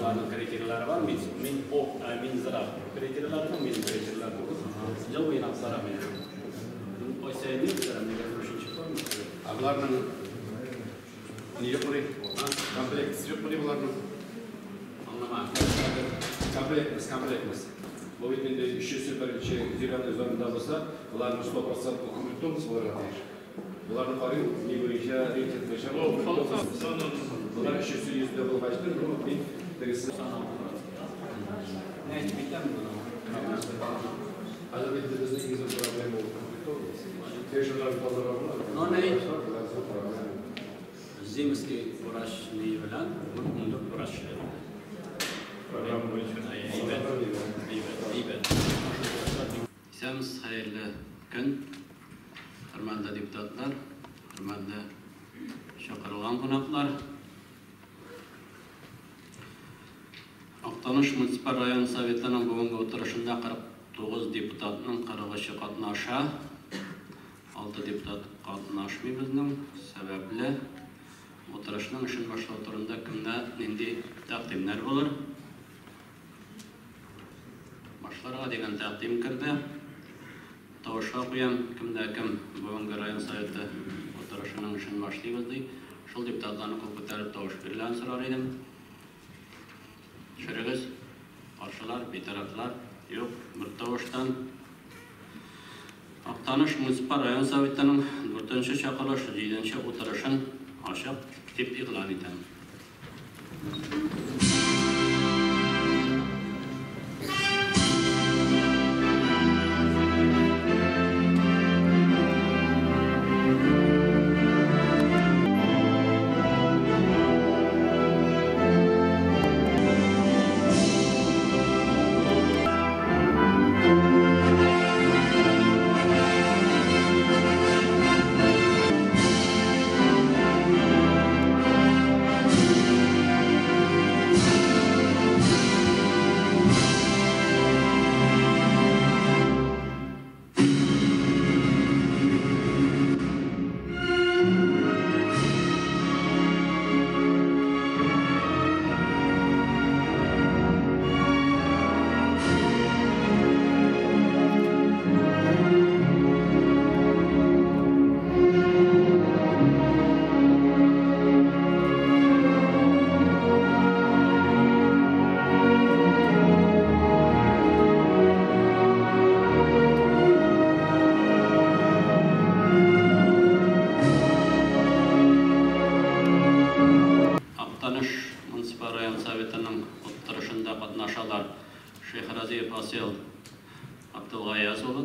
Bunların kriterleri var mı? Min ziraat kriterleri var mı? Min kriterleri var. Jauh yang aksara men. Oysa ini dalam negara Indonesia pun bunların niye buraya? Kompleks yok buraya bunların. Anlamam. Kompleks. Bu ülkede işi süper işi ziraat üzerinde olsa, bunların 100% hükümetimiz var artık. Bunların karıyı ne buraya reyting başarılı. Bunlar işi yüzde bu başlar mı? Birisi sana. Ne hiç bitti mi bunu? Hadi bildiğinizde İngilizce problem oldu. Teşekkürler fazla var. Ne? Zimski uğraşmayı bilen, bunu uğraşıyor. Program boyunca. Evet. İsemiz hayırlı gün. Hürmetli deputatlar, hürmetli çağırılan konuklar. Aktanış Municipal Rayon Sovetinin bugünkü oturuşunda 49 deputatının qırılışı qatnaşa, 6 deputat qatnaşmıymızның sebeple oturuşunun işin başlау turunda kimde nindi taqdimler olur. Başlarga degan taqdim kirdi. Tavışa qo'yam kimde kim bugünkü Rayon Soveti oturuşunun işin başlaymiz deyip, şol deputatlarni qo'l ko'tarib tavush berilganini so'rar edim. Şerefsiz, karşılar, betaraflar yok. Bir tavuştan Aktanış Municipal Rayon Sovetining 4-chi chaqirish 7-chi o'tirishini ochiq deb e'lon etaman.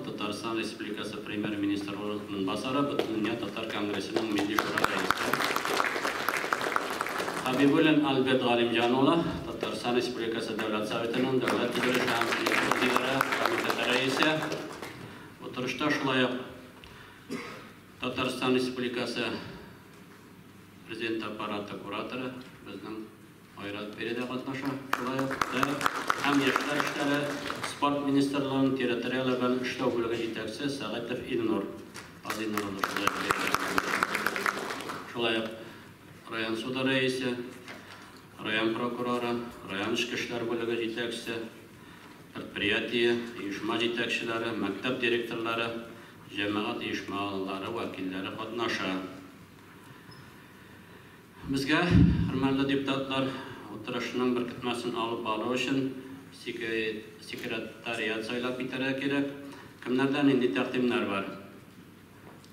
Tatariston Respublikasi Premier Ministri o'rinbosari Butun dunyo Tatar Kongressining Milliy shura raisi. Habibulin Albert G'alimjonova Tatariston Respublikasi Davlat Sovetining Davlat idora komiteti raisi. O'tirishda shulayaq Tatariston Respublikasi Prezident apparati kuratori bizning Oyrat Perida qatnashdi. Shulayaq ham yoshlar ishlari Sport Ministerliğinin territorial ve işlev bölge yetakçisi Sağatov İlnur Azinur'un şulayaq rayon suda reisi, rayon prokuroru, rayon ichki ishlar bölge yetakçisi, предприятие, uyushma yetakchilari, maktab direktorlari, jamoat uyushmalari vakillari qatnashadi. Bizga hurmatli deputatlar o'tirishning bir qismasini olib borish uchun sekretariat saylab bitirish kerak. Kimlardan endi taqdimlar bor?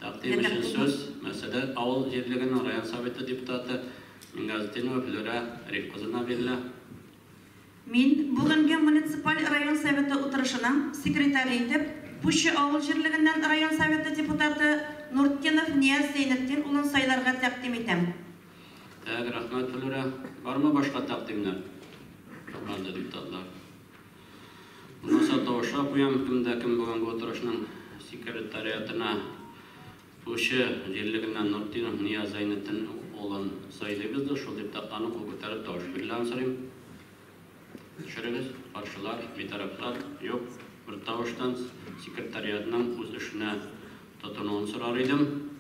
Taqdim uchun so'z, masalan, Avul yerligining Rayon Soveti deputati Мингазетин Флора Рифкозына берілі. Мен бүгінгі муниципаль район советі отырышының секретарі етіп, Пуща ауыл жерлігінен район советі депутаты Нұрттенов Нияз Зейнеттен ұлын сайларға тәқдим етем. Рахмет Флора. Бар ма башқа тәқдимлер? Құрметті депутаттар. Мұнысы тауыша қоям, кім бүгінгі отырышының секретариатына Пуща жерлігінен Нұрттенов Нияз Зейнеттен ұлын сайлаймызды. Шол депутаттаны қол көтеріп тауыш берілген сұрайым. Шырығыз, қаршылар, бейтараптар, yok. Bir tavuştan sekretariyatının öz işine tutunuğunu sorar idim.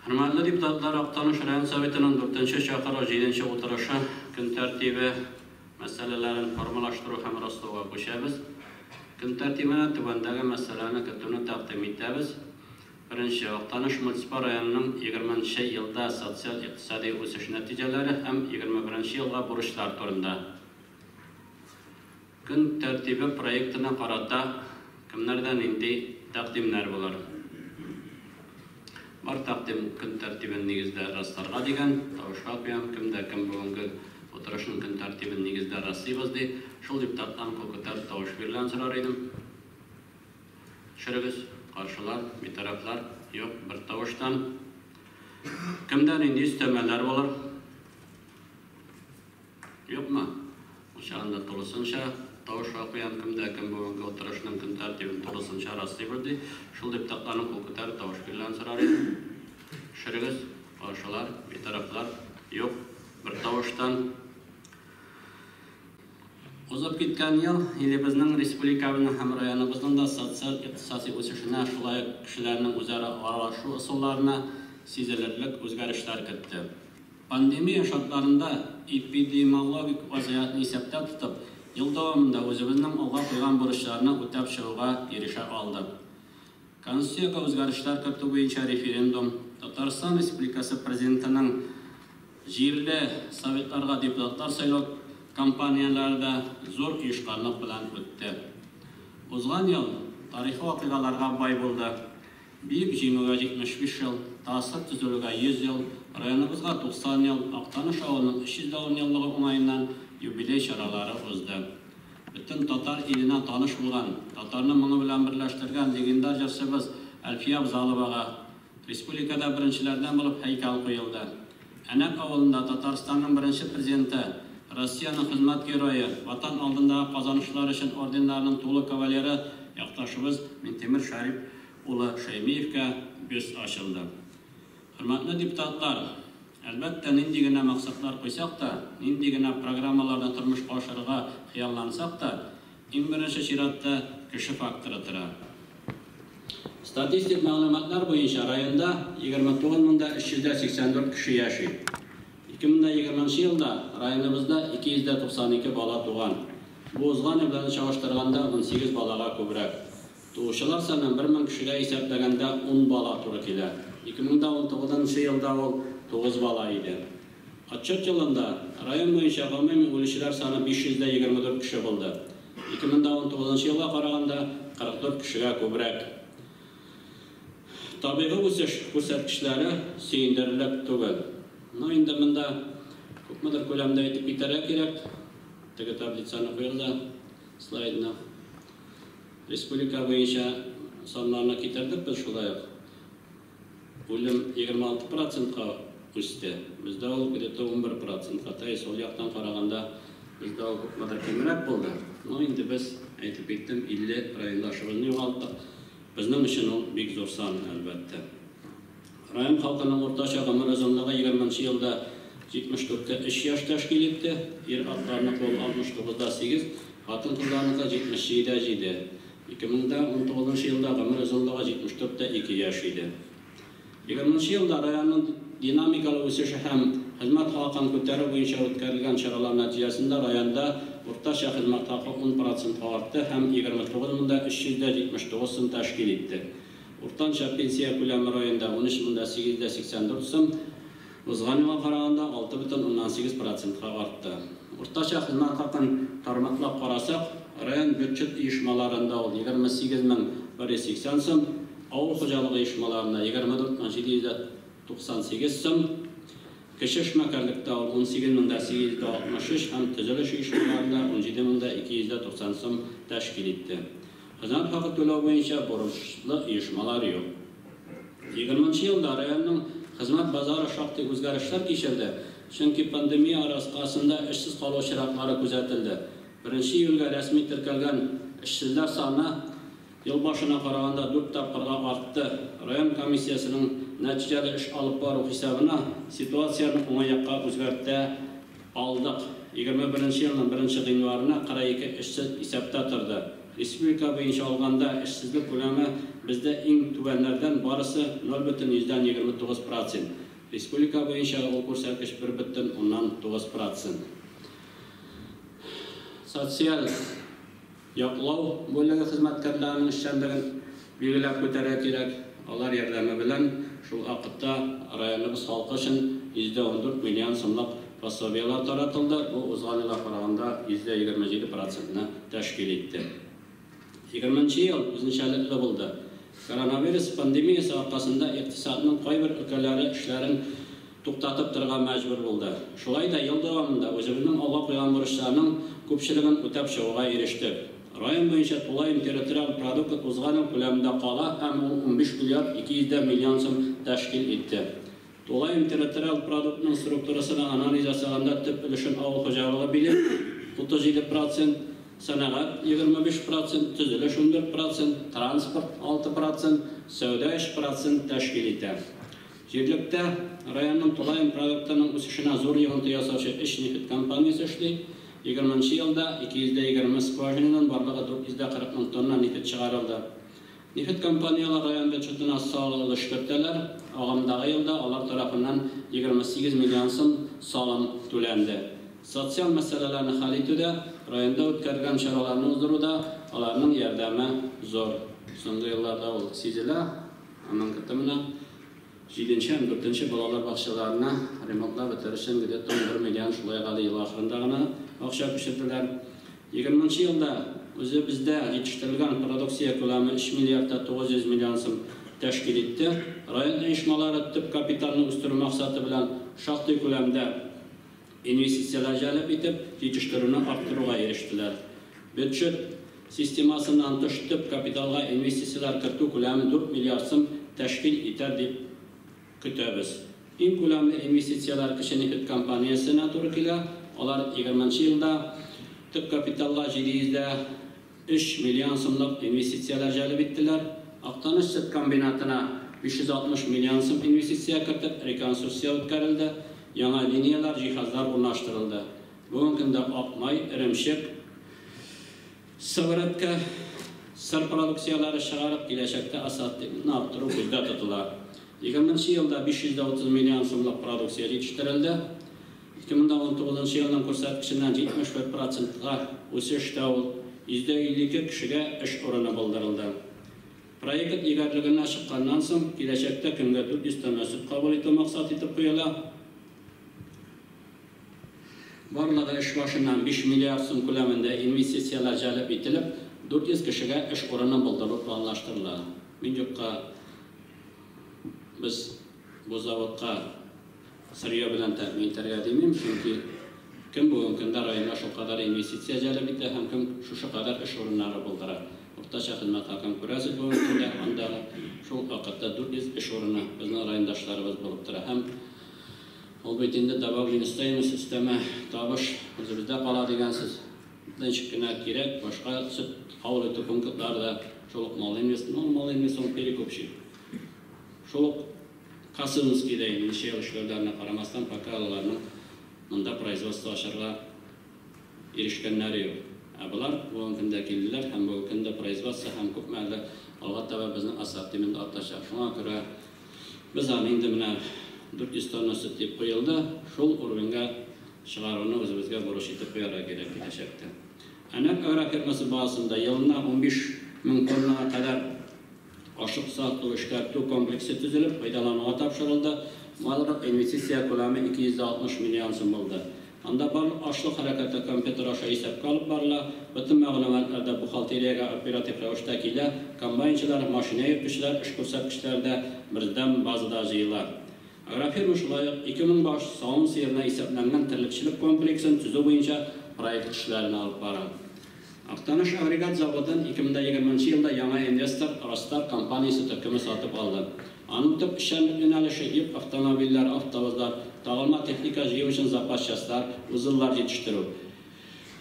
Hürmetli deputatlar, Aktanış Rayon Sovetinin 4. çakırı 7. oturuşu gün tertibi meselelerin formalaştırı hem rastlığa koşarız. Gün tertibine tübendeki meselelerini kütüğünü takdim ederiz. Birinci, Aktanış Municipal Rayonunun 20. yılda sosyal-iktisadi ösüş neticeleri hem 21. yılga buruşlar turunda. Gün tertibi proyektine qarata kimlerden indi takdimler bular. Var takdim gün tertibin negizde rastlarga degen, tavuşqa koyam, kimde kim бүгінгі отырышының gün tertibin negizde rastlayız dey. Şol deputattan kol көтеріп тауыш берілген sorar edim. Şırığız, qarşılar, betaraflar, yok bir tavuştan. Kimden indi üstemeler bular? Yok mu? Uşağında tolusınca Tavuşqa koyan kimde kim бүгінгі отырышының күн тәртибін толысынша растlayız dey. Şol deputatların kol көтеріп тауыш берілген sorar edim. Şırığız, qarşılar, betaraflar, yok bir tavuştan. Uzap ketken yıl, bizning respublikamızın hem rayonimizning da sotsial-iqtisodiy o'sishine şulay kishilarning o'zaro aralashuv usullarini sezilarli o'zgarishlar kiritdi. Pandemiya şartlarında epidemiologik vaziyatni hisobda tutib, yıl davomida o'zimizning olg'a qo'ygan burchlarni o'tab chiqishga erisha oldik. Konstitutsiyaga o'zgarishlar kiritish bo'yicha referendum Tatariston Respublikasi prezidentining yerli sovetlarga deputatlar saylov kampaniyalarida zo'r uyushqonlik bilan o'tdi. O'zgan yil tarixiy voqealarga boy bo'ldi. Buyuk jinoga 75 yil, ta'sir tuzuliga 100 yil, rayonimizga 90 yil, Aqtanish avlining 310 yilligi o'ng'ayidan yubiley choralari o'zdi. Bütün Tatar iline tanış bo'lgan, Tatarni mini bilan birlashtirgan legendar jarsimiz Alfiya Abzalovaga respublikada birinchilardan bo'lib haykal qo'yildi. Anak avlida Tataristonning birinchi prezidenti, Rossiyaning xizmat giroyi, vatan oldindagi qozonishlar uchun ordenlarining to'liq kavaleri yaqtoshimiz Mintemir Sharif uli Shaymiyevga büst ochildi. Hurmatli deputatlar, albatta nindigina maqsadlar qo'ysak da, nindigina programmalarni turmushga oshirishga xiyollansak da, eng birinchi chiratda kishi faktoridir. Statistik ma'lumotlar bo'yicha rayonda 29.384 kishi yashaydi. 2020 yılda rayonimizda 292 bola tug'an. Bu o'zgan yil bilan solishtirganda 18 bolaga ko'proq. Tug'ishlar soni 1000 kishiga hisoblaganda 10 bola to'g'ri keladi. 2019 yılda o 9 bola edi. Отчет yılında rayon bo'yicha umumiy o'lishlar soni 524 kishi bo'ldi. 2019 yilga qaraganda 44 kishiga ko'proq. Tabiiy o'sish ko'rsatkichlari sevindirarli tug'il. Endi bunda ko'pmadir ko'lamda aytib ketara kerak. Tega tablitsani qo'yildi slaydni. Respublika bo'yicha sonlarni keltirdik biz shulay. O'lim 26% ga o'sdi. Bizda u где-то 11% qatay sol yoqdan qaraganda bizda ko'pmadir kemroq bo'ldi. Endi biz aytib ketdim 50 rayondoshimizni yo'qotdik. Bizning uchun u bek zo'r son albatta. Rayon halkının ortaça ömür uzunluğu 20. yılda 74 yaş teşkil etti. Er atlarının kolu 69'da 8, hatın kızlarının 77'de 2019 yılda ömür uzunluğu 74'te 2 yaş idi. 20. yılda rayonun dinamikalı ösüşü hem hizmet halkının köteri boyunca ötkərilgan çaralar neticesinde rayonda ortaça hizmet hakkı 10% arttı hem 29.379'ını teşkil etti. Ortanca pensiya ko'lami rayonda 13.884 so'm, o'zgan yilga qaraganda 6.18% ga ortdi. O'rtacha xizmat haqini tarmoqlab qarasak, rayon byudjet uyushmalarida 28.180 so'm, avul xo'jaligi uyushmalarida 24.798 so'm, Кеше эшмәкәрлектә 18,863 һәм төзелеш оешмаларында 17,290 сум тәшкил итте. Хезмәт хакы түләү буенча бурычлы оешмалар юк. 20 елда районның хезмәт базары шактый үзгәрешләр кичерде, чөнки пандемия аркасында эшсез калу очраклары күзәтелде. 1 июльгә рәсми теркәлгән эшсезләр саны ел башына караганда 4 тапкырга артты. Район комиссиясының нәтиҗәле эш алып бару хисабына ситуацияны уңайга үзгәртә алдык. 21 елның 1 гыйнварына 42 эшсез исәптә торды. Республика буенча алганда эшсезлек күләме бездә иң түбәннәрдән барысы 0,29%. Республика буенча ул күрсәткеч 1,9%. Социаль яклау бүлеге хезмәткәрләренең эшчәнлеген билгеләп күтәрә кирәк. Алар ярдәме белән шул вакытта районыбыз халкы өчен 14 миллион сумлык пособиялар таратылды. Бу узган елга караганда 27%-ны тәшкил итте. 20 ел үзенчәлекле булды. Коронавирус пандемиясы аркасында икътисадның кайбер өлкәләре эшләрен туктатып торырга мәҗбүр булды. Шулай да ел дәвамында үзебезнең алга куйган бурычларның күпчелеген үтәп чыгуга ирештек. Район буенча тулай территориаль продукт узган күләмендә кала һәм 15 миллиард 200 миллион сум тәшкил итте. Тулай территориаль продуктның структурасына анализ ясаганда төп өлешен авыл хуҗалыгы билеп 37%, сәнәгать 25%, төзелеш 14%, транспорт 6%, сәүдә 3% тәшкил итә. Җирлектә районның тулай продуктының үсешенә зур йогынты ясаучы эш нефть компаниясе эшли. 20 елда 220 скважинадан барлыгы 440 мең тонна нефть чыгарылды. Нефть компаниялар район бюджетына салым эшкәртәләр. Агымдагы елда алар тарафыннан 28 миллион сум салым түләнде. Социаль мәсьәләләрне хәл итүдә, районда үткәргән чараларны уздыруда аларның ярдәме зур. Соңгы елларда ул сизелә. Аның кытымына 7-4 балалар бакчаларына ремонтлап бетерү өчен 1 миллион шулай галы ел ахырында гына акча күчерделәр. 20 елда үзе бездә җитештерелгән продукция күләме 3 миллиард 900 миллион сум тәшкил итте. Район оешмалары төп капиталны үстерү максаты белән шактый күләмдә инвестициялар җәлеп итеп, җитештерүне арттыруга ирештеләр. Бюджет системасыннан тыш төп капиталга инвестициялар кертү күләме 4 миллиард сум тәшкил итәр дип көтәбез. Иң күләмле инвестициялар кеше нефть компаниясына туры килә. Алар 20 елда төп капиталга 703 миллион сумлык инвестициялар җәлеп иттеләр. Актаныш сөт комбинатына 560 миллион сум инвестиция кертеп, реконструкция үткәрелде. Яңа линиялар, җиһазлар урнаштырылды. Бүгенге көндә Акмай, Иремчек, Сыворотка, сыр продукциялары чыгарып киләчәктә асаттыкны арттыру күздә тотыла. 20 елда 530 миллион сумлык продукция җитештерелде. 2019 елның күрсәткеченнән 71%-га үсеш ул 152 кешегә эш урыны булдырылды. Проект игәрлегенә чыкканнан соң киләчәктә көнгә 400 тонна сөт кабул итү максат итеп куела. Барлыгы эш башыннан 5 миллиард сум күләмендә инвестициялар җәлеп ителеп, 400 кешегә эш урыны булдыру планлаштырыла. Мин юкка biz bu zavodga sırya bilen təmin etərgə deməyim, çünki kim bugün gündə rayonda şu kadar investisiya cəlb etdi, həm kim şu kadar iş orunları buldurar. Ortaça xidmət haqqın görəsiz bugün gündə, ondağı şu vaqtda 400 iş orunu bizning rayondaşlarımız bulubdur. Həm ol betində davam inistəyimiz sistemi tabiş özümüzdə qala degansiz. Dənçikkinə gerek, başqa süt avlı punktlarda şoluq mal investisiyon perikopşi. Şoluq Kasımskiydə inşa işlərlərinə qaramasdan pakalalarının bunda производство aşırığa erişkənləri yox. Bunlar bugün gündə gelirlər, həm bugün gündə производство, həm көп məhəllə alğatta və bizning assortimenti artacaq. Şuna görə biz indi mənə 400 tonna süt deyib qoyuldu. Şol urvinga шығаруны özümüzge buruş etib qoyara gerek gələcəkdir. Əmək əgrar firması bazasında yılına 15 min tonnaya kadar aşıq saatlı işkərtü kompleksi tüzülüp faydalanığa tapşırıldı. Malırıq investisiya kulami 260 milyon sum oldu. Anda bar aşlıq hərəkətə kompüter aşağı hesab kalıp barla. Bütün məlumatlarda buxalteriyaga operativ rəvişdə kombaynçılar, maşinə yüklüşlər, iş kürsətkişlərdə birdən bazıda jıyılar. Agrofirma şulayık 2000 baş sağım seyirine hesaplangan tirlikçilik kompleksini tüzü boyunca proyekt işlerini alıp baran. Aktanış agregat zavodan 2020 yılda yana investor Rostar kompaniyası tökümü satıp aldı. Anın tüp işlemlik yönelişi yük avtomobiller, avtovozlar, dağılma teknika jığı için zapas uzullar yetiştiru.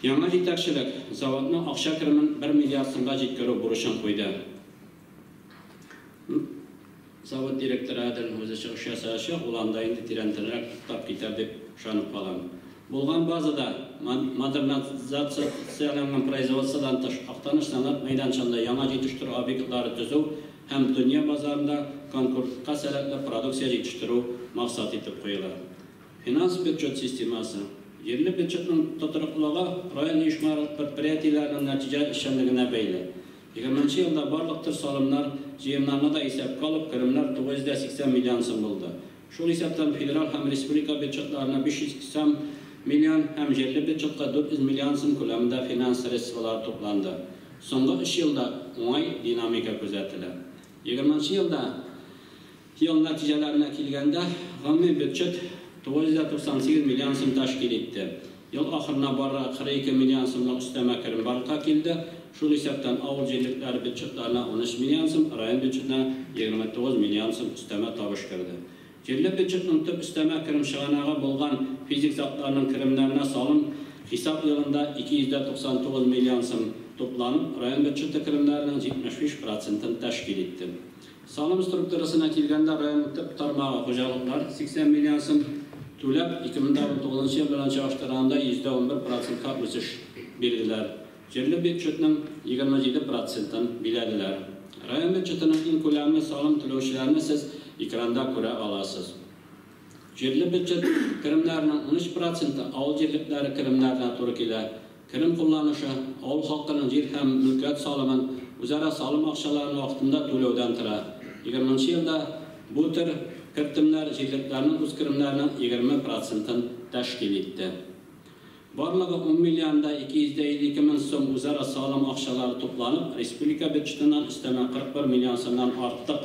Yana yetakçılık zavodun akşa kirimin 1 milyar sınga jetkörü buruşun koydu. Zavod direktörü adının özü çıkış yasaşı olanda indi tirentirerek tutap gider dep şanıp kalan. Bulgan bazada modernizatsiyalangan производстводан тыш Актаныш sanat meydançasında yana yetiştirici obyektleri tüzü hem dünya bazarında konkursqa səbəblə produksiya yetiştirici maqsad etib qoyulur. Finans büdcet sistemasi yerli büdcetin tuturuqlığı rayon uyuşmaları предприятиелерinin nəticə işçiliğine bəyli. 2020 yılda barlıq tür salımlar jiyimlarına da hesap kalıp kırımlar 980 milyon sım buldu. Şu hesaptan federal hem respublika büdcetlerine 580 milyon hem yerli büdcetka 400 milyon sım kullanımda finans resurslar toplandı. Songa 3 yılda oңай dinamika kuzatildi. 20 yılda yıl neticelerine kilgende g'ammiy büdcet 998 milyon sım teşkil etti. Yıl ahırına barra 42 milyon sımlık üsteme kirim barqa keldi. Şu hesaptan avul yerlikler büdcetlerine 13 milyon sım, rayon büdcetine 29 milyon sım üsteme tavuş kirdi. Yerli büdcetinin tüp üsteme kirim şığanağı bulgan fizik zatlarının kirimlerine salım hesap yılında 299 milyon sım toplanıp rayon büdceti kirimlerinin 75%'ını teşkil etti. Salım strukturasına kilgende rayon tüp tarmağı hocalıklar 80 milyon sım tulab 2009 yıl bilan çağıştıranda %11%'a ösüş berdiler. Yerli büdcetinin 27%'ını bilediler. Rayon büdcetinin en ko'lamli salım to'lovchilarini siz ekranda ko'ra olasiz. Yerli büdcet kirimlarining 13%i avul yerliklari kirimlaridan to'g'ri keladi. Kirim qo'llanishi avul xalqining yer ham mulkiyat solimin o'zaro solim aqshalarini vaqtida to'lovdan turadi. 20 yilda bu tür kiritimlar yerliklarning o'z kirimlarining 20%'ini tashkil etdi. Barlığı 10 milyonda 252 ming so'm o'zaro solim aqshalari to'planib, respublika büdjetidan üsteme 41 milyon so'mdan ortiq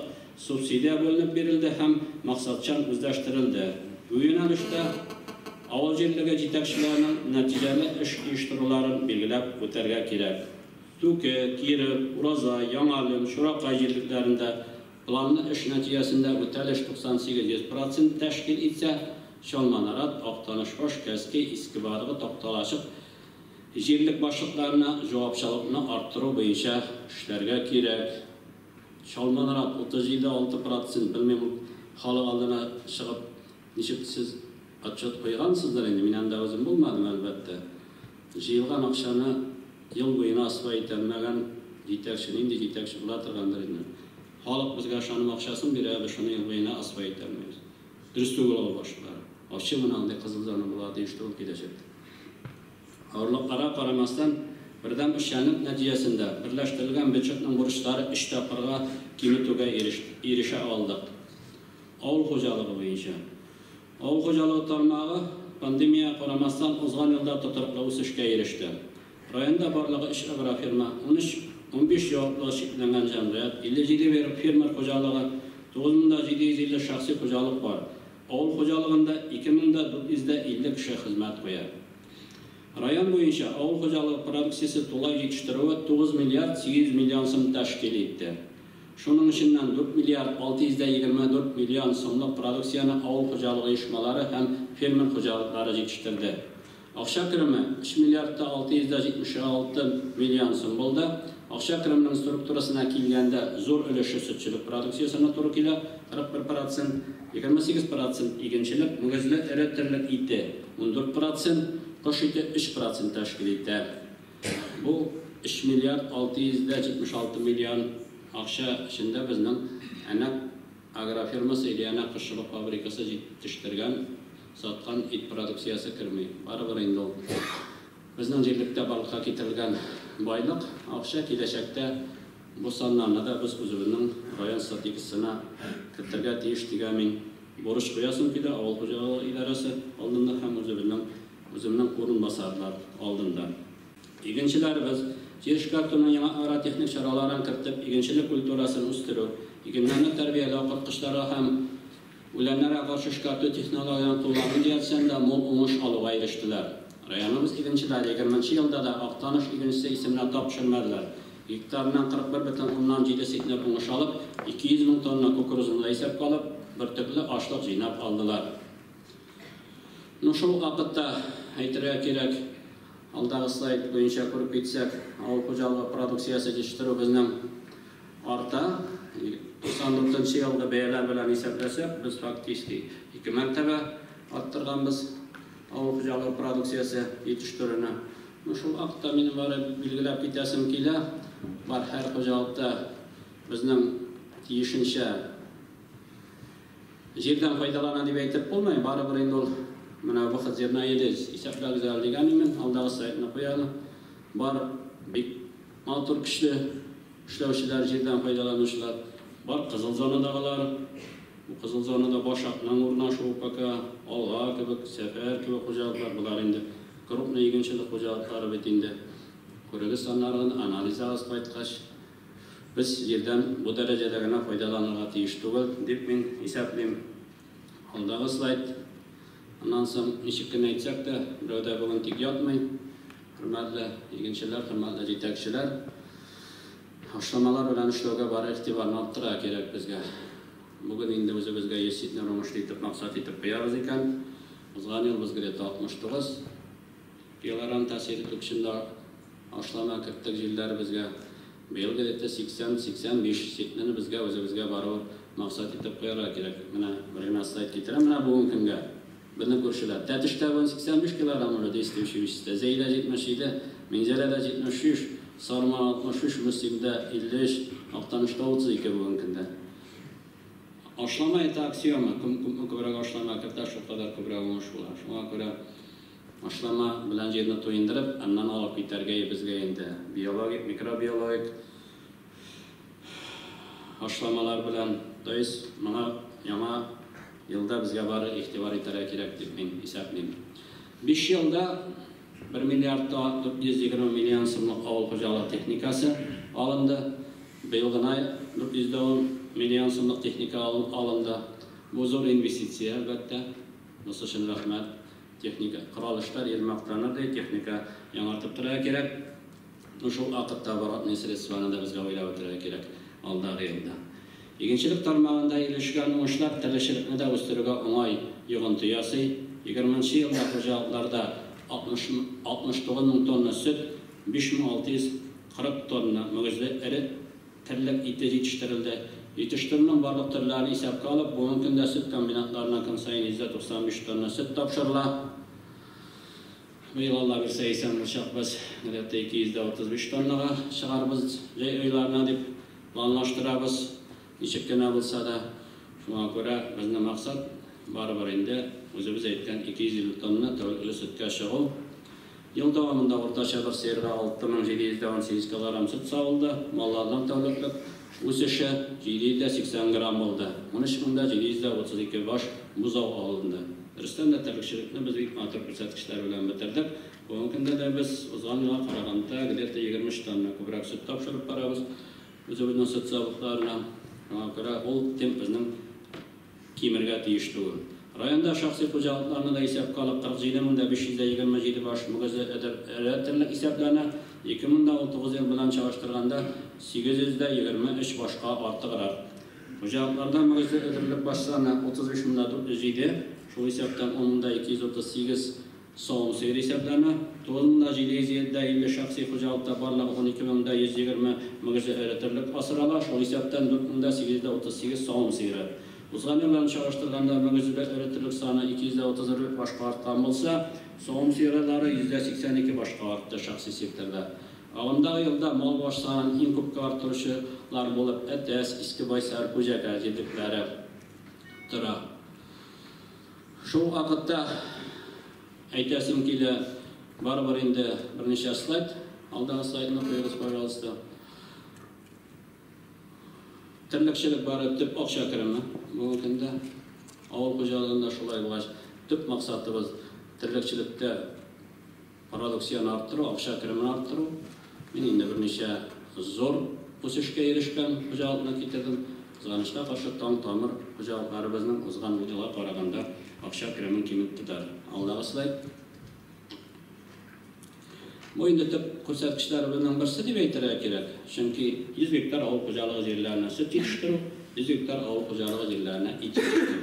subsidiya bo'linib berildi ham maqsadchan o'zlashtirildi. Bu yo'nalishda avul yerligi yetakchilarining natijali ish uyushtiruvlarini belgilab o'targa kerak. Tuki, Kirib, Uraza, Yangalim, Sho'roqay yerliklarida planlı ish natijasida o'talish 98% tashkil etsa, Şolmanarat, Aktanış, Hoşkeski, İskibarığı toktalaşıp, yerlik başlıklarına cevapçılıkını arttırı boyunca işlerge kerek. Şolmanarat 37-6% bilmem halı aldığına çıkıp, nişip siz atçat koygansızlar indi, minen de özüm bulmadım elbette. Jiyilgan akşanı yıl boyuna asfay etenmegen yetekşin, indi yetekşi bulatırgandır indi. Halık bizge aşanım akşasın bir abi şunu yıl boyuna asfay etenmeyiz. Dürüstü olalı başlıklar. Aşçı mınağında Kızılzar'ın buladı işte olup gidecekti. Ağırlıklara qaramasdan birden işçilik neticesinde birleştirilgen büdcetinin burçları işte qırğa kimituga erişe aldık. Avul hocalığı boyunca. Avul hocalığı tarmağı pandemiya qaramasdan uzgan yılda tuturuqlı o'sishga erişti. Rayonda barlığı iş agrofirma 15 yavaplı şekillengen cemriyat 50 yılı verip firmer hocalığı 9750 şahsi hocalık var. Avul hocalığında 2450 kişi hizmet koyar. Rayon boyunca avul hocalığı produksiyası tulay yetiştirüğü 9 milyar 800 milyon sım teşkil etti. Şunun içinden 4 milyar 624 milyon sımlık produksiyonu avul hocalığı uyuşmaları hem firmer hocalıkları yetiştirdi. Akşa kirimi 3 milyarda 676 milyon sım buldu. Akşa kiriminin strukturasına kelgende zor ölüşü sütçülük produksiyasına to'g'ri keladi 41%, 28% ekinchilik, mug'izli iritirlik eti 14%, qo'sh eti 3% tashkil etdi. Bu 3 milyard 676 milyon akşa içinde bizning anak agrofirmasi ile anak qishloq fabrikasi yetishtirgan satgan et produksiyasi kirmay. Baribir endi bizning yerlikda balıqqa ketirilgan boyliq akşa kelajakda bu sonlarni da biz o'zimizning rayon strategiyasına kirtirga tegish degan borish qo'yasim ki de avul xo'jaligi idorasi oldinda ham o'zimning o'rinbosarlar oldinda. Ekinchilar biz yer shkartini yangi agrotexnik choralarni kiritib, ekinchilik kulturasini o'stirish, ekinlarni tarbiyalab, qirqishlarga ham Ulanlara karşı şikayetli teknolojiyan kullanım cihetinde mol unuş alığa eriştiler. Rayonumuz 2020 yılda da Aktanış ikincisi isimler tapşırmadılar. Hektarından 41,7 sentner unuş alıp 200 bin tonna kukuruzunu hesap kalıp bir türlü açlık zinap aldılar. Şu vakitte aytırıya gerek alдағы slayd boyunca көріп кетсек, ауыл қожалығы продукциясы жетіштіру біздің арта 94 жылғы бәялар білән есеплесек, біз фактически 2 мәртебе арттырғанбыз ауыл қожалығы продукциясы жетіштіруіне. Шул вакытта менің бары белгіләп кетесім келе, бар һәр қожалықта біздің тиешінше жерден пайдалана деп айтып болмай, бары бір енді ол Мына вақыт жерна елез, исәплі güzel дегенмен, алдағы сайтына қояды. Бар бек матур күшлі эшләүчеләр, жерден пайдаланушылар. Бар қызыл зонадағылар. Қызыл зонада башақның урнашу пока, алға кебек, сәфәр кебек қожалықтар. Бұлар енді крупный егіншілік қожалықтары бет енді. Көрігі санларын анализағыз қайтқаш. Біз жерден бұл дәрежедегіне пайдалануға тиіш түгіл деп мен есәплеймін. Алдағы слайд. Ondan sonra işikini aytsak da, burada bugün tek yatmay. Hürmetli ilginçler, hürmetli yetakçiler. Aşlamalar bilen işlevge var, ihtibarını arttıra gerek bizge. Bugün indi bizge yesitler olmuş deyip maksat etip koyarız iken. Uzgan yıl bizge de 69. Yılların tasiri tükşinde aşlama kırtık jilder bizge. Belge de 80-85 sitneni bizge barı maksat etip koyarız gerek. Mine birine sayt getirem, mine bugün künge. Beni görüşürler. Tetişte 85 kilogramını desteği Zeyla 77, Minzele'de 73, Sarma 63, Müslim'de 53, Aktanış'ta 32 bugünkünde. Aşlama eti aksiyonu, kübrek aşlama kırta şu kadar kübrek olmuş bular. Şuna göre aşlama bilen yerini toyundırıp, ondan alıp bitergeyi bizge indi. Biyologik, mikrobiyologik aşlamalar bilen doyuz, bana yama yılda bizge barı ihtibar etara gerek deb men hesaplayman. 5 yılda 1 milyard 420 milyon so'mlik avul xo'jaligi texnikasi alındı. Beyilg'in ay 410 milyon so'mlik texnika alındı. Bu zo'r investitsiya albatta. Bunisi uchun rahmat. Texnika qurolishlar yilmoqtanadi, texnika yanartib turadi kerak. Shu vaqtda baratni sredstvanida bizga o'ylab o'tirish kerak alдағы yilda. İkinçilik tarmağında ilişkin uçlar telaşırıkını da üstürüge onay yığıntı yası. 20. yılda hocalıklarda 69 bin tonna süt, 5640 tonna mügüzlü eri tırlık iti yetiştirildi. Yetiştirilen varlık türlerini hesapka alıp, bugün de süt kombinatlarına sayın %95 tonna süt tapşırıla. Bu yıl Allah bir sayısan bulacak biz 235 tonnaga çıkarımız oylarına deyip planlaştırabız. Nişikene bulsa da şuna göre bizim maksat var indi. Özümüz aytkan 250 tonna tavuklu sütke шығу. Yıl davamında ortaça bir serve 6718 kilogram süt sağıldı. Mallardan tavukluq өсіші 780 gram oldu. 13.000'da 732 baş buzav alındı. Rüstem'de tırlıkçılıkını biz ilk matır көрсәткечләр bilen bitirdik. Bugünkünde de biz uzan yıla qaraganda 23 tonna kubrak süt tapşırıp barabız. Özümüzün süt zavıqlarına ол темп біздің кемерге тиіштігі. Районда шақсы қожалықтарына да есеп қалып 47.527 баш мүгізі әрәттірлік есепләні 2019 ел білән чағыштырғанда 823 башқа артығырақ. Қожалықтарда мүгізі өтірлік баш саны 33.407, шол есептен 10.238 soğum seyir hesaplarına, 9.750 şahsi hocalıkta barlığı 12.120 mügüzü öğretirlik asıralar, şu hesaptan 4.838 soğum seyiri. Uzgan yıllarını çağıştırganda mügüzüler öğretirlik sanı 230 başka arttan olsa, soğum seyirleri %82 başka arttı şahsi sektorda. Ağımдағы yılda mal baş sanın en köpke artırışılar bulup, ETS, İskibay Sarpuca tercihlikleri tıra. Şu vakitte aytasım kele бар indi bir neçe slayd. Alдағы slaydını koyuyoruz, paylaştı. Tırlıkçılık barı tüp akşa kirimi. Bugün de avul xo'jaligida şulay bo'lgan. Tüp maqsadimiz tırlıkçılıkta produksiyani arttırу, akşa kirimini arttırу. Men endi bir neçe zo'r o'sishga erishgan xo'jalikni keltirdim. Kızanışta karşı tam tamır hocalıklarımızın uzgan yıllar karaganda akşam kiremin kimlik tutar. Allah'a sılay. Bu indi tüp ko'rsatkichlarımızdan birisi deb aytira kerak. Chunki 100 gektar avul xo'jaligi yerlarini süt yetishtiruv, 100 gektar avul xo'jaligi yerlarini it yetishtiruv.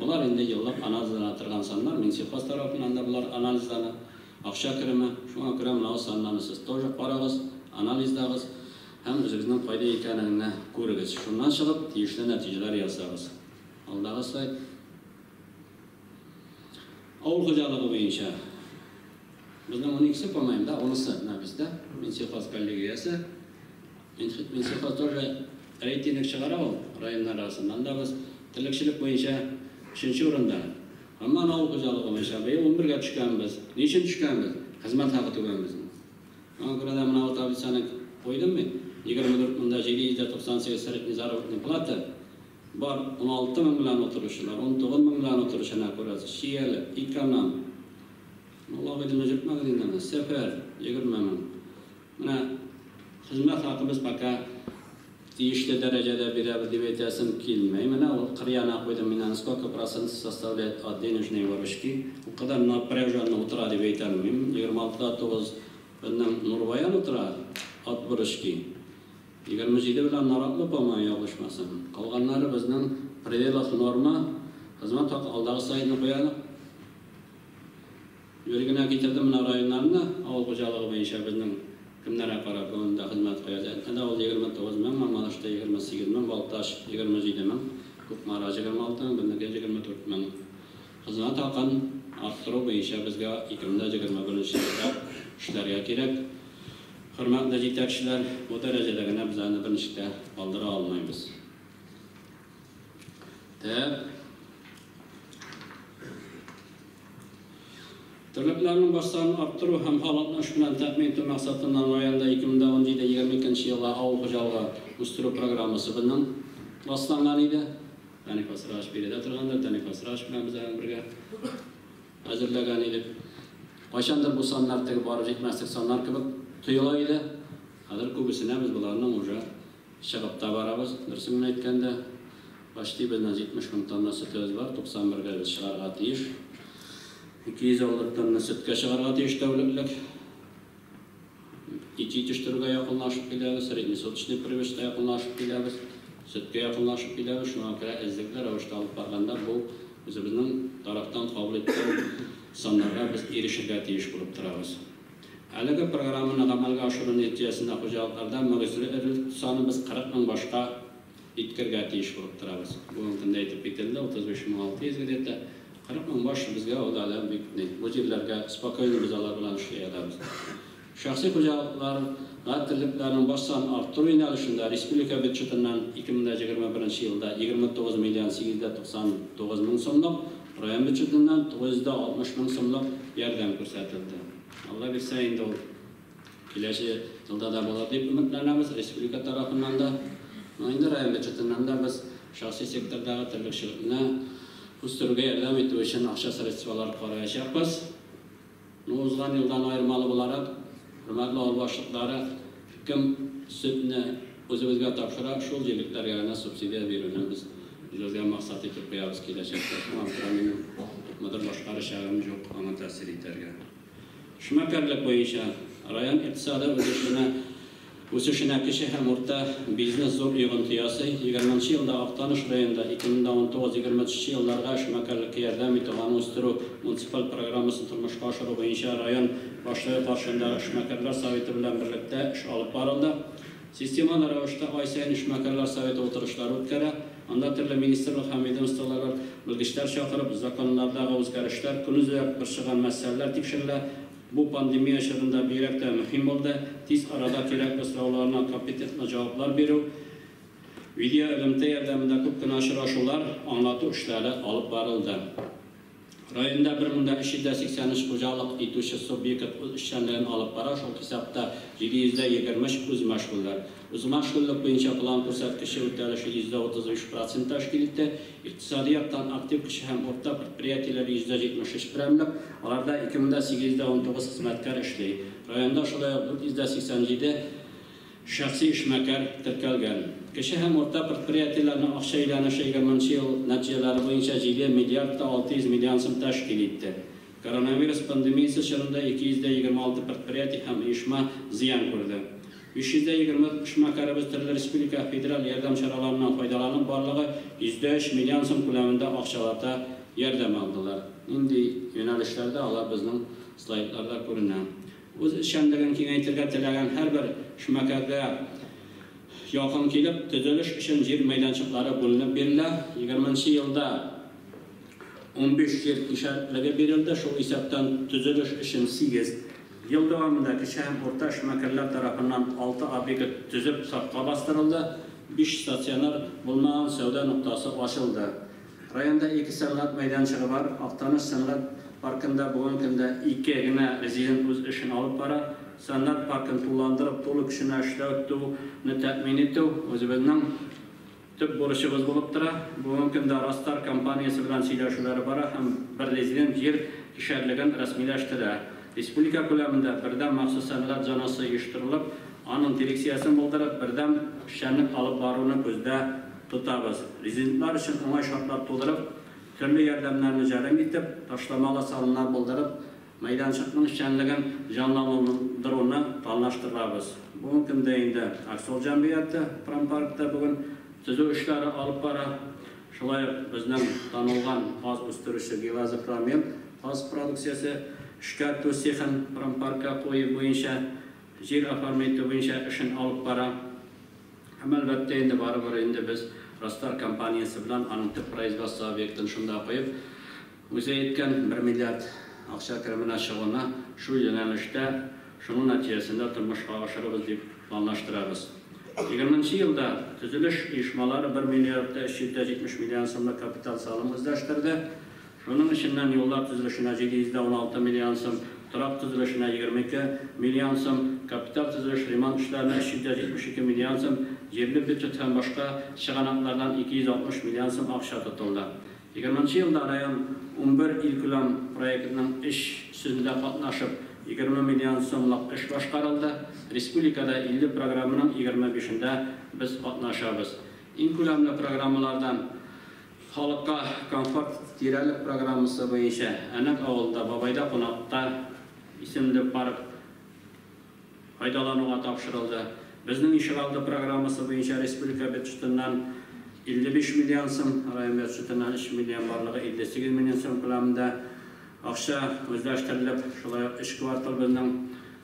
Bular endi yillab analizdan o'tirgan sonlar, Minsifos tarafidan da bular analizlarni akşam kirimi, şuna göre mınav sonlarni siz to'g'ri qarag'iz, analizdag'iz, ham o'zingizning foyda ekanligini ko'rig'iz. Shundan chiqib tegishli natijalar yasag'iz. Allohga shay. Avul xo'jaligi bo'yicha bizning 12 bo'lmaydi, 10 bizda Minsifos kollegiyasi. Minsifos to'g'ri reyting chiqaradi rayonlar arasından da biz tilakchilik bo'yicha 3-o'rinda. Amma avul xo'jaligi bo'yicha 11 ga tushganmiz. Nechun tushganmiz? Xizmat haqi to'ganmiz. Mana ko'rada mana tablisani qo'ydimmi? 24 mingda 798 sirtli zarovatni plata bor, 16 ming bilan o'tirishlar, 19 ming bilan o'tirishini ko'rasiz. Shiyali, ikkamdan. Allohga dilni yurtmagan sefer 20 ming. Mana xizmat haqimiz faqat tegishli darajada beradi deb aytasim kelmay. Mana u qiryana qo'ydim, men сколько процентов составляет от денежной выручки. У kadar напряженно o'tiradi deb aytarim. 26 da 9 bundan Nurbayan o'tiradi от выручки. 27 bilan naratli bo'lmay yo'qlashmasin. Qolganlari bizning predelov norma xizmat haqi alдағы saytni qo'yadi. Yo'ligina ketirdim mana rayonlarni avul xo'jaligi bo'yicha bizning kimlarga qarab unda xizmat qo'yadi. Ana ol 29 ming, Manmanashda 28 ming, Baltash 27 ming, Ko'kmaraj 26 ming, bunga 24 ming. Xizmat haqini orttiruv bo'yicha bizga 2021-yilda ishlarga kerak. Hurmatli yetakchilar, bu darajadagina bizlarni bir nechta qoldira olmaymiz. Talablarning boshlanishini orttiruv ham holatni shu bilan ta'min etish maqsadidan rayonda 2017-22 yilda avul xo'jaligi o'stiruv programmasi bilan boshlangan edi. Tanifas Rashbirida turganda Tanifas Rash bilan biz birga hozirlagan edik. Qachondir bu sonlardagi borib yetmaslik sonlar kabi tuyulaydi. Hozir ko'pisini biz bularni o'sha shag'abda boramiz. Dirsimni aytganda başta bizden 70 ming tonna sütimiz var, 91 ga chiqarga tegish. 250 tonna sütga chiqarga tegish davlatlik. İç yetishtiruvga yaqinlashib kelamiz, sredniy sotishni priveshga yaqinlashib kelamiz, sütga yaqinlashib kelamiz. Shunga ko'ra izliklar ravishda olib borganda bu o'zimizning tarafdan qabul etgan sonlarga biz erishishga tegish bo'lib turamiz. Haligi programmani amalga oshirish natijasida xo'jaliklardan mag'zurilik soni biz 40 ming boshqa itkirga tegish bo'lib turamiz. Bugun kunda aytib ketildi 35,600 ga 40 ming bosh bizga odalar bu yerlarga spokойно biz ular bilan ishlay olamiz. Shaxsiy xo'jaliklar g'atirliklarning bosh son orttiruv yo'nalishida respublika byudjetidan 2021 yilda 29 million 899 ming so'mlik, rayon byudjetidan 960 ming so'mlik yordam ko'rsatildi. Allah bilsa endi kelasi yilda da bo'ladi deb umidlanamiz. Respublika tarafidan da, endi rayon byudjetidan da biz shaxsiy sektordagi tirikchilikni o'stirishga yordam etish uchun aqsha sredstvalar qarayapmiz. O'zgan yildan ayirmali bo'laraq hurmatli avul boshliqlari kim sütni o'zimizga topshirib, shu yilliklarga subsidiya berishni biz yozgan maqsad etib qo'yamiz kelajakda. Mudir boshqarishim yo'q, ammo ta'sir etarga. Shumakarlik bo'yicha rayon iqtisodiy o'sishini kishi ham o'rta biznes zo'r yig'intisi 20-yilda Oqtanish rayonida 2019-20 yillarga shumakarlikka yordam etgan o'stiruv munisipal programmasini turmushga oshirish bo'yicha rayon boshlig'i qarshilari shumakarlar soveti bilan birlikda ish olib borildi. Sistemali ravishda oy sayin shumakarlar soveti o'tirishlari o'tkazildi. Unda turli ministerlik ham ведомстволар bilgichlar chaqirib, zakonlardagi o'zgarishlar, kunuzak bir chiqqan masalalar tekshirildi. Bu pandemiya shirida buyrakda muhim bo'ldi. Tez arada kerakli savollarga kompetentli javoblar berib, video ilmda yordamida ko'pgina uchrashuvlar, anglatuv ishlari olib borildi. Rayonda 1083 xo'jalik etuvchi subyekt o'z ishlarini olib borish hisobda 720 o'z mashg'ullar. O'z mashg'ullik bo'yicha plan ko'rsatkichi o'talishi 33% tashkil etdi. Iqtisodiyotdan aktiv kishi ham o'rta предприятиялар 73 biramlik. Ularda 2819 xizmatkor ishlaydi. Rayonda shulay 487 şəxsi işməkər tirkəlgən. Kişi həm orta предприятиеләрнең акча әйләнеше 20 ел нәтиҗәләре буенча 7 миллиард 600 миллион сум тәшкил итте. Коронавирус пандемиясы чорында 226 предприятие һәм оешма зыян күрде. 520 эшмәкәребез төрле республика федераль ярдәм чараларыннан файдаланып барлыгы 103 миллион сум күләмендә акчаларда ярдәм алдылар. Инде юнәлешләрдә алар безнең слайдларда күренә. Үз эшчәнлеген киңәйтергә теләгән һәрбер эшмәкәргә якын килеп, төзелеш өчен җир мәйданчыклары бүленеп бирелә. 20 елда 15 җир ишәрлеге бирелде. Шул исәптән төзелеш өчен 8 ел дәвамында кече һәм урта эшмәкәрләр тарафыннан 6 объект төзеп сафка бастырылды. 5 стационар булмаган сәүдә нуктасы ачылды. Районда 2 сәнгать мәйданчыгы бар. Актаныш сәнгать паркында бүгенге көндә 2 генә резидент үз эшен алып бара. Сәнгать паркын туландырып, толы кешене эшләтүне тәэмин итү үзебезнең төп бурычыбыз булып тора. Бүгенге көндә Растар компаниясе белән сөйләшүләре бара һәм бер резидент җир кишәрлеген рәсмиләштерә. Республика күләмендә бердәм махсус сәнгать зонасы оештырылып, аның дирекциясын булдырып, бердәм эшчәнлек алып баруны күздә тотабыз. Резидентлар өчен уңай шартлар тудырып, төрле ярдәмнәрне җәлеп итеп, ташламалы салымнар булдырып, мәйданчыкның эшчәнлеген җанландыруны планлаштырабыз. Бүгенге көндә инде Аксол җәмгыяте Промпаркта бүген төзү эшләре алып бара. Шулай безнең танылган газ үстерүче Гилазопромел газ продукциясе эшкәртү цехын Промпаркка куеп буенча җир оформиту буенча эшен алып бара. Һәм әлбәттә инде барыбер инде без Растар компаниясе белән аның төп производство объектын шунда куеп, үзе әйткән 1 миллиард акча кеременә чыгуына шу юнәлештә шуның нәтиҗәсендә тормышка ашырабыз дип планлаштырабыз. 20 елда төзелеш оешмалары 1 миллиард 370 миллион сумлык капитал салым үзләштерде. Шуның эченнән юллар төзелешенә 716 миллион сум, торак төзелешенә 22 миллион сум, капитал төзелеш ремонт эшләренә 372 миллион сум, җирле бюджет һәм башка чыганаклардан 260 миллион сум акча тотылды. 20 елда район 11 ил-күләм проектының эш сүзендә катнашып 20 миллион сумлык эш башкарылды. Республикада 50 программаның 25-ндә без катнашабыз. Иң күләмле программалардан халыкка комфорт тирәлек программасы буенча Әнәк авылда Бабайда кунакта исемле парк файдалануга тапшырылды. Безнең ишегалды программасы буенча республика бюджетыннан 55 миллион сум, район бюджетыннан 3 миллион барлыгы 58 миллион сум күләмендә акча үзләштерелеп, шулай эш квартал безнең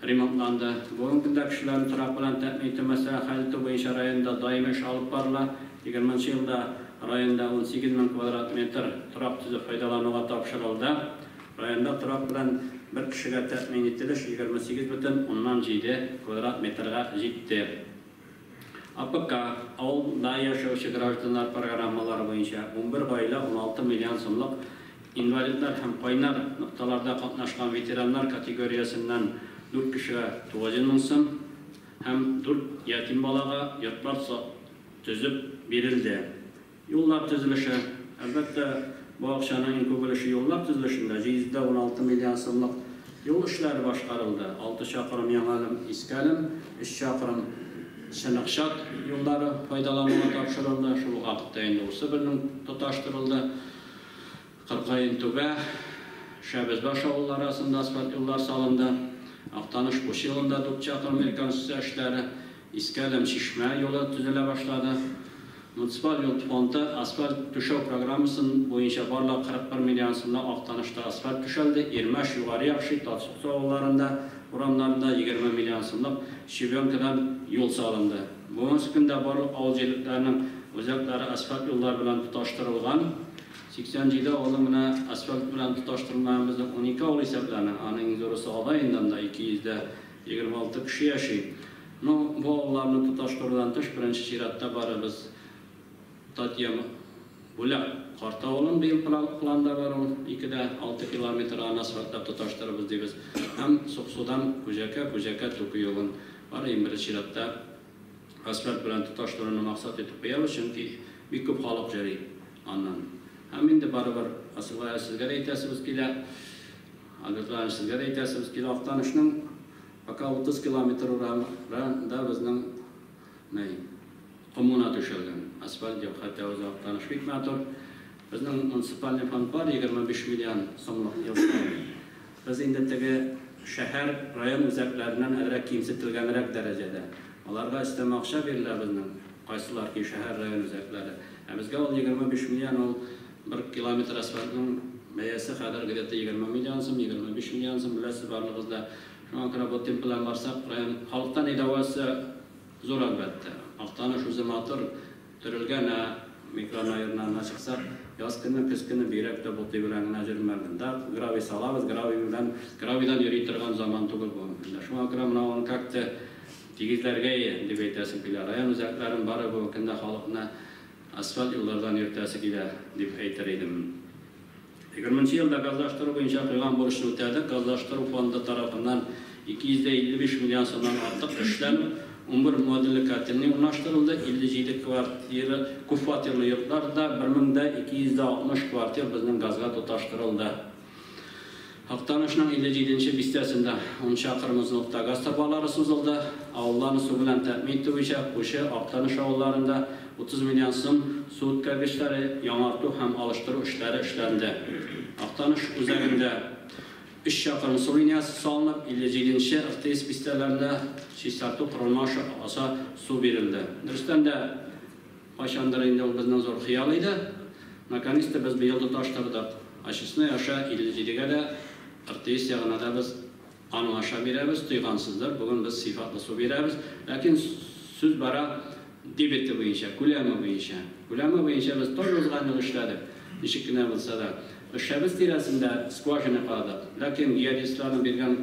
ремонтланды. Бүгенге көндә кешеләрне торак белән тәэмин итү мәсьәләсе буенча районда даими эш алып барыла. 20 елда районда 18 мең квадрат метр торак төзеп файдалануга тапшырылды. Районда торак белән бер кешегә тәэмин ителеш 28,7 квадрат метрга җитте. АПК авылда яшәүче гражданнар программалары буенча 11 гаилә 16 миллион сумлык инвалидлар һәм кайнар нокталарда катнашкан ветераннар категориясеннән 4 кешегә 9 мең сум һәм 4 ятим балага йортлар төзеп бирелде. Юллар төзелеше, әлбәттә, бу акчаның иң күп өлеше юллар төзелешендә 716 миллион сумлык юл эшләре башкарылды. 6 чакрым Яңалым Искәлем, 3 чакрым Шыныкшат юллары файдалануга тапшырылды. Шул вакытта инде усы белән тоташтырылды. Кыркайын Түбә, Шәбезбаш авыллары арасында асфальт юллар салынды. Актаныш буш елында 4 чакрым реконструкция эшләре, Искәлем Чишмә юлы төзелә башлады. Муниципаль юл фонды асфальт төшәү программасын буенча барлык 41 миллион сумлык Актанышта асфальт төшәлде. Ирмәш, Югары Якшы, Татсу авылларында, урамнарында 20 миллион сумлык Щебенкадан юл салынды. Бүгенге көндә барлык авыл җирләренең үзәкләре асфальт юллар белән тоташтырылган. 87 авылы менә асфальт белән тоташтырылмаган 12 авыл исәпләнә. Аның зурысы Алайндан да 226 кеше яши. Ну, бу авылларны тоташтырудан тыш беренче чиратта барыбыз Татьяма бүләк карта авылын быел планда бар, 2,6 километр асфальтлап тоташтырабыз дибез. Һәм Суксудан Күҗәкә Туку юлын бар, беренче чиратта асфальт белән тоташтыруны максат итеп куябыз, чөнки бик күп халык җыри аннан. Һәм инде барыбер асылга сезгә әйтәсебез килә, агытлар сезгә әйтәсебез килә, Актанышның пока 30 километр урамында безнең Коммуна төшелгән. Асфальт юк, хәтта үзе актаныш битмәтер. Безнең муниципаль фонд бар 25 миллион сумлык елда. Без инде теге шәһәр, район үзәкләреннән әрәк кимсетелгәнрәк дәрәҗәдә. Аларга өстәмә акча бирелә безнең кайсылар ки шәһәр, район үзәкләре. Ә безгә ул 25 миллион ул 1 километр асфальтның бәясе хәзер где-то 20 миллион сум, 25 миллион сум беләсез барлыгызда. Шуңа күрә бу темп белән барсак, район халыктан идавасы зур әлбәттә. Актаныш үзе матур төрелгән, микрорайоннан чыксак, яз көне, көз көне бирәк тә бу белән генә җөрмәгәндә, гравий салабыз, гравийдан йөри торган заман түгел бу. Шуңа күрә моны как-то тигезләргә дип әйтәсем килә. Район үзәкләрен бары бу көндә халыкны асфальт юллардан йөртәсе килә дип әйтер идем. 20 елда газлаштыру буенча куйган бурычны үтәдек. Газлаштыру фонды тарафыннан 255 миллион сумнан артык эшләнеп, 11 модульлы котельный урнаштырылды. 57 квартирлы йортларда 1260 квартир безнең газга тоташтырылды. Актанышның 57-нче бистәсендә 10 чакрым озынлыкта газ трубалары сузылды. Авылларны су белән тәэмин итү буенча Кушы, Актаныш авылларында 30 миллион сум су үткәргечләре яңарту һәм алыштыру эшләре эшләнде. Актаныш үзәгендә 3 чакрым су линиясы салынып, 57-нче РТС бистәләрендә чистарту корылмасы аса су бирелде. Дөрестән дә кайчандыр инде ул безнең зур хыял иде. Наконец-то без быел тоташтырдык. Ачысына аша 57-гә дә РТС ягына да без аның аша бирәбез, туйгансыздар. Бүген без сыйфатлы су бирәбез. Ләкин сүз бара дебеты буенча, күләме буенча. Күләме буенча без тоже узган ел эшләдек. Ничек кенә булса да. Эшебез тирәсендә скважина кладык. Ләкин геодезистларның биргән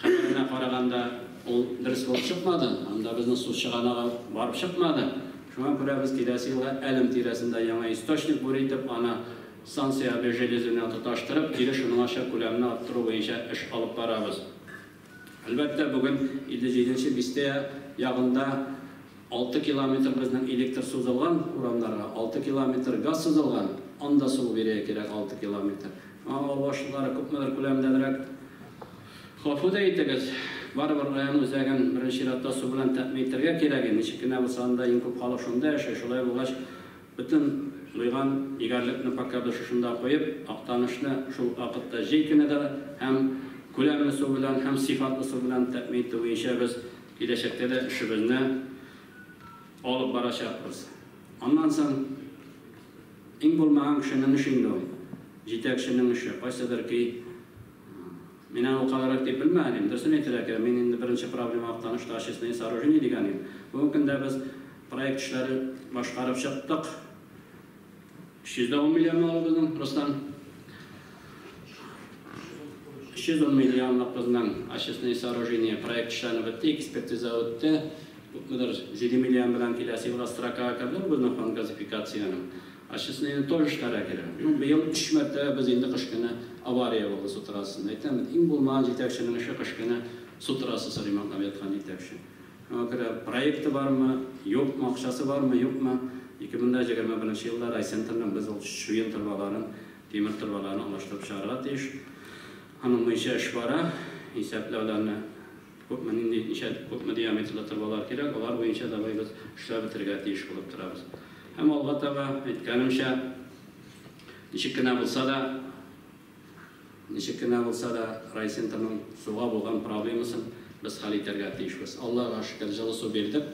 хәбәренә караганда ул дөрес булып чыкмады. Анда безнең су чыганага барып чыкмады. Шуңа күрә без киләсе елга Әлем тирәсендә яңа источник буритып, аны станция железына тоташтырып, кире шуның аша күләмне арттыру буенча эш алып барабыз. Әлбәттә, бүген 57-нче бистә ягында 6 километр безнең электр сузылган урамнарга, 6 километр газ сузылган, анда су бирә кирәк 6 километр. Аңа башлары күпмедер күләмдәрәк хафу да итегез. Барыбер район үзәген беренче чиратта су белән тәэмин итәргә кирәк. Ничек кенә булса анда иң күп халык шунда яшәй. Шулай булгач, бөтен лыйган игәрлекне пока да шунда куеп, Актанышны шул вакытта җәй дә һәм күләмле су белән һәм сыйфатлы су белән тәэмин итү буенча без киләчәктә дә эшебезне алып барачакбыз. Аннан соң иң булмаган кешенең эше инде ул. Җитәкченең эше. Кайсыдыр ки мен ул каларак дип белмәдем. Дөресен әйтергә кирәк. Мен инде беренче проблема Актанышта общественное сооружение дигән. Бүген көндә без проект эшләре башкарып чыктык. 110 миллион алабызның Рустам. 110 миллионлык безнең общественное сооружение проект эшләре бетте, экспертиза үтте. Күпмедер 7 миллион белән киләсе елга строкага кадәр безнең фонд газификацияның общественное тоже эшләре кирәк. Быел 3 мәртәбә без инде кыш көне авария булды су трасасында. Әйтәм, иң булмаган җитәкченең эше кыш көне су трасасы ремонтлап яткан җитәкче. Шуңа күрә проекты бармы, юкмы, акчасы бармы, юкмы? 2021 елда райцентрның біз ол шуен тұрбаларын, темір тұрбаларын алаштырып шығарыға тиеш. Аның буенча эш бара, исәпләүләрне күпме диаметрлы тұрбалар кирәк, алар буенча да без эшләп бетергә тиеш булып торабыз. Һәм алга таба әйткәнемчә, ничек кенә булса да райцентрның суга булган проблемасын без хәл итәргә тиешбез. Аллага шөкер, җылы су бирдек.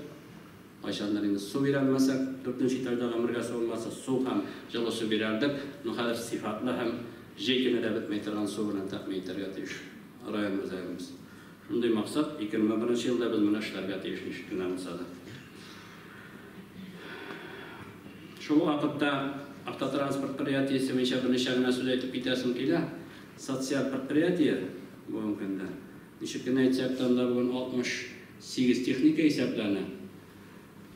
Кайчаннар инде су бирәлмәсәк, 4нче этажда гомергә сулмаса, су һәм җылы су бирәрдек. Хәзер сыйфатлы һәм җәй көне дә бетмәй торган су белән тәэмин итәргә тиеш район үзәгебез. Шундый максат 2021 елда без моны эшләргә тиеш ничек кенә булса да. Шул вакытта автотранспорт предприятиесе буенча берничә генә сүз әйтеп китәсем килә. Социаль предприятие бүген көндә. Ничек кенә әйтсәк тә, анда бүген 68 техника исәпләнә.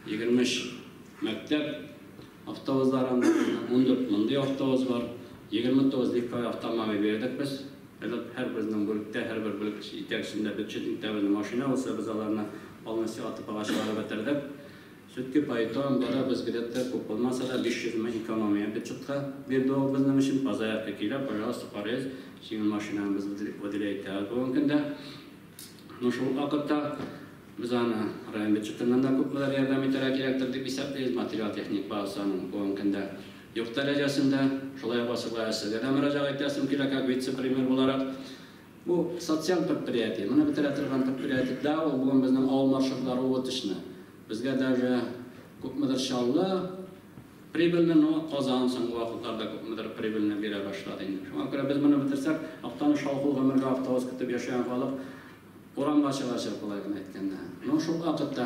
20 мәктәп автобусларында 14 мындай автобус бар. 29 легковой автомобиль бердек без. Һәр безнең бүлектә, һәр бер бүлек итәкчесендә бюджетникта машина булса, без аларны полностью атып агачларга бетердек. Сөтке пайтон бара без где-то күп булмаса да 500 мең экономия бюджетка бирде ул безнең өчен. Базарга килеп, пожалуйста, парез, синең машинаны без выделяйте. Бүген көндә шул вакытта Biz ana rayon bütçetinden de köpmeler yardım ederek gerektirdik hesaplayız. Material teknik bazısının bu mümkünde yok derecesinde. Şolaya basıkla sizlere müracaat ettim ki vice-premier olarak bu sosyal предприятие, mana bitirilgan предприятие da bugün bizning avul marşrutları o'tishni bizga даже ko'pmidir shalla pribelni qozansın vaqtlarda ko'pmidir pribelni bera boshladi. Shunga ko'ra biz buni bitirsak, Aqtani Shalxul G'amirga avtobus kutib yashagan xalq o'rambacha qo'laygan aytganda. Shu vaqtda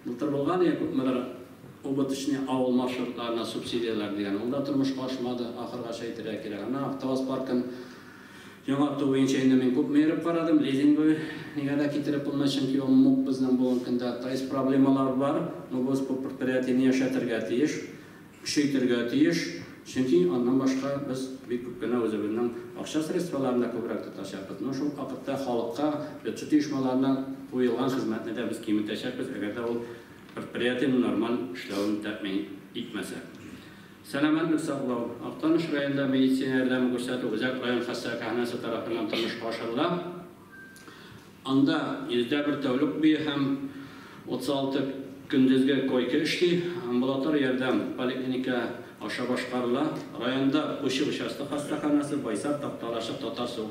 bultir bo'lgan ko'pmidir o'tishni avul marşrutlarına subsidiyalar degan unda turmush qoshmadi, oxirgacha aytira kerak. Ana avtobus parkin Яңа туйынча инде мен күп мерип карадым, лизинг нигәдә китереп булмый, чөнки ул безнең бу көндә тайс проблемалар бар. Без бу предприятиене яшәтергә тиеш, күчәйтергә тиеш. Чөнки аннан башка без бик күп кенә үзебезнең акча средстволарында күбрәк тоташабыз. Шул вакытта халыкка бюджет оешмаларына куелган хезмәтне дә без киметәчәкбез, әгәр дә ул предприятиенең нормаль эшләвен тәэмин итмәсә. Selametlik sağlağı. Aqtanish rayonida meditsina yordami ko'rsatuv Uzak rayon xastaxonasi tarafidan turmush qo'shildi. Anda %1 tavlik bir ham 36 kunduzgi koyka ishli ambulator yordam poliklinika aşa boshqarildi. Rayonda Qo'shiq xastaxonasi, Baysar, Taqtalashi, Tatar so'q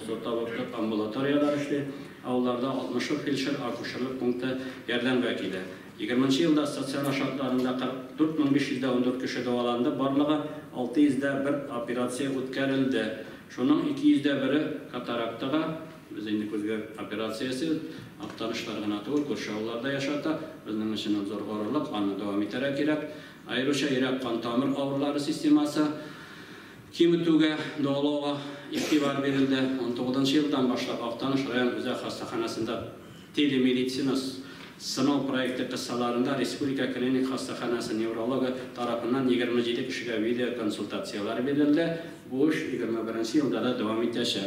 ambulatoriyalar ishli. Avlarda 60 feldsher akusherlik punkti yordam vakili. 20 yılda sosyal şartlarında 44.514 kişi davalandı. Barlığı 601 operasiya o'tkazildi. Şunun 201'i kataraktaga, biz indi ko'zga operasiyasi Aqtanishlarga to'g'ri ko'rshavlarda yaşatdı. Bizning için zor g'orliq, qonni davom etira kerak. Ayrisha yurak qon tomir og'riqlari sistemasi kimituga, davoga e'tibor berildi. 19-yildan boshlab Aqtanish rayon o'zak xastaxonasida telemeditsina Sınav proyekti kıssalarında Respublika Klinik Hastaxanası Nevrologi tarafından 27 kişiye video konsultatsiyalar verildi. Bu iş 21 yılda da devam edecek.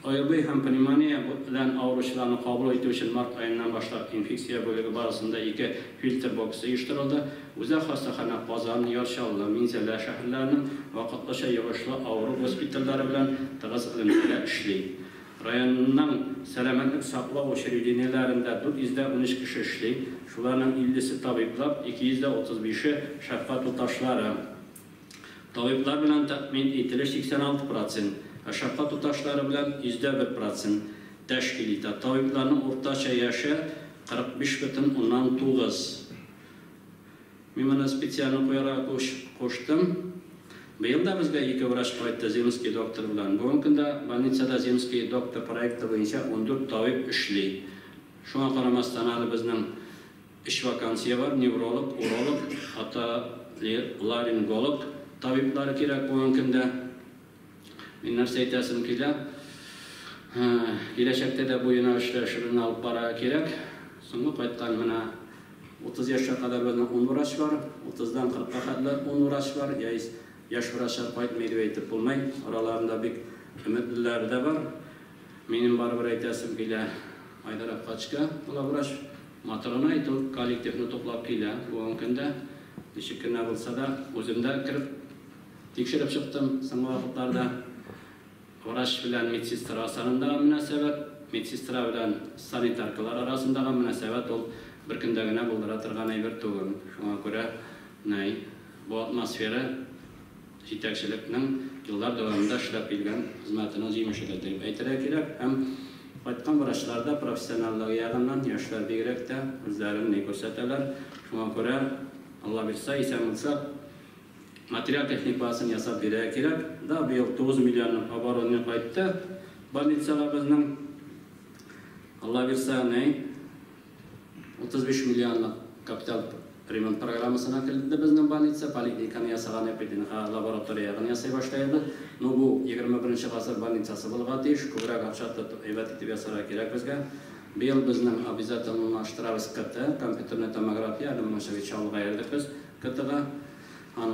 Ayıbı hem pnevmoniya bilen ağrışlarını kabul ettiği için Mart ayından başlayıp infeksiya bölümü barısında 2 filtre boxu uyuşturuldu. Uzak hastaxana Qozon, Yorshalli, Minzala şehirlerinin vaqtlaşa yığışlı ağrı hospitalları bilen tığız ilimlere işleydi. Rayonun selametlik saqlaw şeridinelerinde 413 kişi işleydi. Şularning 50'si tabiplar, 235'i şəffat tutaşları. Tabiplar bilen təmin etiliş 86%, şəffat tutaşları bilen %1% təşkil edir. Tabiplarning ortaça yaşı 45,9. Mən spesialni qoyarak qoşdum. Bu yılda bizga 2 vrach qaytdi Zemskiy doktor bilan. Bugungi kunda больницада Zemskiy doktor proyekti bo'yicha 14 tabib ishlaydi. Shunga qaramasdan hali bizning ish vakansiya bor, nevrolog, urolog, hatto laringolog tabiblari kerak bugungi kunda. Men narsa aytasim kelar. Kelajakda da bu yo'nalishda ishlarni olib bora kerak. So'nggi qaytgan mana 30 yoshga qadar bizning 10 vrach bor, 30dan 40ga qadar 10 vrach bor. Yaş vrachlar qaytmaydi aytib bo'lmay, oralarında bek ümitliler de var. Benim baribir aytasim kelar, Aydar Aqachga, ular vrach matrona aytib, kollektivni to'plab kelar. Bugungi kunda nechta kun bo'lsa da o'zimda kirib tekshirib chiqdim. So'nggi vaqtlarda vrach bilan medsestra arasındagi munosabat, medsestra bilan sanitarkalar arasındagi munosabat ol bir kundagina bo'ldira turgan bir to'g'ri. Shunga ko'ra, bu atmosfera yetakchilikning yıllar davomida ishlab kelgan xizmatini jemishida deb aytira kerak. Ham qaytgan vrachlarda professionallarga yaqindan yoshlar begirakda o'zlarini ko'rsatadilar. Shunga ko'ra Alloh bersa, eson bo'lsa material texnik bazasini yasab berish kerak. Da bu yil 9 million оборудование qaytdi. Больницаga bizning Alloh bersa 35 millionlik kapital remont programmasına kirildi bizning больница, poliklinikani yasagan epidemiya laboratoriyani yasay boshlaydi. Bu 21 asr больницасы bo'lgan deyish, ko'proq aqcha evatib yasara kerak bizga. Bu yil bizning обязательно ishtirokimiz katta, kompyuterli tomografiya, mana shu qayerda biz kattaga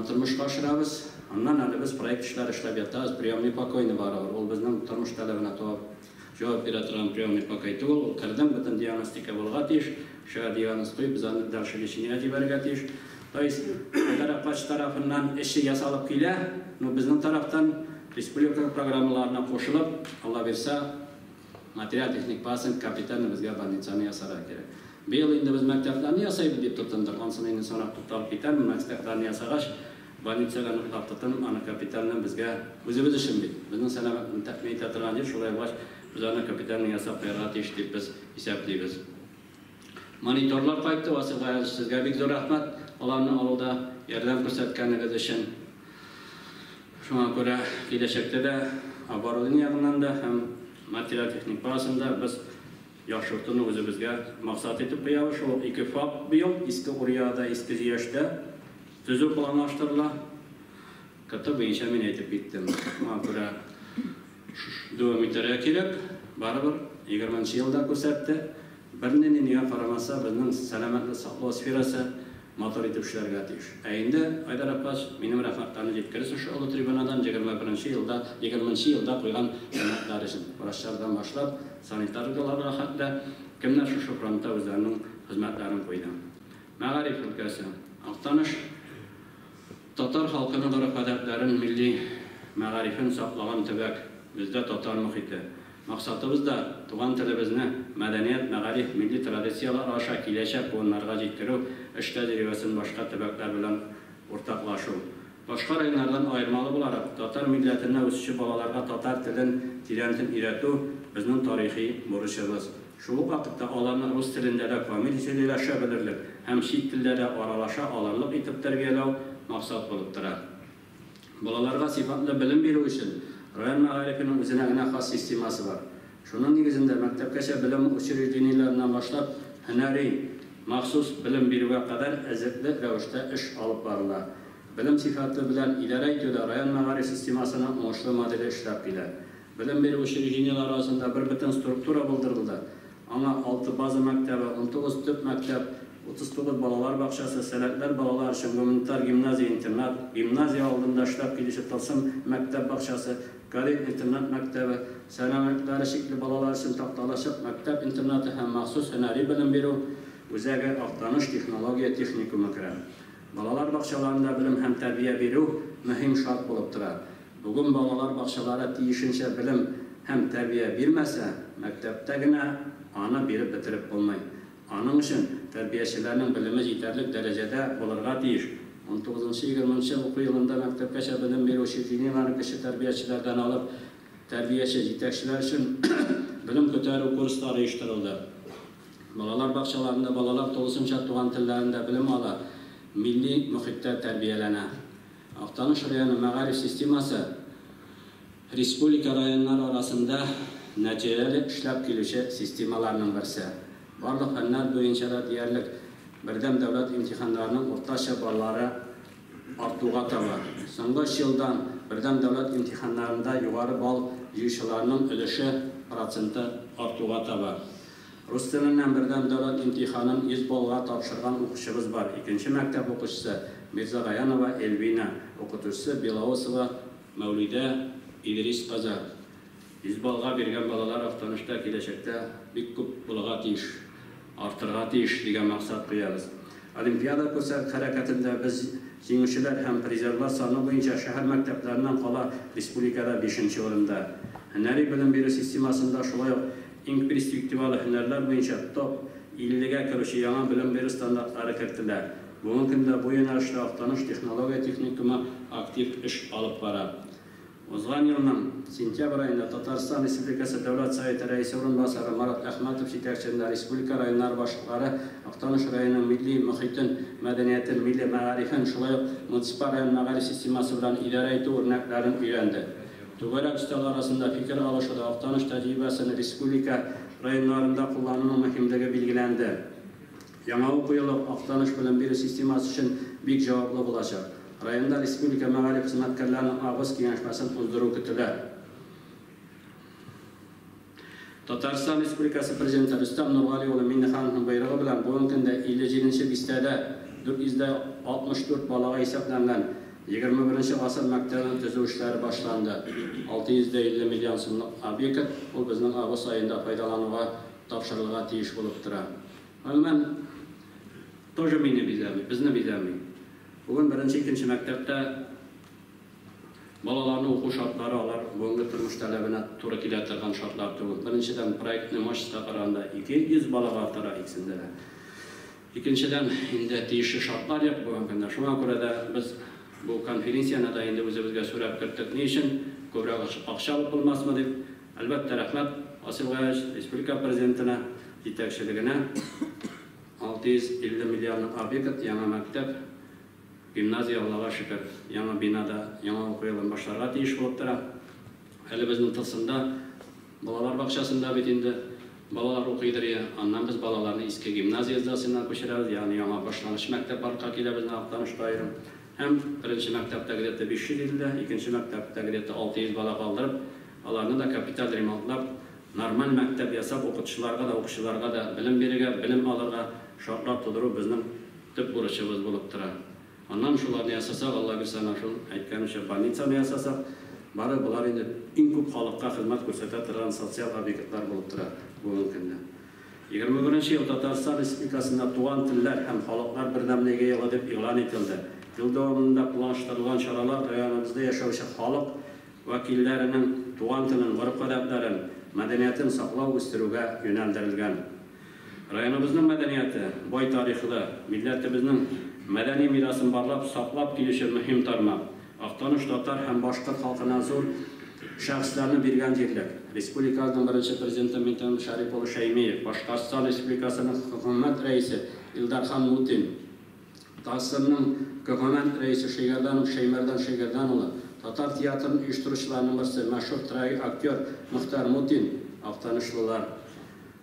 turmushga oshiramiz. Ondan hali biz proyekt ishlar ishlab yotamiz. Приемный покойni bor. Ol bizning turmush talabini to'g'ri javob bera turgan приемный покой to'g'ri. Qirdan butun diagnostika bo'lgan deyish. Şu diagnostik bizani dərsə geçiniyə cibərgətiş. Dolayıs, Aqach tarafından işi yasalıb kilə, bizim taraftan Respublika programlarına qoşulub, Allah versə, material texnik bazasının kapitalını bizə больницаны yasara kerak. Быел инде без мәктәпләрне ясайбыз дип тотындык. Ансын инде санап тукталып китәрмен. Мәктәпләрне ясагач, больницаларны каптытып, аны капиталны безгә үзебез өчен бит. Безнең сәламәтне тәэмин итә торган җир, шулай булгач, без аны капиталны ясап куярга тиеш дип без исәплибез. Мониторлар кайтты, Василга сезгә бик зур рәхмәт. Аларны алуда ярдәм күрсәткәнегез өчен. Шуңа күрә киләчәктә дә оборудование ягыннан да һәм материал техник базасында без яхшыртуны үзебезгә максат итеп куябыз. Шул ике факт быел иске Урьяда, иске Зияштә төзү планлаштырыла. Ката буенча мин әйтеп киттем. Шуңа күрә дәвам итәргә кирәк. Барыбер 20 елда күрсәтте. Бернинегә карамаса, безнең сәламәтлек саклау сферасы мотор итеп эшләргә тиеш. Инде Айдар апач минем рәхмәтләрне җиткерсен шу олы трибунадан 21 елда куйган хезмәтләр өчен. Врачлардан башлап, санитарларга хәтта кемнәр шу фронтта үзләренең хезмәтләрен куйды. Мәгариф өлкәсе. Актаныш татар халкының гореф-гадәтләрен, милли мәгарифен саклаган төбәк. Бездә татар мөхите. Максатыбыз да туган телебезне мәдәният, мәгариф, милли традициялар аша киләчәк буыннарга җиткерү, эш тәҗрибәсен башка төбәкләр белән уртаклашу. Башка районнардан аермалы буларак, татар милләтенә үсүче балаларга татар телен тирәнтен өйрәтү безнең тарихи бурычыбыз. Шул ук вакытта аларны рус телендә дә камил сөйләшә белерлек һәм чит телдә дә аралаша алырлык итеп тәрбияләү максат булып тора. Балаларга сыйфатлы белем бирү өчен район мәгарифенең үзенә генә хас системасы бар. Шуның нигезендә мәктәпкәчә белем учреждениеләреннән башлап һөнәри махсус белем бирүгә кадәр әзерле рәвештә эш алып барыла. Белем сыйфаты белән идарә итүдә район мәгариф системасының уңышлы моделе эшләп килә. Белем бирү учреждениеләре арасында бер бөтен структура булдырылды. Аңа 6 база мәктәбе, 19 төп мәктәп, 39 балалар бакчасы, сәләтләр балалар өчен гуманитар гимназия, интернат, гимназия алдында эшләп килүче Тылсым мәктәп бакчасы, кадет интернат мәктәбе, сәламәтләре шикле балалар өчен Такталашык мәктәп интернаты һәм махсус һөнәри белем бирү үзәге Актаныш технология техникумы керә. Балалар бакчаларында белем һәм тәрбия бирү мөһим шарт булып тора. Бүген балалар бакчалары тиешенчә белем һәм тәрбия бирмәсә, мәктәптә генә аны биреп бетереп булмый. Аның өчен тәрбиячеләрнең белеме җитәрлек дәрәҗәдә булырга тиеш. 19-20 уку елында мәктәпкәчә белем бирү учреждениеләрен кеше тәрбиячеләрдән алып, тәрбияче җитәкчеләр өчен белем күтәрү курслары оештырылды. Балалар бакчаларында балалар тулысынча туган телләрендә белем ала, милли мөхиттә тәрбияләнә. Актаныш районы мәгариф системасы республика районнары арасында нәтиҗәле эшләп килүче системаларның берсе. Барлык фәннәр буенча да диярлек бердәм дәүләт имтиханнарының уртача баллары артуга таба. Соңгы елдан бердәм дәүләт имтиханнарында югары балл җыючыларның өлеше проценты артуга таба. Рус теленнән бердәм дәүләт имтиханын 100 баллга тапшырган укучыбыз бар. Икенче мәктәп укучысы Мирзагаянова Эльвина, укытучысы Белоусова Мәүлидә Идрис Казар. 100 баллга биргән балалар Актанышта киләчәктә бик күп булырга тиеш, артырга тиеш дигән максат куябыз. Олимпиада күрсәт хәрәкәтендә без җиңүчеләр һәм призерлар саны буенча шәһәр мәктәпләреннән кала республикада 5нче урында. Һөнәри белем бирү системасында шулай ук иң перспективалы һөнәрләр буенча топ 50-гә керүче яңа белем бирү стандартлары кертелә. Бүгенге көндә бу юнәлештә Актаныш технология техникумы актив эш алып бара. Узган елның сентябрь айында Татарстан Республикасы Дәүләт Советы рәисе урынбасары Марат Әхмәтов җитәкчелегендә республика районнары башлыклары Актаныш районының милли мөхитен, мәдәниятен, милли мәгарифен, шулай ук муниципаль район мәгариф системасы белән идарә итү үрнәкләрен өйрәнде. Түгәрәк өстәл арасында фикер алышуда Актаныш тәҗрибәсен республика районнарында куллануның мөһимлеге билгеләнде. Яңа уку елы Актаныш белем бирү системасы өчен бик җаваплы булачак. Районда республика мәгариф хезмәткәрләренең авыз киңәшмәсен уздыру көтелә. Татарстан Республикасы Президенты Рөстәм Нургали улы Миңнехановның боерыгы белән бүгенге көндә 57-нче бистәдә 464 балага исәпләнгән 21-нче гасыр мәктәбен төзү эшләре башланды. 650 миллион сумлык объект ул безнең август аенда файдалануга тапшырылырга тиеш булып тора. Гомумән тоже безне бизәми. Бүген 1-2 мәктәптә Balalarning o'quv shartlari ular bugungi turmush talabini to'g'ri keladigan shartlar tug'il. Birinchidan, proyektni mashqda qaraganda 200 balaga ortar eksindilar. Ikkinchidan, endi tegishli shartlar yo'q bugungi kunda. Shunga ko'ra da biz bu konferensiyani da endi o'zimizga so'rab kirdik. Ne uchun ko'proq aqsha bo'lmasmi deb. Albatta rahmat Asilg'aj Respublika prezidentining yetakchiligini 650 millionlik obyekt, yangi maktab, gimnaziya Allohga shukr, yangi binoda yangi o'quv yilini boshlarga tegish bo'lib turadi. Hali bizning tilsimda bolalar bog'chasida bit endi balalar o'qiydir. Andan biz balalarni eski gimnaziyasidan ko'chiramiz, ya'ni yangi boshlanish maktab orqali kelamiz Aqtanish doirim. Hem birinchi maktabdagidek 500 yilda, ikkinchi maktabdagidek 600 bala qoldirib, ularni da kapital remontlab, normal maktab yasab o'qituvchilarga da, o'quvchilarga da bilim beriga, bilim olirga shartlar tug'dirib bizning tub burchimiz bo'lib turadi. Ondan shularni yasasak, Alloh bilsin, shu aytganimcha больницаны yasasak, bari bular endi eng ko'p xalqqa xizmat ko'rsatadigan sotsial obyektlar bo'lib turadi bugungi kunda. 21-yil Tatariston Respublikasida tugan tillar ham xalqlar birdamligi yili deb e'lon etildi. Yıl davomida planlashtirilgan choralar rayonimizda yashovchi xalq vakillarining tugan tilini, urf-odatlarini, madaniyatini saqlab o'stirishga yo'naltirilgan. Rayonimizning madaniyati, boy tarixli, millatimizning madaniy merosini barlab saqlab kelishi muhim tarmoq. Aqtanish Tatar ham boshqa xalqlarning zo'r shaxslarni bergan yerlik. Respublikamizning birinchi prezidenti Mintan Sharipo'li Shaymeyev, Boshqirdiston Respublikasining hukumat raisi Ildarxon Mutin, Tasirning hukumat raisi Sheymardan Sheygardanova, Tatar teatrining uyushtiruvchilarining birisi mashhur tragik aktyor Muxtar Mutin, Aqtanishlilar.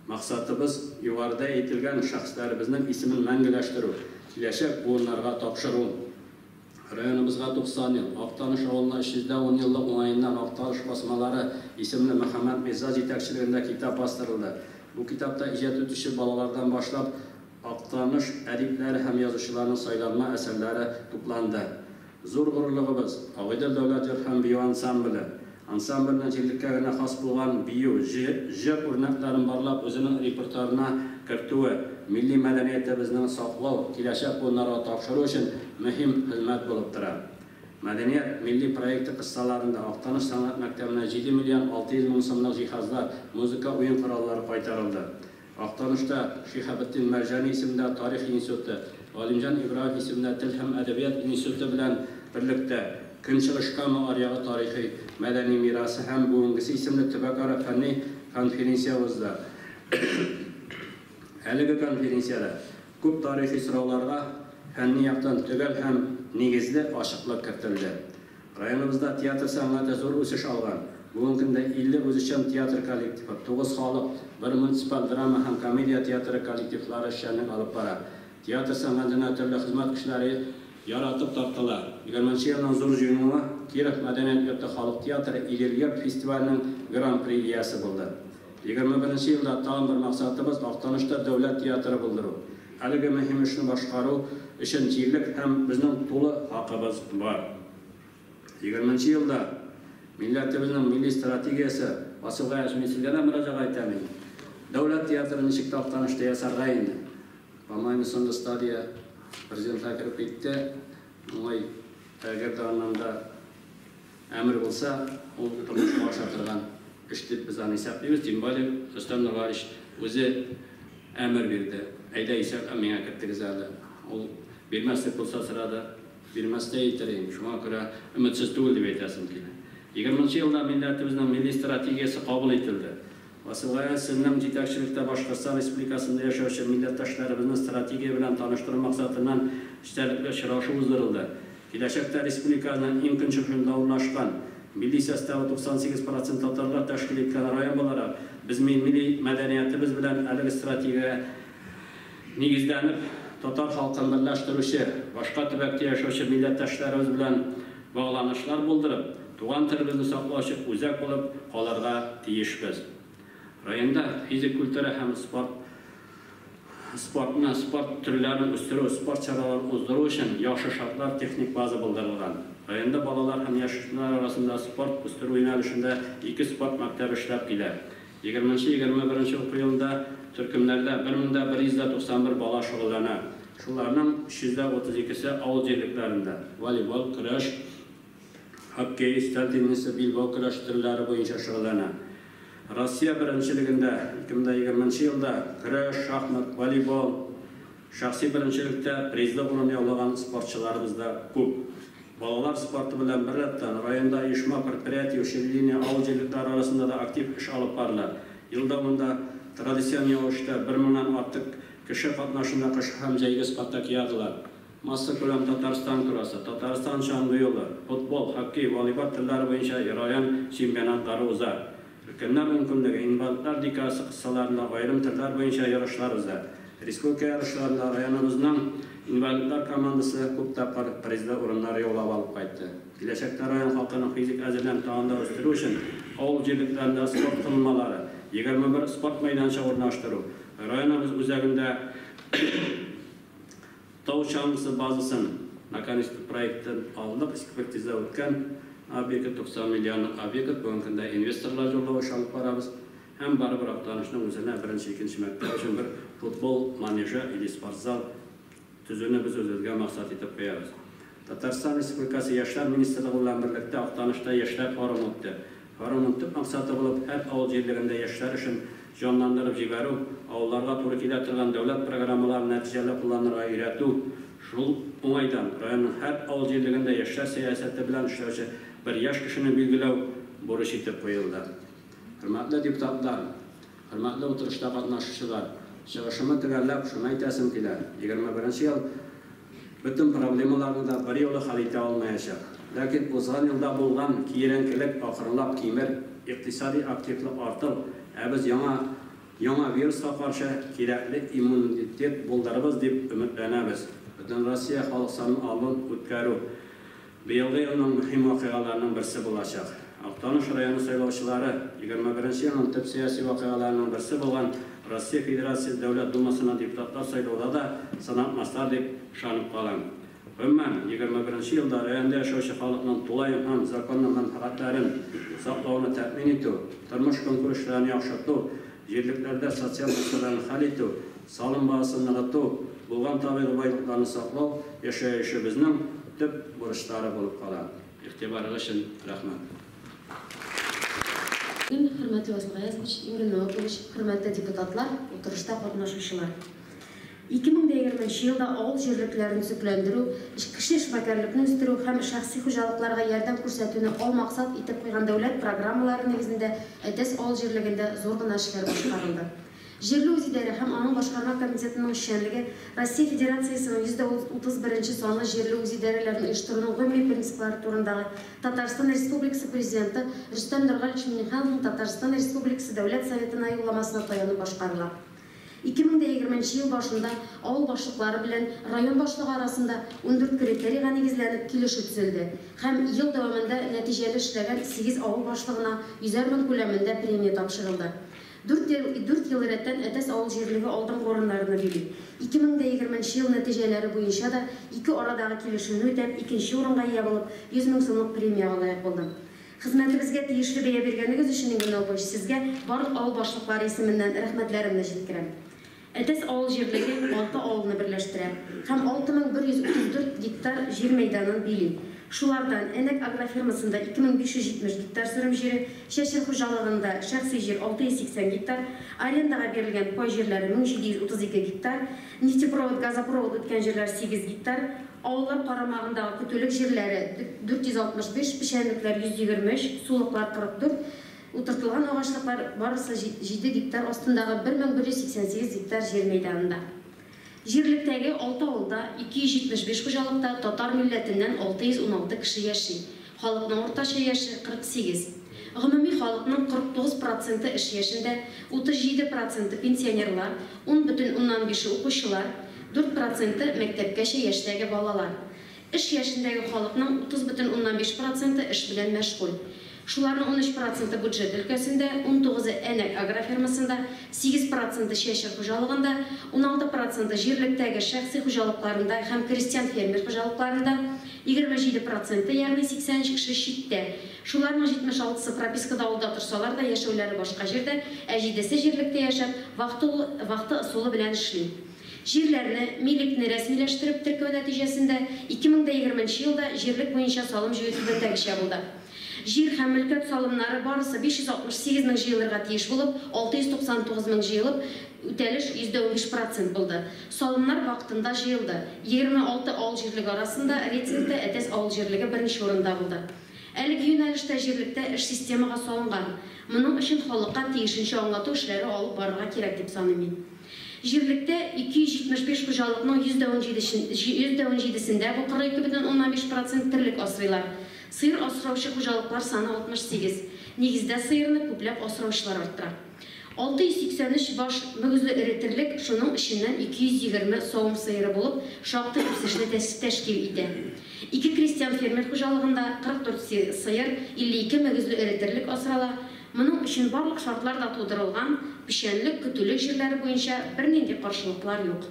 Maqsadimiz yuqorida aytilgan shaxslarımızın ismini mangulashtirish, kelajak o'rnlarga topshiruv. Rayonimizga 90 yil, Aqtanish avulida 10 yillik o'yindan Aqtanish bosmalari ismli Muhammad Mezaj yetakchiligida kitob bostirildi. Bu kitobda ijod etishi bolalardan boshlab Aqtanish adiblari ham yozuvchilarining saylanma asarlari to'plandi. Zo'r g'ururligimiz Og'idil davlat hambiyo ansambli. Ansamblning yillikka xos bo'lgan biyo, jir o'rnaklarini barlab o'zining repertuarina kirituvi, milliy madaniyatimizni saqlov, kelajak o'rnlarga topshirish uchun muhim xizmat bo'lib turadi. Madaniyat milliy proyekti qissalarida Aqtanish san'at maktabina 7 million 600 ming so'mlik jihozlar, muzika o'yin qurollari qaytarildi. Aqtanishda Shihabuddin Marjani ismida tarix instituti, Olimjon Ibrohim ismida til ham adabiyot instituti bilan birlikda Kunchiqishqa ma'ariyaga tarixiy madaniy merosi ham bugungisi ismli tubakara fanniy konferensiya o'zida. Haligi konferensiyada ko'p tarixiy so'rovlarga fanniy yoqdan tugal ham negizli ochiqlik kiritildi. Rayonimizda teatr san'ati zo'r o'sish olgan. Bugungi kunda 50 o'zicham teatr kollektivi, 9 xalq, bir munisipal drama ham komediya teatri kollektivlari ishini olib boradi. Teatr san'atining turli xizmat ishlari yaratib tortilar. 20-yilning zo'r jurnali Kirov madaniyat yurti xalq teatri Iliriyat festivalining Grand Prix egasi bo'ldi. 21-yilda ta'lim bir maqsadimiz Aqtanishda davlat teatri bo'ldiruv. Haligi muhim ishni boshqaruv uchun yillik ham bizning to'liq haqimiz bor. 20-yilda millatimizning milliy strategiyasi Asilg'aj Respublikasiga murojaat aytaman. Davlat teatrini nechta Aqtanishda yasarga endi. По-моему, sonda stadiya prezidentlar kirib ketdi. Mo'y agar anlamda amr bo'lsa, u turmush boshqartirgan ish deb biz ani hisoblaymiz. Tем более, Rustam Nurg'alish o'zi amr berdi. Ayda hisob menga kirgizadi. U bermaslik bo'lsa sirada bermasda aytayim. Shunga ko'ra umidsiz to'g'ri deb aytasim keladi. 20-yilda millatimizning milliy strategiyasi qabul etildi. Asilg'aj sizning yetakchilikda Boshqirdiston Respublikasida yashovchi millatdoshlarimizning strategiya bilan tanishtirish maqsadidan ishtirokga uchrashuv o'zdirildi. Kelajakda respublikaning eng kunchug'unda o'rnashgan milliy sostavi 98% tatarlar tashkil etgan rayon bo'larak biz milliy madaniyatimiz bilan hali strategiyaga negizlanib tatar xalqini birlashtiruvchi, boshqa tubakda yashovchi millatdoshlarimiz bilan bog'lanishlar bo'ldirib, tugan tilimizni saqlashga o'zak bo'lib qolarga tegishmiz. Rayonda fizik kultura ham sport turlarini o'stirish, sport choralarini o'zdirish uchun yaxshi shartlar, texnik baza bildirilgan. Rayonda bolalar ham yoshlar orasida sport o'stirish yo'nalishida 2 sport maktabi ishlab keladi. 20-21 o'quv yilida turkumlarda 1191 bola shug'ullanadi. Shularning 332si avul yerliklarida voleybol, kurash, хоккей, стел тенниси, билбау көрәш түрләре буенча шөгыльләнә. Россия беренчелегендә 2020 елда көрәш, шахмат, волейбол, шәхси беренчелектә призлы урын яулаган спортчыларыбыз да күп. Балалар спорты белән беррәттән районда оешма, предприятие, учреждение, авыл җирлекләре арасында да актив эш алып барыла. Ел дәвамында традицион яучыда 1000-нан артык кеше катнашында кыш һәм җәйге спартак ягылар. Масса күләм Татарстан көрәсе, Татарстан шаңгы юлы, футбол, хоккей, волейбол төрләре буенча район чемпионатлары уза. Өлкәннәр мөмкинлеге инвалидлар дикасы кысаларында аерым төрләр буенча ярышлар уза. Республика ярышларында районыбызның инвалидлар командасы күп тапкыр призлы урыннар яулап алып кайтты. Киләчәктә район халкының физик әзерләнү тагында үстерү өчен авыл җирлекләрендә спорт кылмалары, 21 спорт мәйданчыгы урнаштыру, районыбыз үзәгендә тау чаңгысы базасын наконец-то проекттан алдык, экспертиза үткән объект 90 миллионлык объект, бүгенге көндә инвесторлар жоллау эш алып барабыз. Һәм барыбер актанышның үзенә беренче-икенче мәктәп өчен бер футбол манежы или спортзал төзүне без үзебезгә максат итеп куябыз. Татарстан Республикасы Яшьләр министрлыгы белән берлектә актанышта яшьләр форумы үтте. Форумның төп максаты булып һәр авыл җирлегендә яшьләр өчен җанландырып җибәрү, авылларга туры килә торган дәүләт программаларын нәтиҗәле кулланырга өйрәтү, шул уңайдан районның һәр авыл җирлегендә яшьләр сәясәте белән эшләүче бер яшь кешене билгеләү бурыч итеп куелды. Hörmətli депутатлар, hörmətli oturuşda qatnaşıcılar, чыгышымны төгәлләп шуны әйтәсем килә. 21 ел bütün проблемаларны да бер юлы хәл итә алмаячак. Ләкин узган елда булган киеренкелек акрынлап кимер, икътисади активлык артып, без яңа вируска каршы кирәкле иммунитет булдырабыз дип өметләнәбез. Бүтән Россия халык санын алып үткәрү быелгы елның мөһим вакыйгаларының берсе булачак. Актаныш районы сайлаучылары 21 елның төп сәяси вакыйгаларының берсе булган Россия Федерациясы Дәүләт Думасына депутатлар сайлауда да сынатмаслар дип ышанып калам. Гомумән 21 елда районда яшәүче халыкның тулай һәм законлы мәнфәгатьләрен саклауны тәэмин итү, тормыш көнкүрешләрен яхшырту, җирлекләрдә социаль мәсьәләләрне хәл итү, салым баһасын ныгыту, булган табигый байлыкларны саклау яшәешебезнең төп бурычлары булып кала. Игътибарыгыз өчен рәхмәт. Hürmetli Vasıl Gayazmış, İmrin Novakoviç, hürmetli депутатлар, oturuşta qatnaşıcılar. 2020 yılda avul җирлекләрен төзекләндерү, кеше эшмәкәрлекне үстерү һәм шәхси хуҗалыкларга ярдәм күрсәтүне ал максат итеп куйган дәүләт программалары нигезендә Әтәс авыл җирлегендә зур гына эшләр башкарылды. Җирле үзидарә һәм аның башкарма комитетының эшчәнлеге Россия Федерациясының 131 санлы җирле үзидарәләрен оештыруның гомуми принциплары турындагы Татарстан Республикасы Президенты Рөстәм Нургалиевич Миңнехановның Татарстан Республикасы Дәүләт Советына юлламасына таянып башкарыла. 2020 ел башында авыл башлыклары белән район башлыгы арасында 14 критерийга нигезләнеп килешү төзелде һәм ел дәвамында нәтиҗәле эшләгән 8 авыл башлыгына 100 мең күләмендә премия тапшырылды. 4 ел рәттән Әтәс авыл җирлеге алдынгы урыннарны били. 2020 ел нәтиҗәләре буенча да 2 арадагы килешүне үтәп, 2нче урынга ия булып, 100 мең сумлык премияга лаек булды. Хезмәтебезгә тиешле бәя биргәнегез өчен Ингенов сезгә барлык авыл башлыклары исеменнән рәхмәтләремне җиткерәм. Әтәс авыл җирлеге 6 авылны берләштерә һәм 6134 гектар җир мәйданын били. Шулардан Энек агрофирмасында 2570 гектар сырым җире, Чәчел хуҗалыгында шәхси җир 680 гектар, арендага берилгән пай җирләре 1732 гектар, нефтепровод, газопровод үткән җирләр 8 гектар, авыллар карамагындагы көтүлек җирләре 465, печәнлекләр 123, сулыклар 44, утыртылган агачлыклар барысы 7 гектар астындагы 1188 гектар җир мәйданында. Җирлектәге 6 авылда 275 хуҗалыкта татар милләтеннән 616 кеше яши. Халыкның уртача яше 48. Гомуми халыкның 49% эш яшендә, 37% пенсионерлар, 10,5 укучылар, 4% мәктәпкәчә яшьтәге балалар. Эш яшендәге халыкның 30,5% эш белән мәшгуль. Шуларның 13% бюджет өлкәсендә, 19% Энек агрофирмасында, 8% Чәчел хуҗалыгында, 16% җирлектәге шәхси хуҗалыкларында һәм крестьян фермер хуҗалыкларында, 27% ягъни 80 кеше читтә. Шуларның 76-сы пропискада авылда торсалар да яшәүләре башка җирдә, 7-се җирлектә яшәп, вакыты ысулы белән эшли. Жерлерне, миликне рәсмиләштереп теркәү нәтиҗәсендә 2020 елда җирлек буенча салым җыю түбәндәгечә булды. Җир һәм мөлкәт салымнары барысы 568 мең җыелырга тиеш булып, 699 мең җыелып, үтәлеш 115% булды. Салымнар вакытында җыелды. 26 авыл җирлеге арасында рейтингта Әтәс авыл җирлеге беренче урында булды. Әлеге юнәлештә җирлектә эш системага салынган. Моның өчен халыкка тиешенчә аңлату эшләре алып барырга кирәк дип саныйм. Җирлектә 275 хуҗалыкның 117-сендә бу 42,15% терлек асрыйлар. Сыер асраучы хуҗалыклар саны 68. Нигездә сыерны күпләп асраучылар арттыра. 683 баш мөгезле эретерлек, шуның эченнән 220 савым сыеры булып, шактый үсешне тәшкил итә. 2 крестьян фермер хуҗалыгында 44 сыер, 52 мөгезле эретерлек асрала. Моның өчен барлык шартлар да тудырылган, пешәнлек, көтүлек җирләре буенча бернинди каршылыклар юк.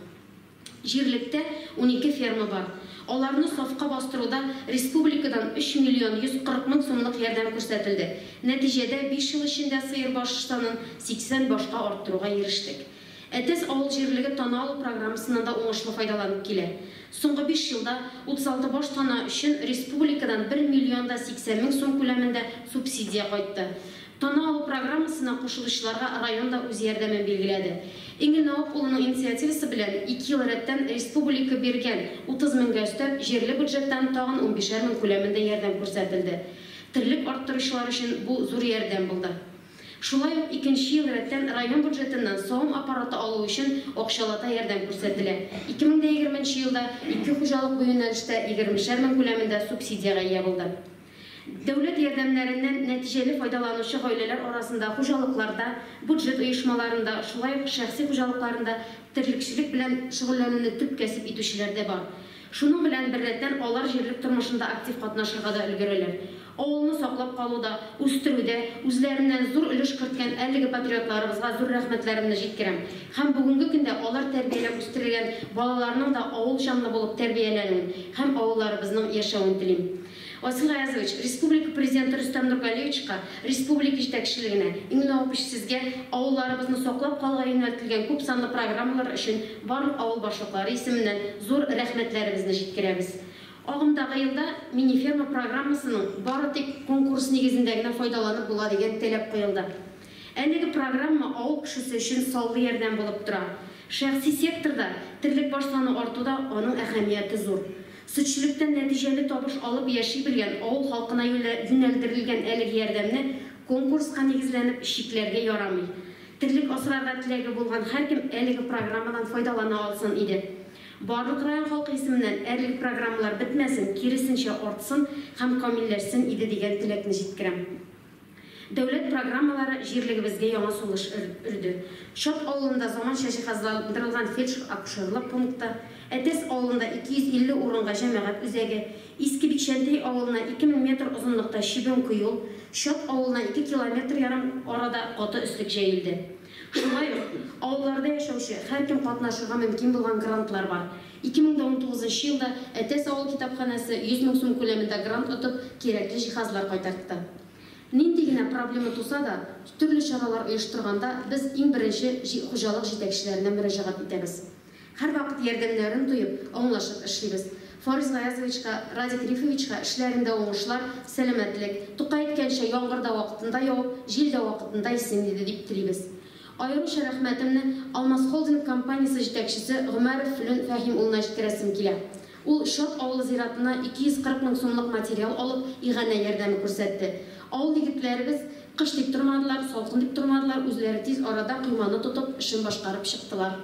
Җирлектә 12 ферма бар. Аларны сафка бастыруда республикадан 3 миллион 140 мең сумлык ярдәм күрсәтелде. Нәтиҗәдә 5 ел эчендә сыер баш санын 80 башка арттыруга ирештек. Әтәс авыл җирлеге тана алу программасыннан да уңышлы файдаланып килә. Соңгы 5 елда 36 баш тана өчен республикадан 1 миллион 80 мең сум күләмендә субсидия кайтты. Тана алу программасына кушылучыларга районда үз ярдәмен билгеләде. Иңел Навап улының инициативасы белән 2 ел рәттән республика биргән 30 меңгә өстәп җирле бюджеттан тагын 15 мең күләмендә ярдәм күрсәтелде. Терлек арттыручылар өчен бу зур ярдәм булды. Шулай ук 2 ел рәттән район бюджетыннан савым аппараты алу өчен акчалата ярдәм күрсәтелә. 2020 елда 2 хуҗалык бу юнәлештә 20 мең күләмендә субсидиягә ия булды. Дәүләт ярдәмнәреннән нәтиҗәле файдаланучы гаиләләр арасында хуҗалыкларда, бюджет оешмаларында, шулай ук шәхси хуҗалыкларында терлекчелек белән шөгыльләнүне төп кәсеп итүчеләр дә бар. Шуның белән беррәттән алар җирлек тормышында актив катнашырга да өлгерәләр. Авылны саклап калуда, үстерүдә үзләреннән зур өлеш керткән әлеге патриотларыбызга зур рәхмәтләремне җиткерәм. Һәм бүгенге көндә алар тәрбияләп үстерелгән балаларның да авыл җанлы булып тәрбияләнүен һәм авылларыбызның яшәвен телим. Васил Аязович, Республика Президенты Рөстәм Нургалиевичка, Республика җитәкчелегенә, иң авып сезгә авылларыбызны саклап калуга юнәлтелгән күп санлы программалар өчен барлык авыл башлыклары исеменнән зур рәхмәтләребезне җиткерәбез. Агымдагы елда мини-ферма программасының бары тик конкурс нигезендә генә файдаланып була дигән таләп куелды. Әлеге программа авыл кешесе өчен саллы ярдәм булып тора. Шәхси секторда терлек баш саны артуда аның әһәмияте зур. Сөтчелектән нәтиҗәле табыш алып яши белгән авыл халкына юнәлдерелгән әлеге ярдәмне конкурска нигезләнеп чикләргә ярамый. Терлек асрарга теләге булган һәркем әлеге программадан файдалана алсын иде. Барлык район халкы исеменнән әлеге программалар бетмәсен, киресенчә артсын һәм камилләшсен иде дигән теләкне җиткерәм. Дәүләт программалары җирлегебезгә яңа сулыш өрде. Шат авылында заманча җиһазландырылган фельдшер-акушерлык пункты, Әтәс авылында 250 урынга җәмәгать үзәге, Иске Бикшәнтәй авылына 2000 метр озынлыкта чибен кыюл, Шат авылына 2 километр ярым арада каты өслек җәелде. Шулай ук авылларда яшәүче һәркем катнашырга мөмкин булган грантлар бар. 2019 елда Әтәс авыл китапханәсе 100 мең сум күләмендә грант отып, кирәкле җиһазлар кайтартты. Нинди генә проблема туса да, төрле чаралар оештырганда без иң беренче хуҗалык җитәкчеләренә мөрәҗәгать итәбез. Һәр вакыт ярдәмнәрен туеп, аңлашып эшлибез. Фарис Гаязовичка, Радик Рифовичка эшләрендә уңышлар, сәламәтлек, Тукай әйткәнчә яңгырда вакытында явып, җилдә вакытында исен диде дип телибез. Аеруча рәхмәтемне Алмаз холдинг компаниясе җитәкчесе Гомәров Флүн Фәһим улына җиткерәсем килә. Ул Шат авылы зиратына 240 мең сумлык материал алып, игъана ярдәме күрсәтте. Авыл егетләребез кыш дип тормадылар, салкын дип тормадылар, үзләре тиз арада кыйманы тотып, эшен башкарып чыктылар.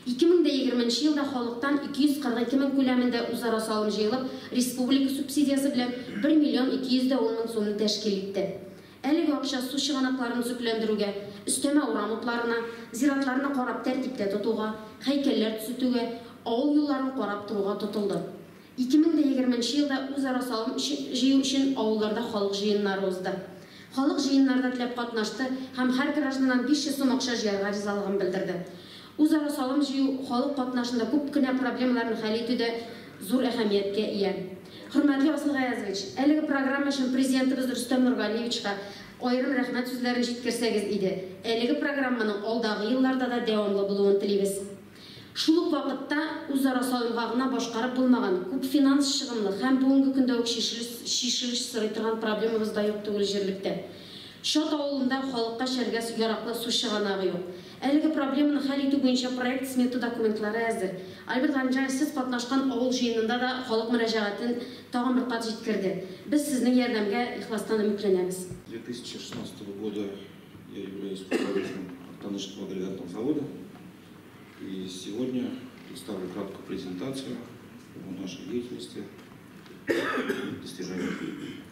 2020 елда халыктан 242 мең күләмендә үзара салым җыелып, республика субсидиясе белән 1 миллион 210 мең сумны тәшкил итте. Әлеге акча су чыганакларын төзекләндерүгә, өстәмә урам утларына, зиратларны карап тәртиптә тотуга, һәйкәлләр төзетүгә, авыл юлларын карап торуга тотылды. 2020 елда үзара салым җыю өчен авылларда халык җыеннары узды. Халык җыеннарда теләп катнашты һәм һәр гражданнан 500 сум акча җыярга ризалыгын белдерде. Үзара салым җыю халык катнашында күп кенә проблемаларны хәл итүдә зур әһәмияткә ия. Хөрмәтле Васил Гаязович, әлеге программа өчен президентыбыз Рөстәм Нургалиевичка аерым рәхмәт сүзләрен җиткерсәгез иде. Әлеге программаның алдагы елларда да дәвамлы булуын телибез. Шул ук вакытта үзара салымга башкарып булмаган, күп финанс чыгымлы һәм бүгенге көндә үк шишелеш сорый торган проблемабыз да юк түгел җирлектә. Шат авылында халыкка эчәргә яраклы су чыганагы юк. Әлеге проблеманы хәл итү буенча проект смета документлары әзер. Альберт Ганжаев, сез катнашкан авыл җыенында да халык мөрәҗәгатен тагын бер кат җиткерде. Без сезнең ярдәмгә ихластан өметләнәбез. 2016 года я являюсь руководителем Актанышского агрегатного завода. И сегодня представлю краткую презентацию о нашей деятельности, достижениях.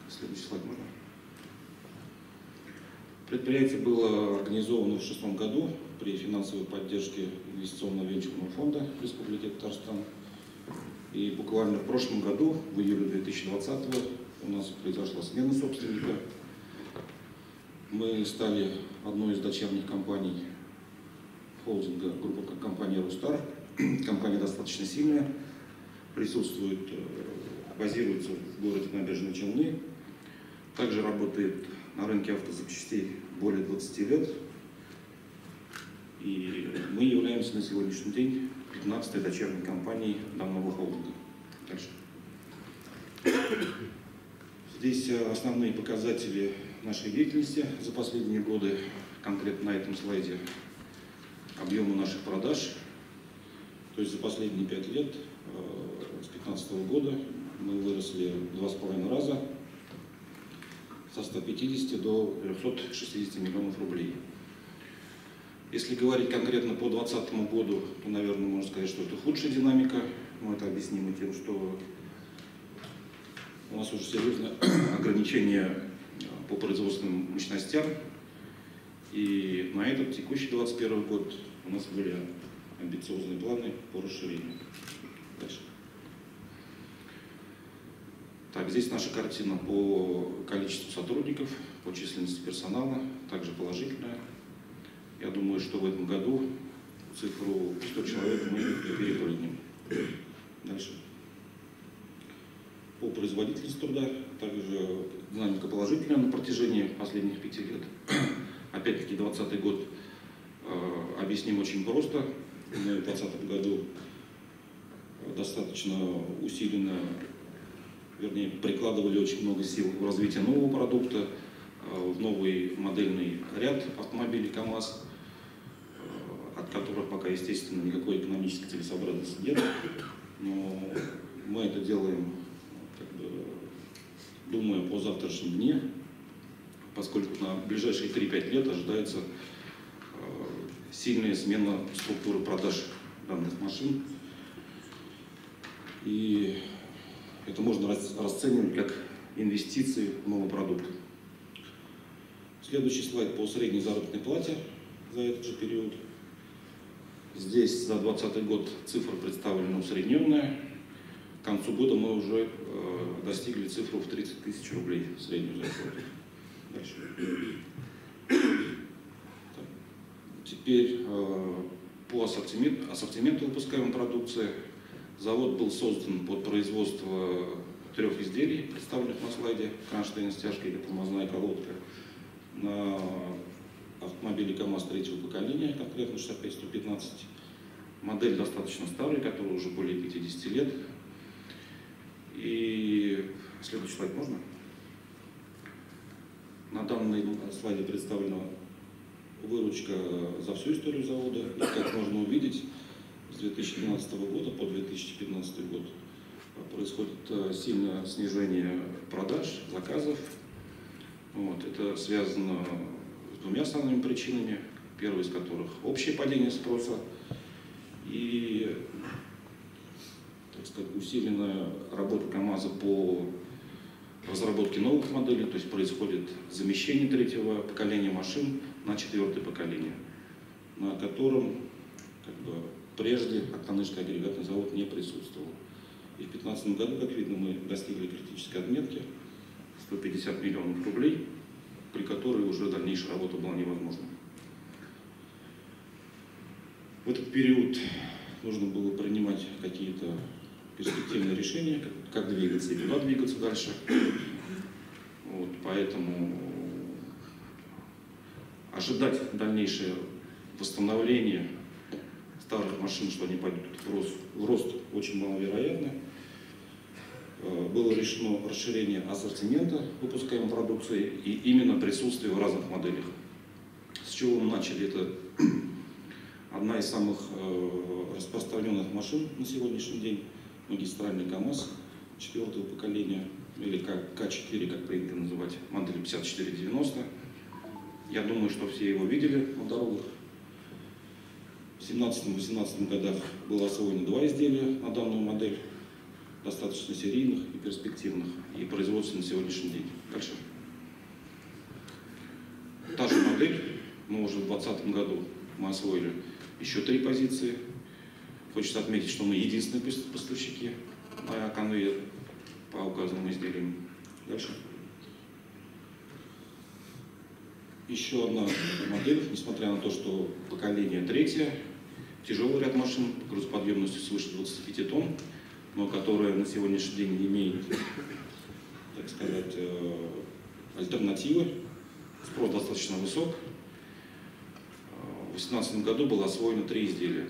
Следующий слайд можно? Предприятие было организовано в 2006 году при финансовой поддержке инвестиционно-венчурного фонда Республики Татарстан. И буквально в прошлом году, в июле 2020 у нас произошла смена собственника. Мы стали одной из дочерних компаний холдинга группы компании «Рустар». Компания достаточно сильная, присутствует, базируется в городе Набережные Челны. Также работает на рынке автозапчастей более 20 лет. И мы являемся на сегодняшний день 15-й дочерней компанией данного холдинга. Дальше. Здесь основные показатели нашей деятельности за последние годы. Конкретно на этом слайде объемы наших продаж. То есть за последние 5 лет, с 2015 года, мы выросли в 2,5 раза, со 150 до 360 миллионов рублей. Если говорить конкретно по 2020 году, то, наверное, можно сказать, что это худшая динамика. Но это объяснимо тем, что у нас уже серьезное ограничение по производственным мощностям. И на этот текущий 2021 год у нас были амбициозные планы по расширению. Дальше. Так, здесь наша картина по количеству сотрудников, по численности персонала, также положительная. Я думаю, что в этом году цифру 100 человек мы перепрыгнем. Дальше. По производительности труда также динамика положительная на протяжении последних 5 лет. Опять-таки 2020 год объясним очень просто. Мы в 2020 году достаточно усиленно, вернее, прикладывали очень много сил в развитие нового продукта, в новый модельный ряд автомобилей КАМАЗ, от которых пока, естественно, никакой экономической целесообразности нет. Но мы это делаем, думая по завтрашнем дне, поскольку на ближайшие 3-5 лет ожидается сильная смена структуры продаж данных машин. И это можно расценивать как инвестиции в новый продукт. Следующий слайд по средней заработной плате за этот же период. Здесь за 2020 год цифра представлена усредненная. К концу года мы уже достигли цифру в 30 тысяч рублей среднюю зарплату. Дальше. Теперь по ассортименту выпускаемой продукции. Завод был создан под производство 3 изделий, представленных на слайде: кронштейн-стяжка или тормозная колодка, на автомобиле КАМАЗ 3-го поколения, конкретно 65-115. Модель достаточно старая, которая уже более 50 лет. И следующий слайд можно? На данном слайде представлена выручка за всю историю завода. И, как можно увидеть, с 2012 года по 2015 год происходит сильное снижение продаж, заказов. Вот. Это связано с 2 основными причинами. Первая из которых – общее падение спроса и, так сказать, усиленная работа КАМАЗа по разработке новых моделей, то есть происходит замещение 3-го поколения машин на 4-е поколение, на котором прежде Актанышский агрегатный завод не присутствовал. И в 2015 году, как видно, мы достигли критической отметки 150 миллионов рублей, при которой уже дальнейшая работа была невозможна. В этот период нужно было принимать какие-то перспективные решения, как двигаться и куда двигаться дальше. Вот, поэтому ожидать дальнейшее восстановление старых машин, что они пойдут в рост очень маловероятно. Было решено расширение ассортимента выпускаемой продукции и именно присутствие в разных моделях. С чего мы начали? Это одна из самых распространенных машин на сегодняшний день, магистральный КАМАЗ 4-го поколения, или К4, как принято называть, модель 5490. Я думаю, что все его видели на дорогах. В 2017-2018 годах было освоено 2 изделия на данную модель, достаточно серийных и перспективных, и производственных на сегодняшний день. Дальше. Та же модель, но уже в 2020 году мы освоили еще 3 позиции. Хочется отметить, что мы единственные поставщики на конвейер по указанным изделиям. Дальше. Еще одна модель, несмотря на то, что поколение 3-е, тяжелый ряд машин грузоподъемностью свыше 25 тонн, но которая на сегодняшний день не имеет, так сказать, альтернативы. Спрос достаточно высок. В 2018 году было освоено 3 изделия.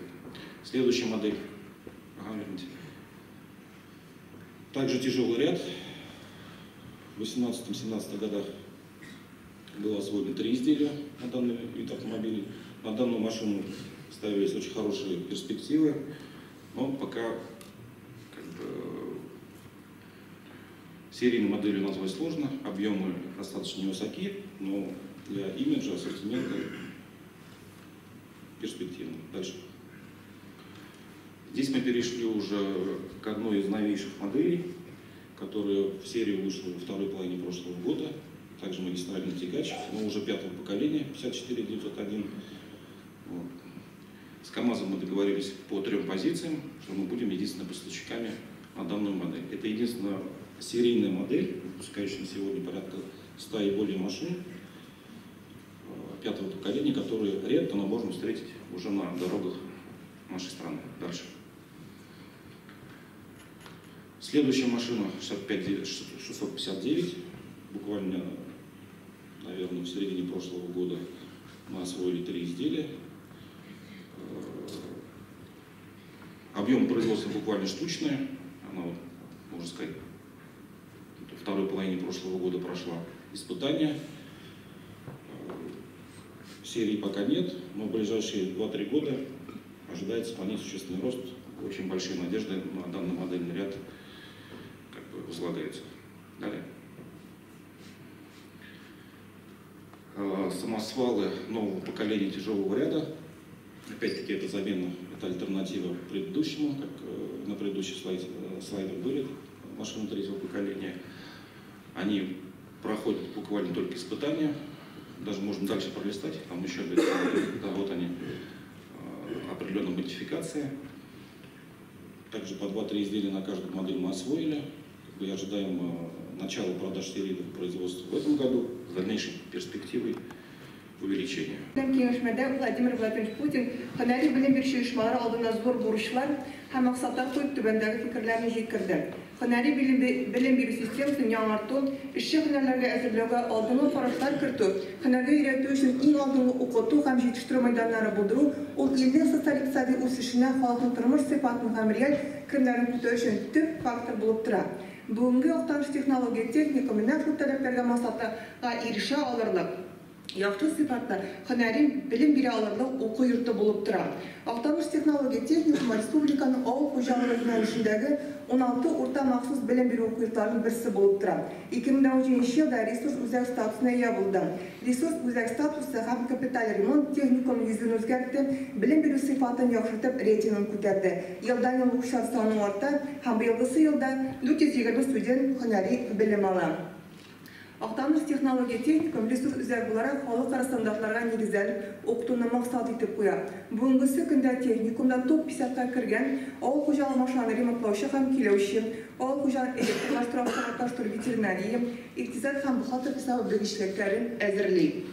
Следующая модель. Также тяжелый ряд. В 2018-2017 годах было освоено 3 изделия на данный вид автомобилей. На данную машину ставились очень хорошие перспективы, но пока серийной моделью назвать сложно, объемы достаточно невысоки, но для имиджа, ассортимента перспективно. Дальше. Здесь мы перешли уже к одной из новейших моделей, которая в серию вышла во второй половине прошлого года. Также магистральный тягач, но уже 5-го поколения, 54901. Вот. С КАМАЗом мы договорились по 3 позициям, что мы будем единственными поставщиками на данную модель. Это единственная серийная модель, выпускающая на сегодня порядка 100 и более машин 5-го поколения, которые редко, но можно встретить уже на дорогах нашей страны. Дальше. Следующая машина 659. Буквально, наверное, в середине прошлого года мы освоили 3 изделия. Объем производства буквально штучный. Она, можно сказать, во второй половине прошлого года прошла испытания. Серии пока нет, но в ближайшие 2-3 года ожидается по ней существенный рост. Очень большие надежды на данный модельный ряд возлагаются. Далее. Самосвалы нового поколения тяжелого ряда. Опять-таки это замена, это альтернатива предыдущему, как на предыдущих слайдах были машины 3-го поколения. Они проходят буквально только испытания. Даже можно дальше пролистать, там еще да, вот они, определенная модификация. Также по 2-3 изделия на каждую модель мы освоили. И ожидаем начала продаж серийного производства в этом году с дальнейшей перспективой увеличения. Кеңешмәдә Владимир Владимирович Путин һөнәри белем бирү оешмалары алдына зур бурычлар һәм максатлар куеп түбәндәге фикерләрне җиткерде. Һөнәри белем бирү системасын яңарту, эшче һөнәрләргә әзерләүгә алдынгы карашлар кертү, һөнәргә өйрәтү өчен иң алдынгы укыту һәм җитештерү мәйданнары булдыру, ул илнең социаль-икътисади үсешенә, халыкның тормыш сыйфатын һәм реаль көннәрен күтәрү өчен төп фактор булып тора. Бүгенге актаныш технология техника менә шул таләпләргә масатларга ирешә алырлык. Яхшы сыйфатта һөнәри белем бирә алырлык уку йорты булып тора. Актаныш технология техникумы республиканың авыл хуҗалыгы юнәлешендәге 16 урта махсус белем бирү уку йортларының берсе булып тора. 2013 елда ресурс үзәк статусына ия булды. Ресурс үзәк статусы һәм капиталь ремонт техникумы йөзен үзгәртте, белем бирү сыйфатын яхшыртып, рейтингын күтәрде. Елдан-ел укучылар саны арта һәм быелгысы елда 420 студент һөнәри белем ала. Актаныш технология техникум ресурс үзәк буларак халыкара стандартларга нигезләнеп укытуны максат итеп куя. Бүгенге көндә техникумда топ 50-ка кергән авыл хуҗалыгы машинаны ремонтлаучы һәм киләүче, авыл хуҗалыгы электроструктура ветеринария, икътисад һәм бухгалтер хисабы белгечлектәрен әзерли.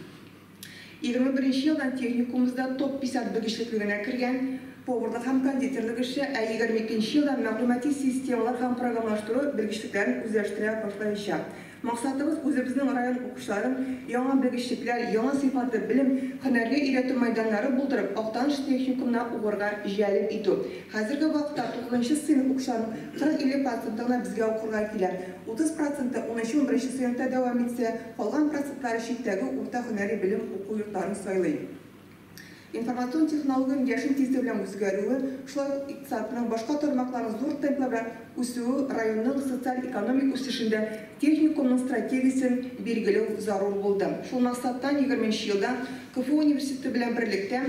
21 елдан техникумыбызда топ 50 белгечлеклегенә кергән поварлык һәм кондитерлык эше, 22 елда мәгълүмати системалар һәм программалаштыру белгечлекләрен үзләштерә башлаячак. Мақсатыбыз үзебезнең район укучыларын яңа белгечләр, яңа сыйфатлы белем, һөнәргә өйрәтү майданнары булдырып, Актаныш техникумына укырга җәлеп итү. Хәзерге вакытта 9нчы сыйныф укучыларының 40-50%-ны безгә укырга килә. 30% 10-11 сыйныфта дәвам итсә, калган процентлары читтәге урта һөнәри белем уку йортларын сайлый. Информацион технологиянең яшен тиздә белән үзгәрүе, шулай икътисадның башка тармакларын зур темпла белән үсүе районның социаль-экономик үсешендә техникумның стратегиясен билгеләү зарур булды. Шул максаттан 20 елда КФУ университеты белән берлектә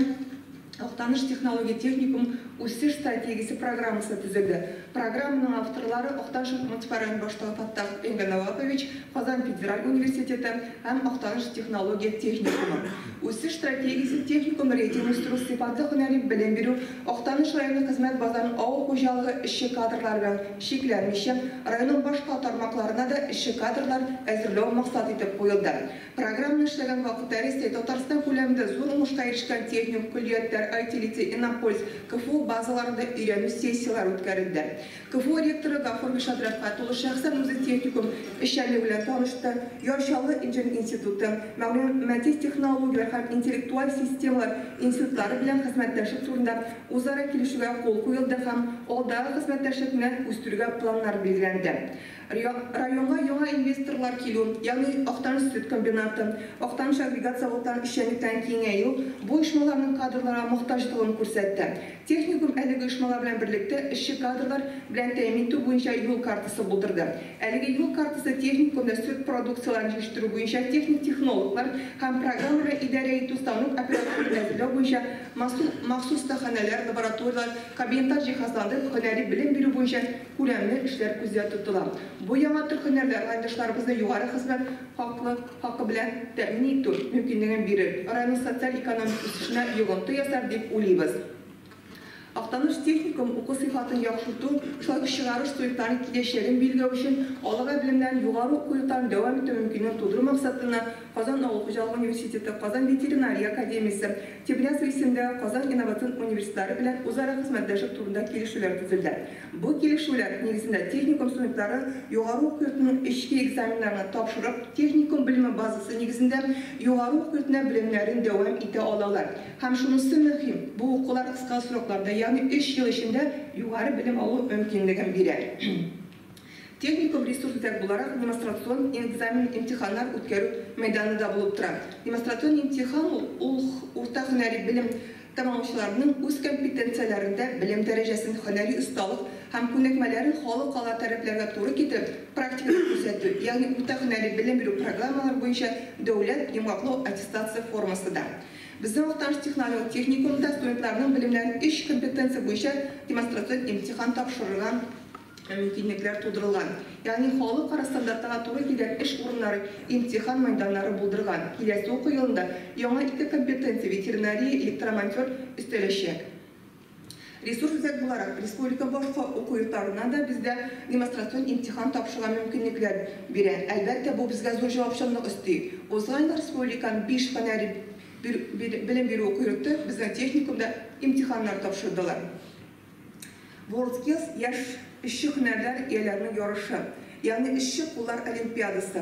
Актаныш технология техникум үсеш стратегиясе программасы төзелде. Программаның авторлары Актаныш муниципаль башлыгы Фаттах Энганович, Казан федераль университеты һәм Актаныш технология техникумы. Үсеш стратегиясе техникум рейтинг үстерү сыйфатлы һөнәри белем бирү, Актаныш районы хезмәт базарының авыл хуҗалыгы эшче кадрлары белән шикләнмичә, районның башка тармакларына да эшче кадрлар әзерләү максат итеп куелды. Программаны эшләгән вакытта Рәсәй, Татарстан күләмендә зур уңышка ирешкән техник көллиятләр IT-лицей Иннополис, КФУ базаларында өйрәнү сессиялары үткәрелде. КФУ ректоры Гафур Мишадрәфкә тулы шәхсән үзе техникум эшчәнлеге белән танышты. Яршалы инженер институты, мәгълүмати технологиялар һәм интеллектуаль системалар институтлары белән хезмәттәшлек турында үзара килешүгә кул куелды һәм алдагы хезмәттәшлекне үстерүгә планнар билгеләнде. Районга яңа инвесторлар килү, ягъни Актаныш сөт комбинаты, Актаныш агрегат заводтан эшчәнлектән киңәю, бу оешмаларның кадрларга мохтаҗлыгын күрсәтте. Техникум әлеге оешмалар белән берлектә эшче кадрлар белән тәэмин итү буенча юл картасы булдырды. Әлеге юл картасы техникумда сөт продукцияларын җитештерү буенча техник технологлар һәм программалар идарә итү станок операторларын әзерләү буенча махсус стаханәләр, лабораториялар, кабинетлар җиһазландырып, һөнәри белем бирү буенча күләмле эшләр күздә тотыла. Бу яңа төр һөнәрләр райондашларыбызны югары хезмәт хакы белән тәэмин итү мөмкинлеген бирер. Районның социаль-экономик үсешенә йогынты ясар дип уйлыйбыз. Актаныш техникум уку сыйфатын яхшырту, шулай чыгарыш сыйфаттарын киләчәген билгеләү өчен алыгы белемнән югары уку йортларын дәвам итү мөмкинлеген тудыру максатына Казан авыл хуҗалыгы университеты, Казан ветеринария академиясе, Тбилиси исемендәге Казан инновацион университетлары белән үзара хезмәттәшлек турында килешүләр төзелде. Бу килешүләр нигезендә техникум студентлары югары уку йортының эчке экзаменнарны тапшырып, техникум белеме базасы нигезендә югары уку йортына белемнәрен дәвам итә алалар. Һәм шунысы мөһим, бу укулар кыска срокларда, ягъни 3 ел эчендә югары белем алу мөмкинлеген бирә. Техникум ресурс үзәк буларак демонстрацион экзамен имтиханнар үткәрү мәйданында булып тора. Демонстрацион имтихан ул урта һөнәри белем тамамлаучыларның үз компетенцияләрендә белем дәрәҗәсен, һөнәри осталык һәм күнекмәләрен халыкара таләпләргә туры китереп, практикада күрсәтү, ягъни урта һөнәри белем бирү программалары буенча дәүләт йомгаклау аттестация формасында. Безнең Актаныш технология техникумда студентларның белемнәрен 3 компетенция буенча демонстрацион имтихан тапшырырга мөмкинлекләр тудырылган. Ягъни халыкара стандартларга туры килгән эш урыннары, имтихан мәйданнары булдырылган. Киләсе уку елында яңа 2 компетенция ветеринария, электромонтер өстәләчәк. Ресурс үзәк буларак республика башка уку йортларына да бездә демонстрацион имтихан тапшырырга мөмкинлекләр бирә. Әлбәттә, бу безгә зур җавапчанлык өсти. Узган республиканың 5 һөнәри белем бирү уку йорты безнең техникумда имтиханнар тапшырдылар. WorldSkills яшь эшче һөнәрләр ияләренең ярышы, ягъни эшче куллар олимпиадасы.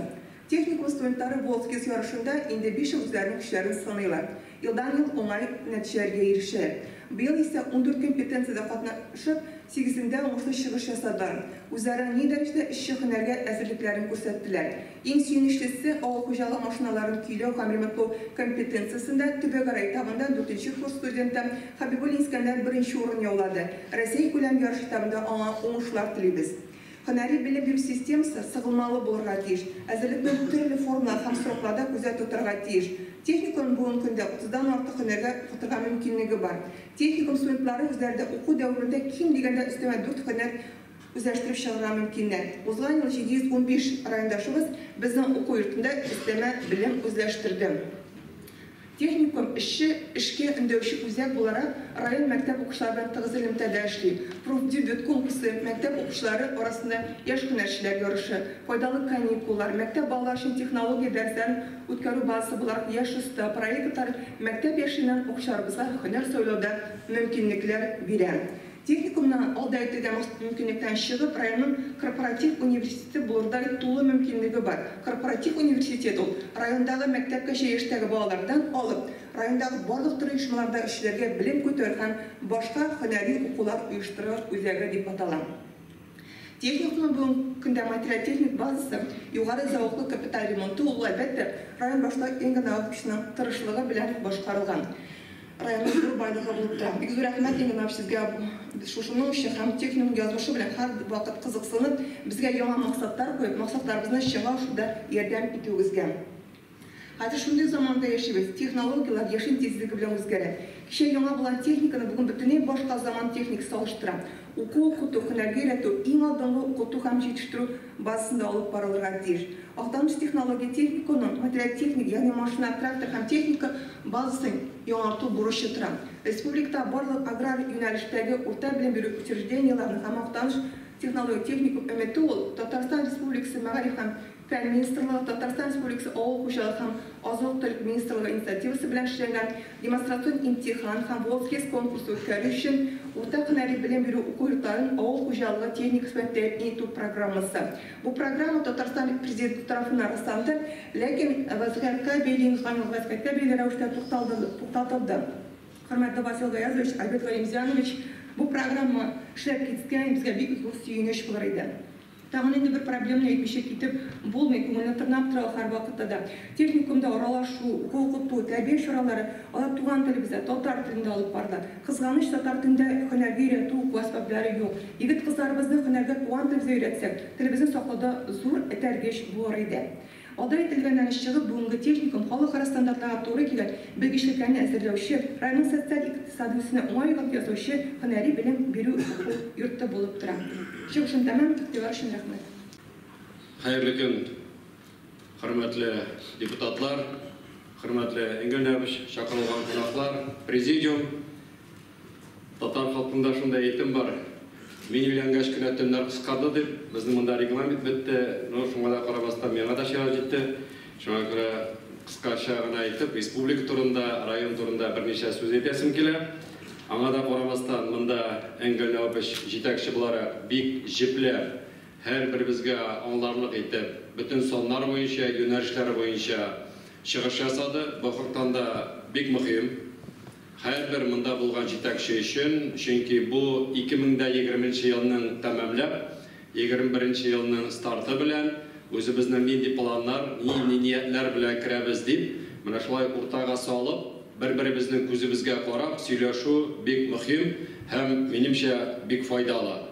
Техникум студентлары WorldSkills ярышында инде 5 үзләренең көчләрен сыйлыйлар. Елдан-ел уңай нәтиҗәләргә ирешәләр. Быел исә 14 компетенциядә катнашып, 8-дә уңышлы чыгыш ясадылар. Үзара ни дәрәҗәдә эшче һөнәргә әзерлекләрен күрсәттеләр. Иң сөенечлесе авыл хуҗалыгы машиналарын көйләү һәм ремонтлау компетенциясендә Төбәгара этабында 4-нче курс студенты Хабибуллин Искәндәр 1-нче урын яулады. Рәсәй күләм ярыш этабында аңа уңышлар телибез. Һөнәри белем бирү системасы сыгылмалы булырга тиеш. Әзерлекнең төрле формалар һәм срокларда күзәтү тотарга тиеш. Техникум бүгенге көндә 30-дан артык һөнәргә катырга мөмкинлеге бар. Техникум студентлары үзләрендә уку дәврендә ким дигәндә өстәмә 4 һөнәр үзләштереп чыгарга мөмкиннәр. Узган ел 715 райондашыбыз безнең уку йортында өстәмә белем үзләштерде. Техникум эшкә өндәүче үзәк буларак район мәктәп укучылары белән тыгыз элемтәдә эшли. Профдебют конкурсы, мәктәп укучылары арасында яшь һөнәрчеләр ярышы, файдалы каникуллар, мәктәп балалар өчен технология дәресләрен үткәрү базасы буларак яшь оста проектлар мәктәп яшеннән укучыларыбызга һөнәр сайлауда мөмкинлекләр бирә. Техникумна алдайты да мөмкинлектен шығып, районның корпоратив университеті бұлырдай тулы мөмкинлігі бар. Корпоратив университет ол райондағы мектепке шейіштегі балалардан алып, райондағы барлық түрі ұйышмаларда ішілерге білім көтерген башқа хөнәри оқулар ұйыштырылар өзегі деп аталам. Техникумның бүгін күнде материал техник базасы юғары зауқлы капитал ремонты ол әлбәтте район башта ең күшінің тырышлығы білән башқарылған. Районның зор байлығы болып тұра. Бек зор рахмет ең сізге шушының үші һәм техникум язмышы білән һәр вақыт қызықсынып, бізге яңа мақсаттар қойып, мақсаттарымызны шыңа ұшуда ярдәм итүгізге. Хәзер шундый заманда яшибез, технологиялар яшен тезлеге белән үзгәрә. Кичә яңа булган техниканы бүген бөтенләй башка заман техникасы алыштыра. Укыту, һөнәргә өйрәтү, иң алдынгы укыту һәм җитештерү базасында алып барылырга тиеш. Актаныш технология техниканың материал техник, ягъни машина, трактор һәм техника базасын яңарту бурычы тора. Республикада барлык аграр юнәлештәге урта белем бирү учрежденияларының һәм Актаныш технология техникум өмете ул Татарстан Республикасы Мәгариф һәм Фән министрлыгы, Татарстан Республикасы Авыл хуҗалыгы һәм азык-төлек министрлыгы инициативасы белән эшләнгән демонстрацион имтихан һәм Волжский конкурсы үткәрү өчен урта һөнәри белем бирү уку йортларын авыл хуҗалыгы техникасы тәэмин итү программасы. Бу программа Татарстан президенты тарафыннан расланды, ләкин вазгыятькә бәйле вазгыятькә бәйле рәвештә туктатылды. Хөрмәтле Васил Гаязович, Альберт Валимзянович, бу программа эшләп киткән безгә бик зур сөенеч булыр иде. Тагын инде бер проблеманы әйтмичә китеп булмый, күңелне тырнап тора һәр вакытта да. Техникумда аралашу, укыту, тәрбия чаралары алар туган телебездә, татар телендә алып барыла. Кызганыч, татар телендә һөнәргә өйрәтү васыйфалары юк. Егет кызларыбызны һөнәргә туган телебездә өйрәтсәк, телебезне саклауда зур этәргеч булыр иде. Алдай ителгәннән чыгып, бүгенге техникум халыкара стандартларга туры килгән белгечләрне әзерләүче, районның социаль-икътисади үсешенә уңай юл ясаучы һөнәри белем бирү йорты булып тора. Чыгышын тәмам иктибар өчен рәхмәт. Хәерле көн, хөрмәтле депутатлар, хөрмәтле Эңгелнәбеш, чакырылган кунаклар, президиум, татар халкында шундай әйтем бар. Мин өйләнгәч кенә төннәр кыскарды дип, безнең монда регламент бетте, шуңа да карабастан миңа да шәһәр җитте. Шуңа күрә кыскача гына әйтеп, республика турында, район турында берничә сүз әйтәсем килә. Аңа да карабастан монда Эңгелнәбеш җитәкче булары бик җипле, һәр безгә аңларлык итеп, бөтен саннар буенча, юнәлешләр буенча чыгыш ясады. Бу хакта да бик мөһим. Һәр монда булган җитәкче өчен, чөнки бу 2020 елның тәмамлап, 21 елның старты белән үзебезнең нинди планнар, нинди ниятләр белән керәбез дип, менә шулай уртага салып, бер-беребезнең күзебезгә карап сөйләшү бик мөһим һәм минемчә бик файдалы.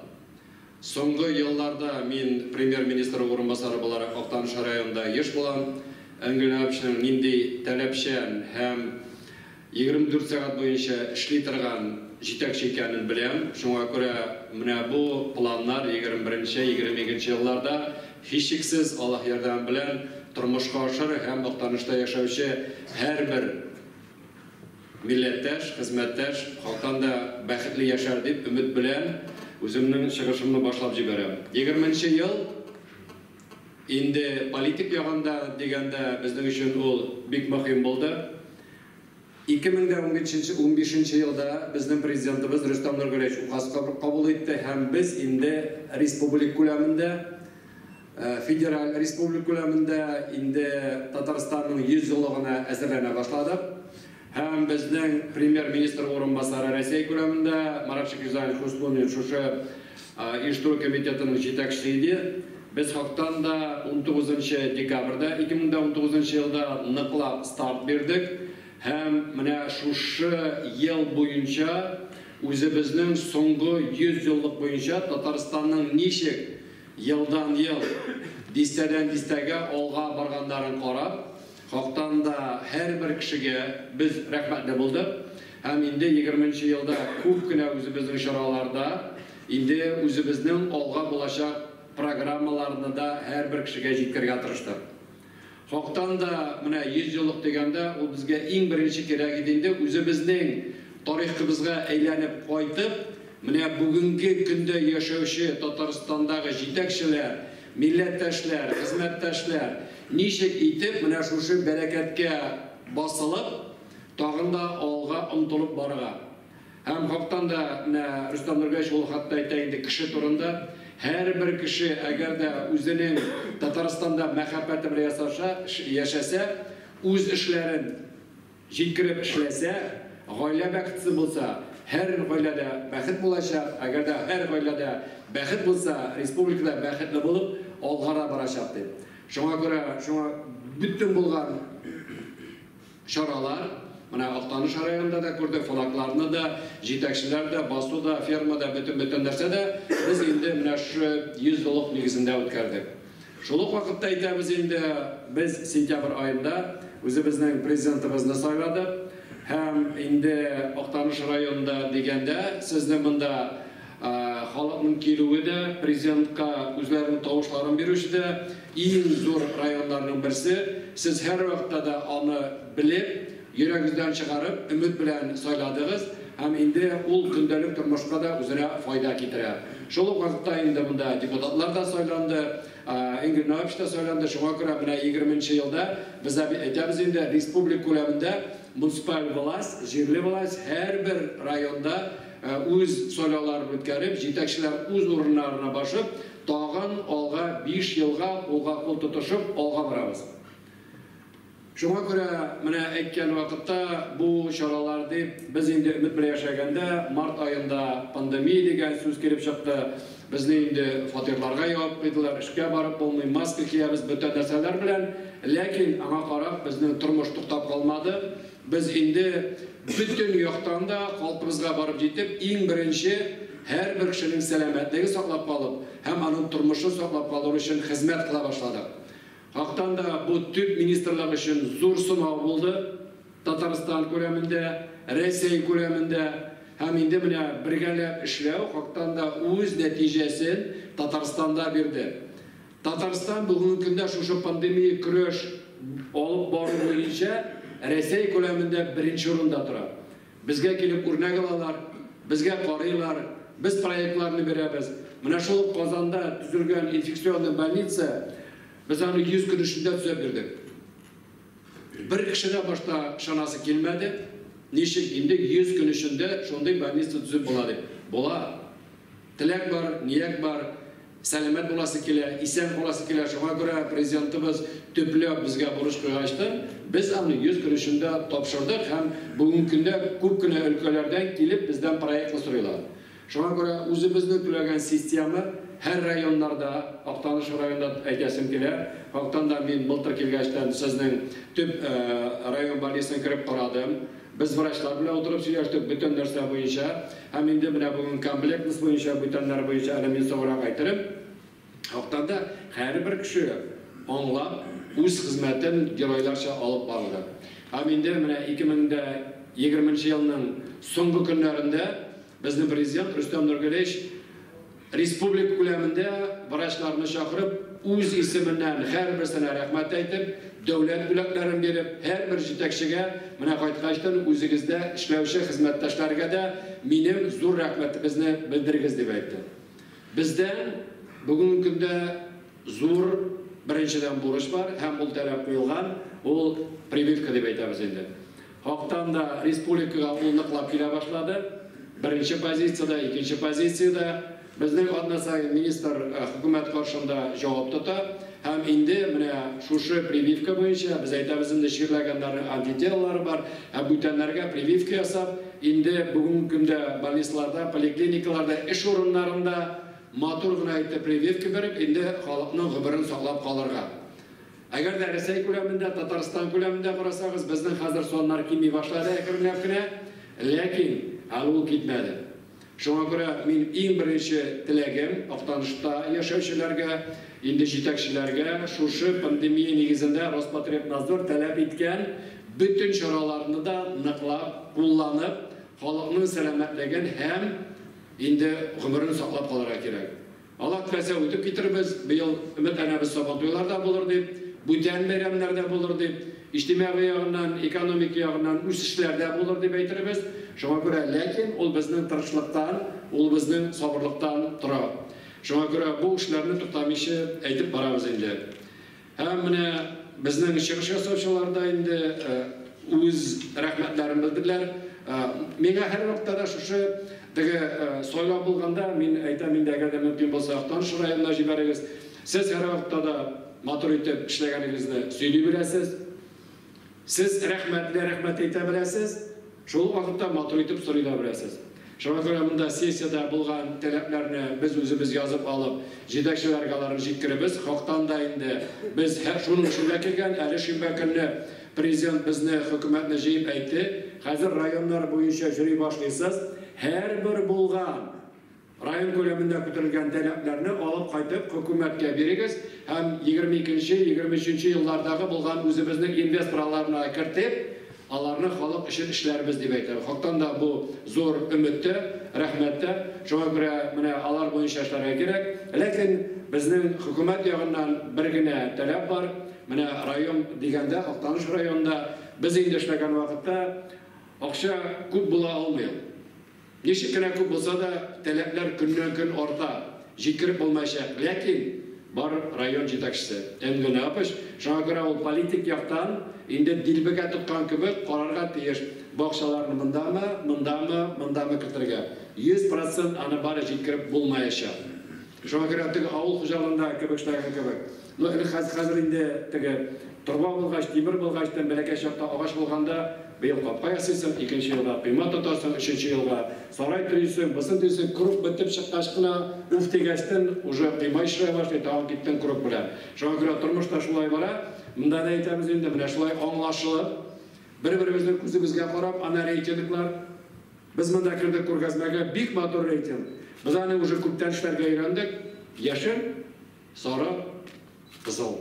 Соңгы елларда мин премьер-министр урынбасары буларак Актаныш районында еш булам. Эңгелнәбешнең нинди таләпчән һәм 24 сәгать буенча эшли торган җитәкче икәнен беләм. Шуңа күрә менә бу планнар 21-22 елларда һичшиксез Аллаһ ярдәме белән тормышка ашыр һәм Актанышта яшәүче һәрбер милләттәш, хезмәттәш халкан да бәхетле яшәр дип өмет белән үземнең чыгышымны башлап җибәрәм. 20 ел инде политик ягында дигәндә безнең өчен ул бик мөһим булды. 2015 елда безнең президентыбыз Рөстәм Нургалиевич указ кабул итте һәм без инде республика күләмендә, федераль республика күләмендә инде Татарстанның 100 еллыгына әзерләнә башладык. Һәм безнең премьер-министр урынбасары Россия күләмендә Марат Шакирзаев Хустунин шушы оештыру комитетының җитәкчесе иде. Без хактан да 19 декабрьдә 2019 елда ныклап старт бирдек. Һәм менә шушы ел буенча үзебезнең соңгы 100 еллык буенча Татарстанның ничек елдан ел дистәдән дистәгә алга баргандарын карап, хактан да һәрбер кешегә без рәхмәтле булдык. Һәм инде 20 елда күп кенә үзебезнең чараларда инде үзебезнең алга булачак программаларны да һәрбер кешегә җиткергә тырыштык. Хактан да менә 100 еллык дигәндә ул безгә иң беренче кирәк иде инде үзебезнең тарихыбызга әйләнеп кайтып, менә бүгенге көндә яшәүче Татарстандагы җитәкчеләр, милләттәшләр, хезмәттәшләр ничек итеп менә шушы бәрәкәткә басылып, тагын да алга омтылып барырга. Hem haktан da Rüstem Nurgaç ol hatta aytayındı kişi turunda her bir kişi eğer de özünün Tataristan'da mehabbeti bir yaşasa, öz işlerin jitkirip işlese, gaile bakıtsı bulsa, her gailede bakıt bulacak, eğer de her gailede bakıt bulsa, Respublikada bakıtlı bulup, olğara baracak deyip. Şuna göre, bütün bulgan şaralar, Aktanış rayonunda da gördük, falaklarını da, jitekçiler de, Basu'da, fermada, bütün derse de biz indi şu 100 yıllık negizinde ötkerdik. Şoluk vakitte aytamiz indi biz sentyabr ayında özümüzün prezidentimizni sayladık. Hem indi Aktanış rayonunda degende sizin bunda halkın kelüğü de prezidentka özlerinin tavuşlarını berişi de en zor rayonlarının birisi. Siz her vakitte de onu bilip yüreğinizden çıkarıp ümit bilen sayladığınız hem indi ol gündelik turmuşka da üzere fayda getirir. Şoluk vakitte indi bunda deputatlar da saylandı, Ingrid Naviç da saylandı. Şuna göre 20. yılda bize aytamiz indi Respublik ko'lamida municipal vlast, jirli vlast her bir rayonda öz saylovlarını o'tkazib, yetakchilar öz o'rinlarına başıp, tag'in olg'a 5 yilga qo'lga qo'l tutishib olg'a boramiz. Şuna göre aytgan vaqtda bu choralarni biz endi umid bilan yashaganda mart ayında pandemiya degan so'z kelib chiqdi. Bizni endi fatirlarga yopib qo'ydilar, ishga borib bo'lmay, maska kiyamiz, bütün narsalar bilan, lekin anga qarab bizning turmush to'xtab qolmadi. Biz endi bütün yoqdan da qalbimizga borib yetib, eng birinchi her bir kishining salomatligi saqlab qolib, ham uning turmushini saqlab qolish uchun xizmat qila boshladik. Haqqan da bu Türk ministerlik için zor sınav oldu. Tataristan ko'lamida, Rossiya ko'lamida hem indi buna birgalab ishlab, haqqan da o'z natijasin Tataristonda berdi. Tatariston bugungi kunda shu pandemiya kurash olib boruv bo'yicha Rossiya ko'lamida birinchi o'rinda turadi. Bizga kelib o'rnak oladilar, bizga qaraylar, biz proyektlarni beramiz. Mana shu Qozonda tuzilgan infeksion больница biz onu 100 gün içinde düzelttirdik. Bir kişi de başta şanası gelmedi. Nişik indi 100 gün içinde şunday больница düzüp buladı. Bola, tilek var, niyet var, selamet olası kele, isen olası kele. Şuna göre prezidentimiz tüplüp bizge buruş koyulaştı. Biz onu 100 gün içinde topşırdık. Hem bugün günde köp güne ülkelerden gelip bizden proyektli soruyorlar. Şuna göre özümüzün tülegen sistemi her rayonlarda, Aktanış rayonunda aytasim kelar. Haqqan da men bultur kelgachdan sizning tüp rayon больницасына kirib qaradim. Biz vrachlar bilan o'tirib сөйләштек bütün narsa bo'yicha. Ham endi mana bugun kompleksimiz bo'yicha, butunlar bo'yicha men so'roq aytirib, Haqqan da har bir kishi anglab, o'z xizmatin giroylarcha olib bordi. Ham endi mana 2020-yilning so'nggi kunlarida bizning prezident Rüstem Nurgaç Respublik ko'lamida vrachlarni chaqirib, o'z ismidan har birisine rahmat aytib, davlat pullarini berib, har bir yetakchiga mana qaytqachdan o'zingizda ishlovchi xizmatdoshlarga da mening zo'r rahmatimizni bildirgiz deb aytdi. Bizda bugungi kunda zo'r birinchidan bo'lish bor, ham ul talab qo'yilgan, ul прививка deb aytamiz endi. Haqqan da respublikaga ulniqlab kela boshladi. Birinchi pozitsiyada, ikkinchi pozitsiyada bizning odnasay ministr hukumat qarshida javob tutdi. Ham endi mana shu прививка bo'yicha biz aytamiz endi shirlaganlarning antitelolari bor. Butanlarga прививка yasab, endi bugungi kunda больницаларда, poliklinikalarda, ish o'rinlarida motorgina aytdi прививка berib, endi xalqning g'ibrini saqlab qolarga. Agar da Rossiya ko'lamida, Tatariston ko'lamida qarasangiz, bizning hozir sonlar kelmay boshladi, akirnafkina, lekin hali u ketmadi. Şuna göre men eng birinchi tilagim Aktanishda yashovchilarga, endi yetakchilarga shu pandemiya negizida Rospotrebnadzor talab etgan bütün choralarni da niqlab, qo'llanib, xalqning salomatligini ham endi umrini saqlab qolarga kerak. Allah tilasa o'tib ketirmiz. Bu yil umid anabis sabotoylarda bo'lar deb, butan bayramlarda bo'lar deb, ijtimoiy yog'indan, ekonomik yog'indan o'sishlarda bo'lar deb aytiramiz. Şuna göre lekin ol bizning tirishlikdan, ol bizning sabrlikdan turadi. Şuna göre bu işlerini to'xtamishi aytib boramiz endi. Ham mana bizning chiqish yasovchilarda endi o'z rahmatlarini bildirdilar. Меңа һәр вакытта шушы сойлап булганда мин әйтәм инде, әгәр дә мөмкин булса, Актаныш районына җибәрегез. Сез һәр вакытта да матур итеп эшләгәнегезне сөйли беләсез. Сез рәхмәт әйтә беләсез. Шул вакытта матур итеп сорый да беләсез. Шуңа күрә монда сессияда булган таләпләрне без үзебез язып алып, җитәкчеләргә аларны җиткеребез. Хактан да инде без шуның өчен килгән, әле шимбә көнне президент безне хөкүмәтне җыеп әйтте. Хәзер районнар буенча йөри башлыйсыз. Һәрбер булган район күләмендә күтәрелгән таләпләрне алып кайтып хөкүмәткә бирегез һәм 22-23 еллардагы булган үзебезнең инвесторларына кертеп, аларны халык өчен эшләрбез дип әйтәм. Хактан да бу зур өметтә, рәхмәттә. Шуңа күрә менә алар буенча эшләргә кирәк. Ләкин безнең хөкүмәт ягыннан бер генә таләп бар. Менә район дигәндә, Актаныш районында без инде эшләгән вакытта акча күп була алмый. Ничек кенә күп булса да, таләпләр көннән-көн арта, җиткереп булмаячак. Ләкин бар район җитәкчесе Эмгән Апыш, шуңа күрә ул политик яктан инде дилбегә тоткан кебек карарга тиеш. Бакчаларны мондамы кертергә. 100% аны бары җиткереп булмаячак. Шуңа күрә теге авыл хуҗалыгында кебек эшләгән кебек. Хәзер инде теге торба булгач, тимер булгачтан бәләкәй чакта агач булганда быел капка ясыйсың, 2нче елга кыйммат тотасың, 3нче елга сарай төйсең, бысын төйсең, круг бетеп чыккач кына уф дигәчтән уже кыйммат эшләй башлый, тагын киттең круг белән. Шуңа күрә тормышта шулай бара. Монда да әйтәбез инде, менә шулай аңлашылып, бер-беребезнең күзебезгә карап, ана рейтинглар. Без монда кирдек күргәзмәгә, бик матур рейтинг. Без аны уже күптән эшләргә өйрәндек. Яшел, сары, кызыл.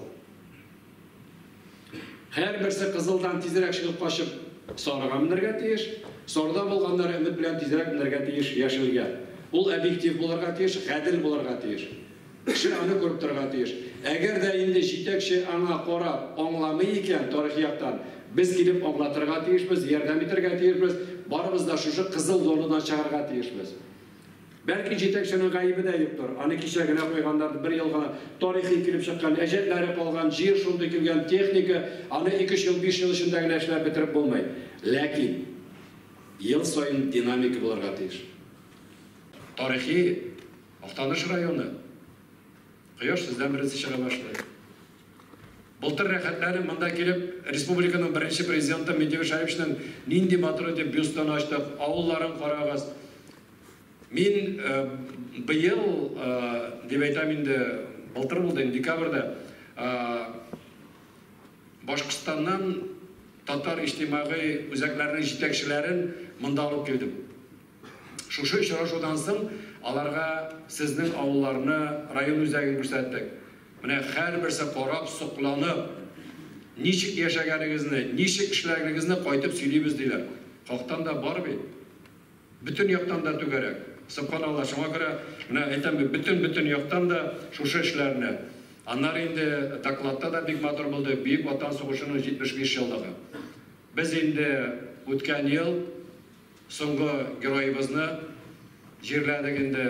Һәр берсе кызылдан тизрәк чыгып качып сарыга менергә тиеш, сарыда булганнар өмет белән тизрәк менергә тиеш яшелгә. Ул объектив булырга тиеш, гадел булырга тиеш. Кеше аны күреп торырга тиеш. Әгәр дә инде җитәкче аңа карап аңламый икән тарихи яктан, без килеп аңлатырга тиешбез, ярдәм итәргә тиешбез, барыбыз да шушы кызыл зонадан чыгарга тиешбез. Бәлки җитәкченең гаибе дә юктыр. Аны кичә генә куйганнар, бер ел гына тарихи килеп чыккан, әҗәтләре калган, җир шундый килгән техника, аны 2 ел, 5 ел эчендә генә эшләп битереп булмый. Ләкин ел сайын динамика булырга тиеш. Тарихи Актаныш районы Кояш сездән беренче чыга башлый. Былтыр рәхәтләрен монда килеп, республиканың беренче президенты Медеу Шаевичның нинди матур дип бюстын ачтык, авылларын карагыз. Мин быел дип әйтәм инде, былтыр булды, декабрьдә Башкортстаннан татар иҗтимагый үзәкләренең җитәкчеләрен монда алып килдем. Шушы очрашудан соң аларга сезнең авылларны, район үзәген күрсәттек. Менә һәрберсе карап, сокланып, ничек яшәгәнегезне, ничек эшләгәнегезне кайтып сөйлибез диләр. Хактан да бар бит. Бүтән яктан да түгәрәк. Субханалла, шуңа күрә менә әйтәм, бүтән яктан да шушы эшләрне. Аннары инде докладта да бик матур булды, Бөек Ватан сугышының 75 елдыгы. Без инде үткән ел соңгы героебызны җирләдек инде.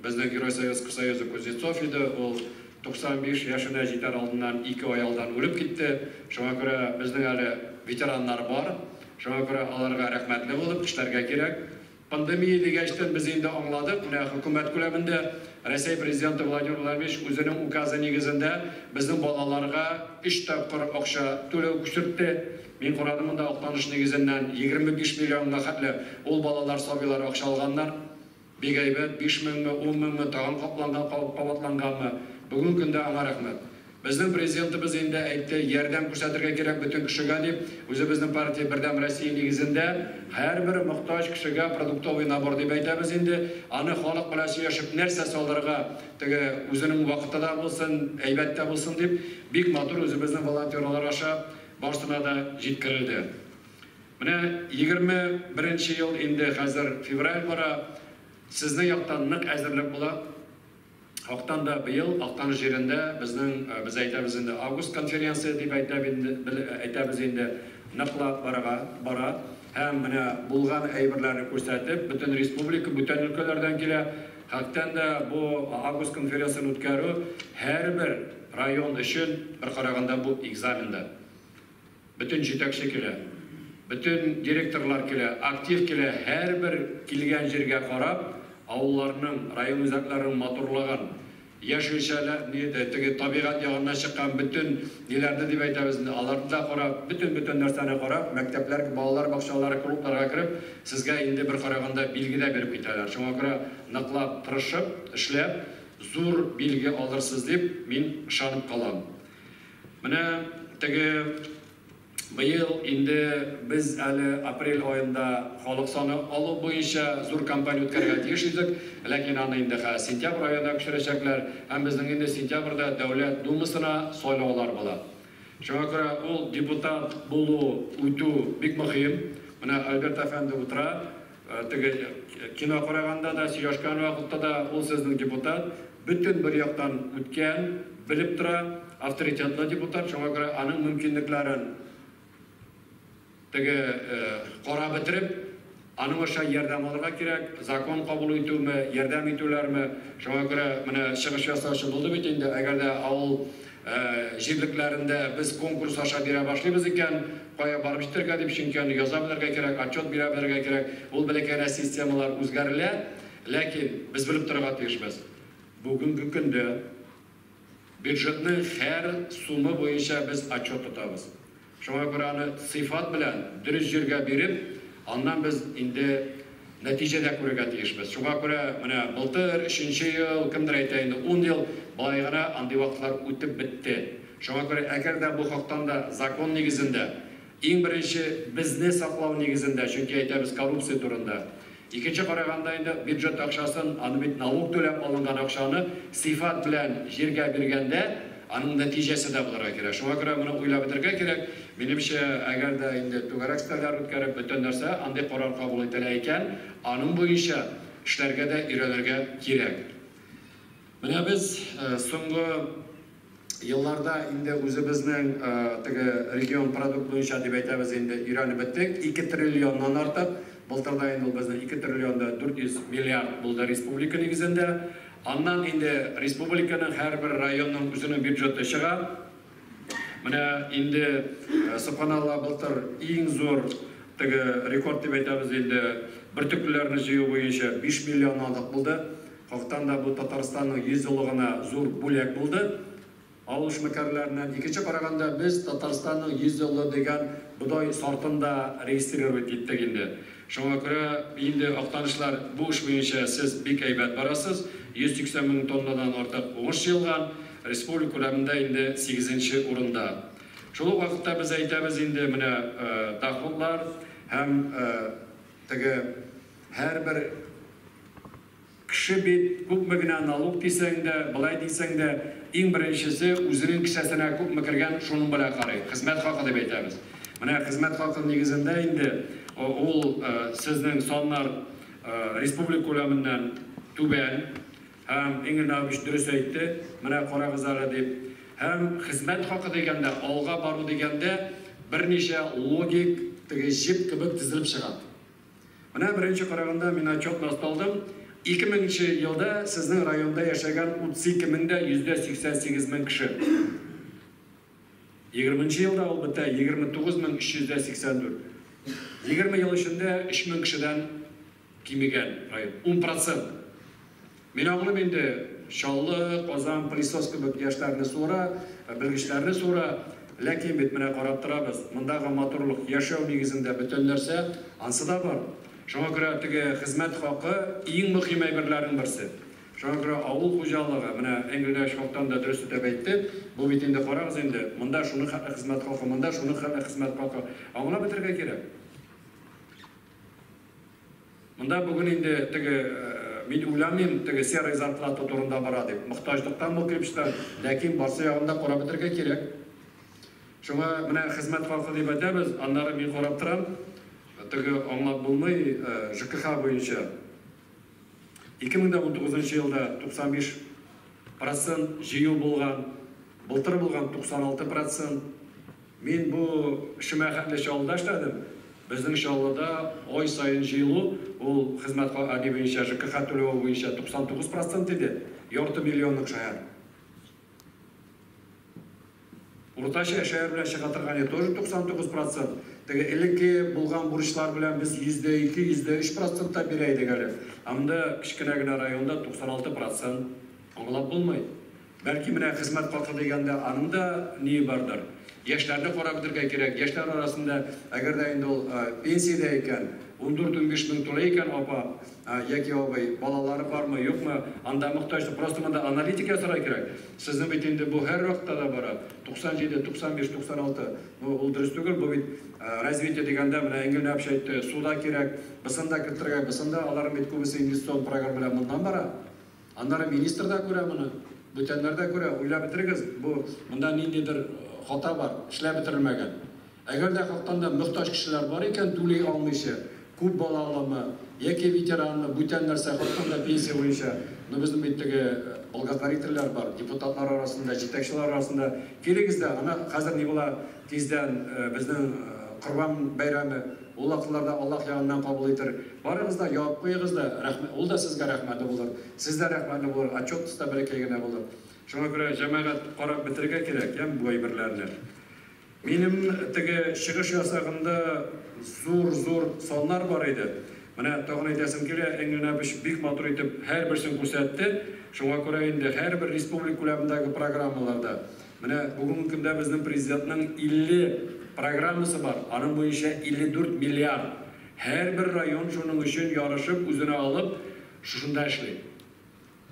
Безнең Герой Советский Союзы Кузнецов иде, ул 95 яшына җитәр алдыннан 2 ай алдан үлеп китте. Шуңа күрә безнең әле ветераннар бар. Шуңа күрә аларга рәхмәтле булып эшләргә кирәк. Пандемия дигәчтән без инде аңладык, менә хөкүмәт күләмендә Россия президенты Владимир Владимирович үзенең указы нигезендә безнең балаларга 3 тапкыр акча түләү күчертте. Мин карадым, монда Актаныш нигезеннән 25 миллионга хәтле ул балалар сабыйлар акча алганнар. Бик әйбәт, 5 меңме, 10 меңме тагын капланганмы. Бүген көндә аңа рәхмәт. Безнең президентыбыз инде әйтте, ярдәм күрсәтергә кирәк бүтән кешегә дип, үзебезнең партия Бердәм Россия нигезендә һәрбер мохтаҗ кешегә продуктовый набор дип әйтәбез инде. Аны халык белән сөйләшеп, нәрсә салырга, теге үзенең вакытында булсын, әйбәттә булсын дип, бик матур үзебезнең волонтерлар аша барсына да җиткерелде. Менә 21 ел инде хәзер февраль бара, сезнең яктан нык әзерлек була. Актан да быел Актаныш җирендә без әйтәбез инде август конференция дип әйтәбез инде ныклап бара. Һәм менә булган әйберләрне күрсәтеп, бүтән республика, бүтән өлкәләрдән килә. Хактан да бу август конференциясын үткәрү һәрбер район өчен бер караганда бу экзаменда. Бүтән җитәкче килә. bütün dиректорлар келе, актив келе, һәрбер килгән җиргә карап, авылларның, район үзәкләренең матурлыгын, яшелчәләр, теге табигать ягына чыккан bütün ниләрне дип әйтәбез, аларны да карап, bütün нәрсәне карап, мәктәпләр, балалар бакчалары, клубларга кереп, сезгә инде бер караганда билгедә биреп китәләр. Шуңа күрә ныклап, тырышып, эшләп, зур билге алырсыз дип мин ышанып калам. Менә теге быел инде без әле апрель айында халык саны алу буенча зур кампания үткәрергә тиеш идек, ләкин аны инде сентябрь аенда күчерәчәкләр, һәм безнең инде сентябрьдә дәүләт думасына сайлаулар була. Шуңа күрә ул депутат булу, үтү бик мөһим. Менә Альберт әфәнде утыра, теге кино караганда да, сөйләшкән вакытта да ул сезнең депутат, bütün бер яктан үткән, белеп тора, авторитетлы депутат. Шуңа күрә аның мөмкинлекләрен карап бетереп, аның аша ярдәм алырга кирәк, закон кабул итүме, ярдәм итүләрме. Шуңа күрә менә чыгыш ясаучы булды бит инде. Әгәр дә авыл җирлекләрендә без конкурс аша бирә башлыйбыз икән, кая барып җитәргә дип чөнки яза белергә кирәк, отчет бирә белергә кирәк. Ул бәләкәй системалар үзгәрелә, ләкин без белеп торырга тиешбез. Бүгенге көндә бюджетның һәр сумма буенча без отчет тотабыз. Шуңа күрә аны сыйфат белән дөрес җиргә биреп, аннан без инде нәтиҗәдә күрергә тиешбез. Шуңа күрә менә былтыр 3нче ел, кемдер әйтә инде 10 ел балай гына андый вакытлар үтеп бетте. Шуңа күрә әгәр дә бу хактан да закон нигезендә, иң беренче безне саклау нигезендә, чөнки әйтәбез коррупция турында. Икенче караганда инде бюджет акчасын, аны бит налог төләп алынган акчаны сыйфат белән җиргә биргәндә, аның нәтиҗәсе дә булырга кирәк. Шуңа күрә моны уйлап бетерергә кирәк. Минемчә, әгәр дә инде түгәрәк стәрләр үткәреп бөтен нәрсә андый карар кабул ителә икән, аның буенча эшләргә дә өйрәнергә кирәк. Менә без соңгы елларда инде үзебезнең теге регион продукт буенча дип әйтәбез инде өйрәнеп беттек. 2 триллионнан артык. Былтырда инде безнең 2 триллионда 400 миллиард булды республика нигезендә. Аннан инде республиканың һәрбер районның үзенең бюджеты чыга. Менә инде субханалла былтыр иң зур теге рекорд дип әйтәбез инде бөртекләрне җыю буенча 5 миллион алдык булды. Хактан да бу Татарстанның 100 еллыгына зур бүләк булды. Авыл эшмәкәрләреннән икенче караганда без Татарстанның 100 еллыгы дигән будай сортында регистрировать иттек инде. Шуңа күрә инде актанышлар бу эш буенча сез бик әйбәт барасыз. 180 мең тоннадан артык уңыш җыелган, республика күләмендә инде 8нче урында. Шул вакытта без әйтәбез инде менә доходлар һәм теге һәрбер кеше бит күпме генә налог дисәң дә, былай дисәң дә, иң беренчесе үзенең кишәсенә күпме кергән, шуның белән карый. Хезмәт хакы дип әйтәбез. Менә хезмәт хакы нигезендә инде ул сезнең саннар республика күләменнән түбән һәм иңгенәбиш дөрес әйтте, менә карагыз әле дип. Һәм хезмәт хакы дигәндә, алга бару дигәндә берничә логик теге җип кебек тезелеп чыга. Менә беренче караганда мин отчет насталдым. 2000 елда сезнең районда яшәгән 32 меңдә 188 мең кеше. 20 елда ул бетә 29384. 20 ел эчендә 3000 кешедән кимегән район. 10%. Мин аңлыйм инде Шаллы, Казан, Присовск кебек яшьләрне сура, белгечләрне сура, ләкин бит менә карап торабыз. Мондагы матурлык яшәү нигезендә бөтен нәрсә ансы да бар. Шуңа күрә теге хезмәт хакы иң мөһим әйберләрнең берсе. Шуңа күрә авыл хуҗалыгы, менә Энгелдә шактан да дөрес дип әйтте. Бу бит инде карагыз инде, монда шуны хезмәт хакы, монда шуны хезмәт хакы. Аңлап бетергә кирәк. Монда бүген инде теге мин уйламыйм, теге серый зарплата турында бара дип. Мохтаҗлыктан бу килештәр, ләкин барсы ягында карап бетергә кирәк. Шуңа менә хезмәт хакы дип әйтәбез, аннары мин карап торам. Теге аңлап булмый, ЖКХ буенча 2019 елда 95% җыю булган, былтыр булган 96%. Мин бу шәмәхәтле шалда эшләдем. Безнең шаллада ай сайын җыелу, ул хезмәт хакы буенча ЖКХ төләү буенча 99% иде. Ярты миллионлык шәһәр. Уртача шәһәр белән чыга торган тоже 99%. теге элекке булган бурычлар белән без %2, %3% бирәйдек әле. Анда кичкенә генә районда 96% аңлап булмый. Бәлки менә хезмәт хакы дигәндә аның да ни бардыр. Яшьләрне карап бетерергә кирәк. Яшьләр арасында әгәр дә инде ул пенсиядә икән, 14-15 мең тулай икән апа, яки абый, балалары бармы, юкмы, анда мохтаҗ. Просто монда аналитика сорай кирәк. Сезнең бит инде бу һәр вакытта да бара. 97, 95, 96. Ул дөрес түгел, бу бит развитие дигәндә менә Энгель әпшә әйтте, суда кирәк, бысында кертергә, бысында алар бит күбесе инвестицион программа белән мондан бара. Аннары министр да күрә моны, бүтәннәр дә күрә. Уйлап бетерегез, бу монда ниндидер хата бар, эшләп бетерелмәгән. Әгәр дә халыктан да мохтаҗ кешеләр бар икән, түли алмыйча, күп балалымы, яки ветеранны, бүтән нәрсә халыктан да пенсия буенча, безнең бит теге благотворительләр бар, депутатлар арасында, җитәкчеләр арасында. Килегез дә, ана хәзер ни була, тиздән безнең Корбан бәйрәме, ул вакытларда Аллаһ яныннан кабул итер. Барыгыз да ябып куйыгыз да, рәхмәт. Ул да сезгә рәхмәтле булыр. Сез дә рәхмәтле булыр. Отчет та бәләкәй генә булыр. Шуңа күрә җәмәгать карап бетергә кирәк, бу әйберләрне. Минем теге чыгыш ясагында зур саннар бар иде. Менә тагын әйтәсем килә, Энгель бик матур итеп һәрберсен күрсәтте. Шуңа күрә инде һәрбер республика күләмендәге программаларда. Менә бүгенге көндә безнең президентның 50 программасы бар. Аның буенча 54 миллиард. Һәрбер район шуның өчен ярышып, үзенә алып, шушында эшли.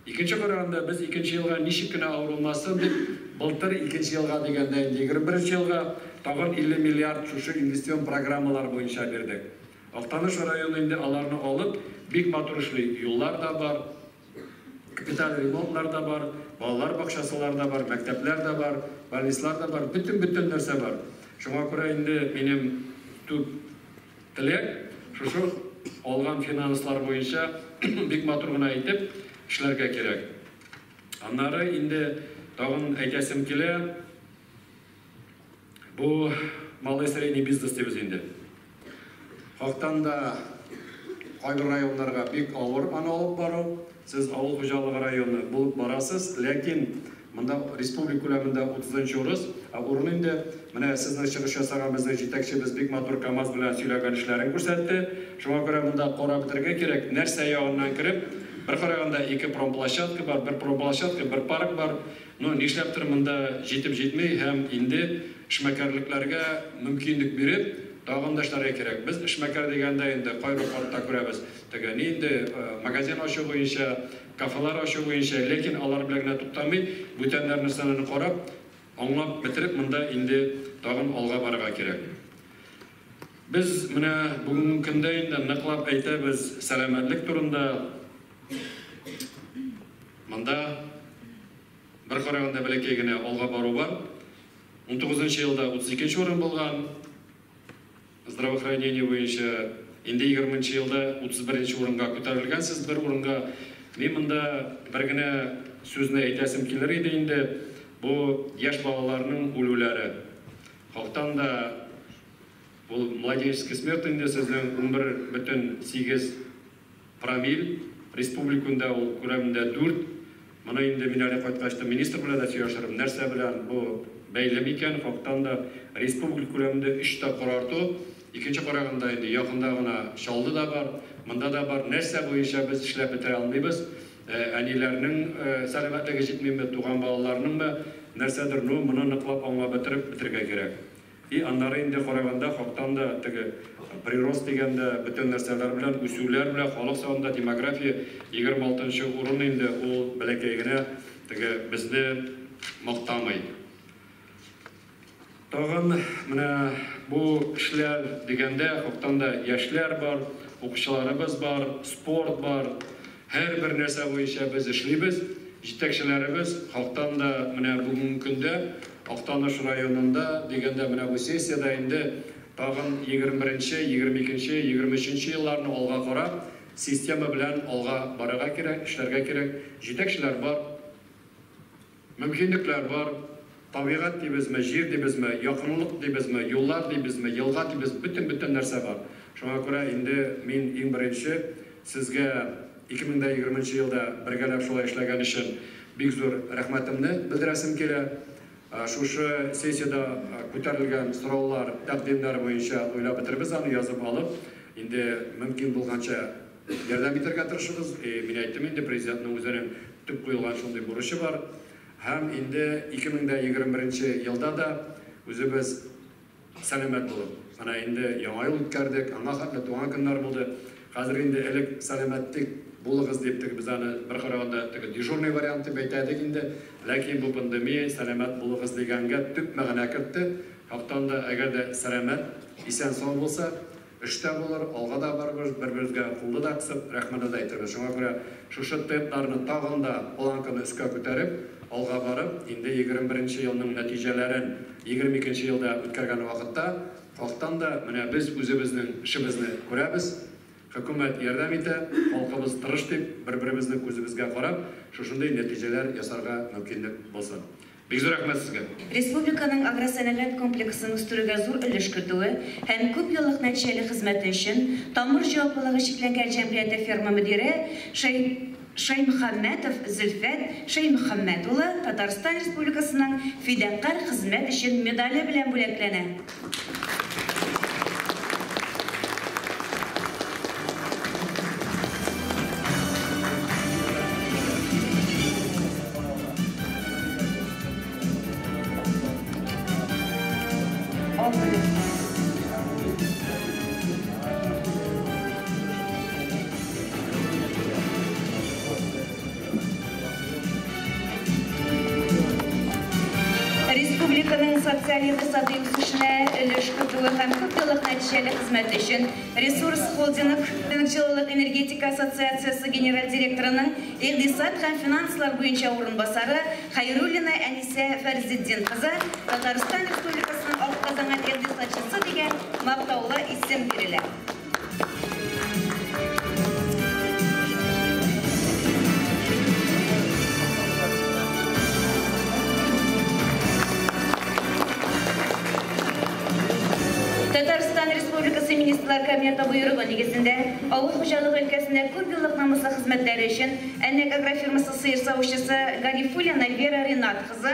Икенче караганда без икенче елга ничек кенә авырылмасын дип, былтыр икенче елга дигәндә 21 елга тагын 50 миллиард шушы инвестицион программалар буенча бирдек. Актаныш районы инде аларны алып, бик матур эшли. Юллар да бар, капиталь ремонтлар да бар, балалар бакчасылар да бар, мәктәпләр да бар, больницалар да бар, бүтән нәрсә бар. Шуңа күрә инде минем төп теләк шушы алган финанслар буенча бик матур гына итеп эшләргә кирәк. Аннары инде тагын әйтәсем килә, бу малый средний бизнес дибез инде. Хактан да кайбер районнарга бик авыр аны алып бару. Сез авыл хуҗалыгы районы булып барасыз, ләкин монда республика күләмендә 30-нчы урын инде. Менә сезнең чыгыш ясаган безнең җитәкчебез бик матур КамАЗ белән сөйләгән эшләрен күрсәтте. Шуңа күрә монда карап бетергә кирәк. Нәрсә ягыннан кирип, бер караганда 2 промплощадка бар, бер промплощадка, бер парк бар. Нишләптер монда җитеп-җитмәй һәм инде эшмәкәрлекләргә мөмкинлек биреп, тагын да эшләргә кирәк. Без эшмәкәр дигәндә инде кайры-картта күрәбез. Теге инде магазин ачу буенча, кафелар ачу буенча, ләкин алар белән генә туктамый, бүтәннәрне санын карап, аңлап бетереп, монда инде тагын алга барырга кирәк. Без менә бүгенге көндә инде ныклап әйтәбез сәламәтлек турында. Монда бер караганда бәләкәй генә алга бару бар. 19-нчы елда 32-нче урын булган. Здравоохранение буенча инде 20-нчы елда 31-нче урынга күтәрелгән. Сез бер урынга мен монда бер генә сүзне әйтәсем килер иде инде. Бу яшь балаларның үлүләре. Халыктан да бу младенческий смерть инде сезнең 11,8 промилль, республикада ул күләмендә 4. Моны инде мин әле кайткачта министр белән дә сөйләшерем. Нәрсә белән бу бәйлем икән, халыктан да республика күләмендә 3 тапкыр арту. Икенче караганда инде якында гына Шалды да бар, монда да бар. Нәрсә буенча без эшләп бетерә алмыйбыз? Әниләрнең сәламәтлеге җитмәйме, туган балаларның нәрсәдер моны ныклап аңлап бетергә кирәк. Аннары инде караганда халыктан да теге прирост дигәндә бүтән нәрсәләр белән, үсүләр белән халык санында демография 26-нчы урын инде ул бәләкәй генә теге безне мактамый. Тагын менә бу эшләр дигәндә халыктан да яшьләр бар, укучыларыбыз бар, спорт бар. Һәрбер нәрсә буенча без эшлибез. Җитәкчеләребез халыктан да менә бүгенге көндә Актаныш районында дигәндә менә бу сессияда инде тагын 21-нче, 22-нче, 23-нче елларны алга карап, система белән алга барырга кирәк, эшләргә кирәк. Җитәкчеләр бар, мөмкинлекләр бар, табигать дибезме, җир дибезме, якынлык дибезме, юллар дибезме, елга дибез, бүтән нәрсә бар. Шуңа күрә инде мин иң беренче сезгә 2020 елда бергәләп шулай эшләгән өчен бик зур рәхмәтемне белдерәсем килә. Шушы сессияда көтерілген сұраулар тәқдимдері бойынша ойлап бітірбіз, аны язып алып, енді мүмкін болғанша ярдәм итәргә тырышабыз. Мен айттым, енді президенттің үзенең төп қойылған шундый бурычы бар. Һәм енді 2021 елда да үзебез сәламәт булып, ана енді яңа ел үткәрдек, аңа хәтле туган көннәр булды. Хәзер инде элек сәламәтлек булыгыз дип без аны бер караганда дежурный варианты әйтәдек инде, ләкин бу пандемия сәламәт булыгыз дигәнгә төп мәгънә кертте. Хактан да әгәр дә сәламәт, исән сау булса, эштә булыр, алга да барыбыз, бер-беребезгә кулды да кысып, рәхмәт дә әйтәбез. Шуңа күрә шушы темпларны тагын да планканы өскә күтәреп, алга барып, инде 21 елның нәтиҗәләрен 22 елда үткәргән вакытта, хактан да менә без үзебезнең эшебезне күрәбез. Хөкүмәт ярдәм итә, халкыбыз тырыш дип, бер-беребезне күзебезгә карап, шушындай нәтиҗәләр ясарга мөмкинлек булсын. Бик зур рәхмәт сезгә. Республиканың агросәнәгать комплексын үстерүгә зур өлеш кертүе һәм күп еллык нәтиҗәле хезмәте өчен тамыр җаваплылыгы шикләнгән җәмгыяте ферма мөдире Шаймөхәммәтов Зөлфәт Шаймөхәммәт улы Татарстан Республикасының фидакарь хезмәт өчен медале белән бүләкләнә. Республиканың социаль-икътисади үсешенә өлеш кертүе һәм күп еллык нәтиҗәле хезмәт өчен Ресурс холдинг җылылык энергетика ассоциациясе генераль директорының икътисад һәм финанслар буенча урынбасары Хәйруллина Әнисә Фәрзетдин кызы Татарстан Республикасының атказанган икътисадчысы дигән мактаулы исем бирелә. Татарстан Республикасы Министрлар Кабинеты буйрыгы нигезендә авыл хуҗалыгы өлкәсендә күп еллык намуслы хезмәтләре өчен Әннек агрофирмасы сыер савучысы Гарифуллина Вера Ринат кызы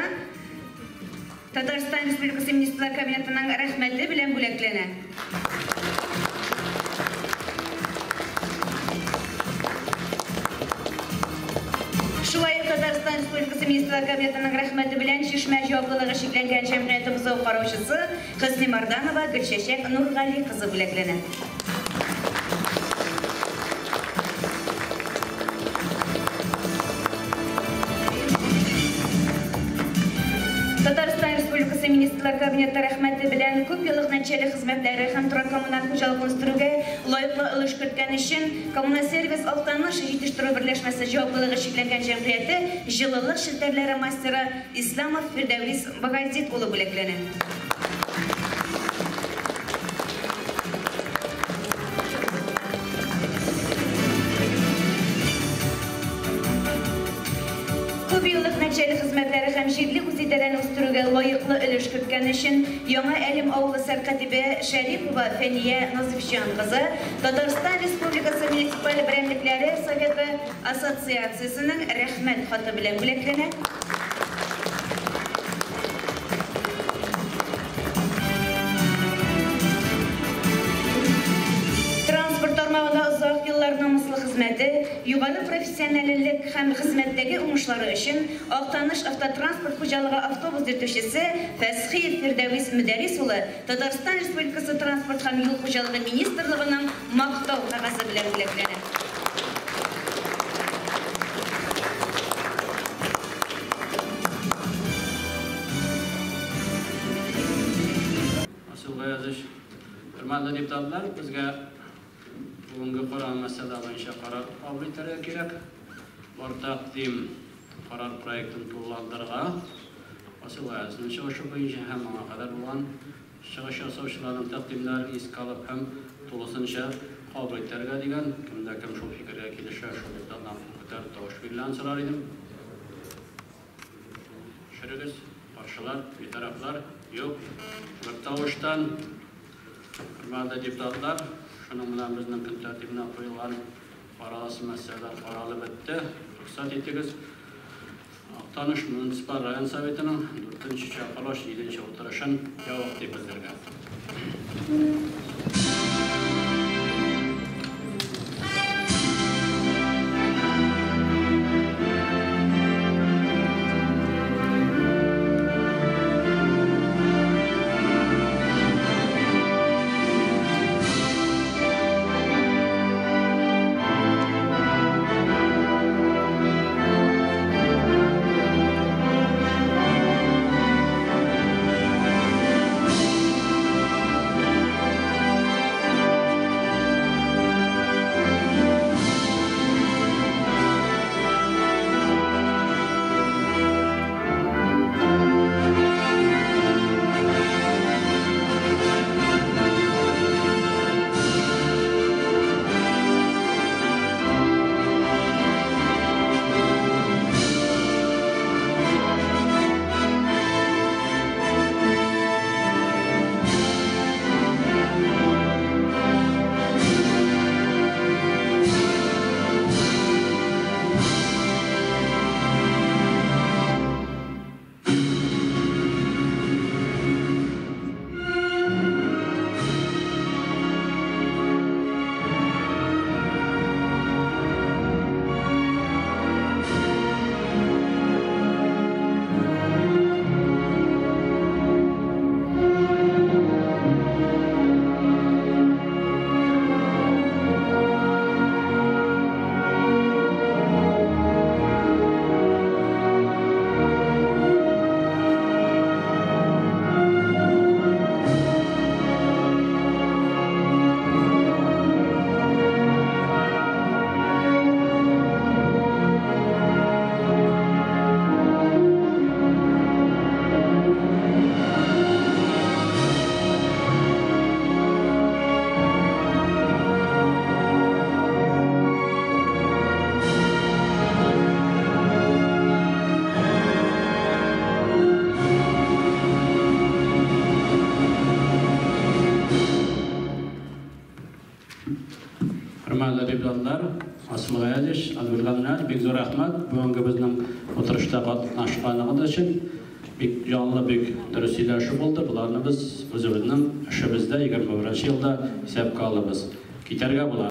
Татарстан Республикасы Министрлар Кабинетының рәхмәте белән бүләкләнә. Шулай ук Татарстан Республикасы Министрлар Кабинетының рәхмәте белән Чишмә җаваплылыгы шикләнгән җәмгыяте бозау караучысы Хөсни Марданова Гөлчәчәк Нургали кызы бүләкләнә. Татарстан Республикасы Министрлар Кабинеты рәхмәте белән күп еллык нәтиҗәле хезмәтләре һәм торак коммуналь хуҗалыгын үстерүгә лаеклы өлеш керткән өчен Коммуналь сервис Актаныш җитештерү берләшмәсе җаваплылыгы шикләнгән җәмгыяте җылылык челтәрләре мастеры Исламов Фирдәвис Багазит улы бүләкләнә. Күп еллык нәтиҗәле хезмәтләре һәм җирлек үзидарәне үстерүгә лаеклы өлеш керткән өчен Яңа Әлем авылы сәркәтибе Шәрипова Фәния Назифҗан кызы Татарстан Республикасы муниципаль берәмлекләре советы ассоциациясенең рәхмәт хаты белән бүләкләнә. Намуслы хезмәте, югары профессионаллык һәм хезмәттәге уңышлары өчен Актаныш автотранспорт хуҗалыгы автобус йөртүчесе Фәсхи Фирдәвис Мөдәрис улы Татарстан Республикасы транспорт һәм юл хуҗалыгы министрлыгының мактау кәгазе белән бүләкләнә. Hörmətli deputatlar, bizə bugungi qarar məsələ boyunca qarar qəbul etərək kerak. Var təqdim qarar proyektini tullandırığa. Asıl ayasının çıxışı boyunca həmana qədər olan çıxış yasavçılarının təqdimlərini isk alıb həm tolusunca qəbul etərək degan kimdə kim şu fikirə kilişə şu deputatdan qədər təvuş verilən sırar idim. Şərəqiz, qarşılar, bir taraflar yox. Bir tavuşdan hörmətli deputatlar, şunun bilan bizning kun tartibine qo'yilgan qaralası məsələlər qaralıb bitdi. Ruxsat etdiniz. Tanış Municipal Rayon Sovetinin 4-cü çağırış 7-ci oturuşun yavaq dep bildirgan. Hürmetli deputatlar, Asma Gayaziş, Advilganlar, bek zor rahmat. Bugünkü bizning oturuşda qatnaşqanlığınız için bek canlı, bek dürüst söyleşi oldu. Bularni biz o'zimizning ishimizda 21-yilda hisobga olamiz. Ketarga bo'ladi.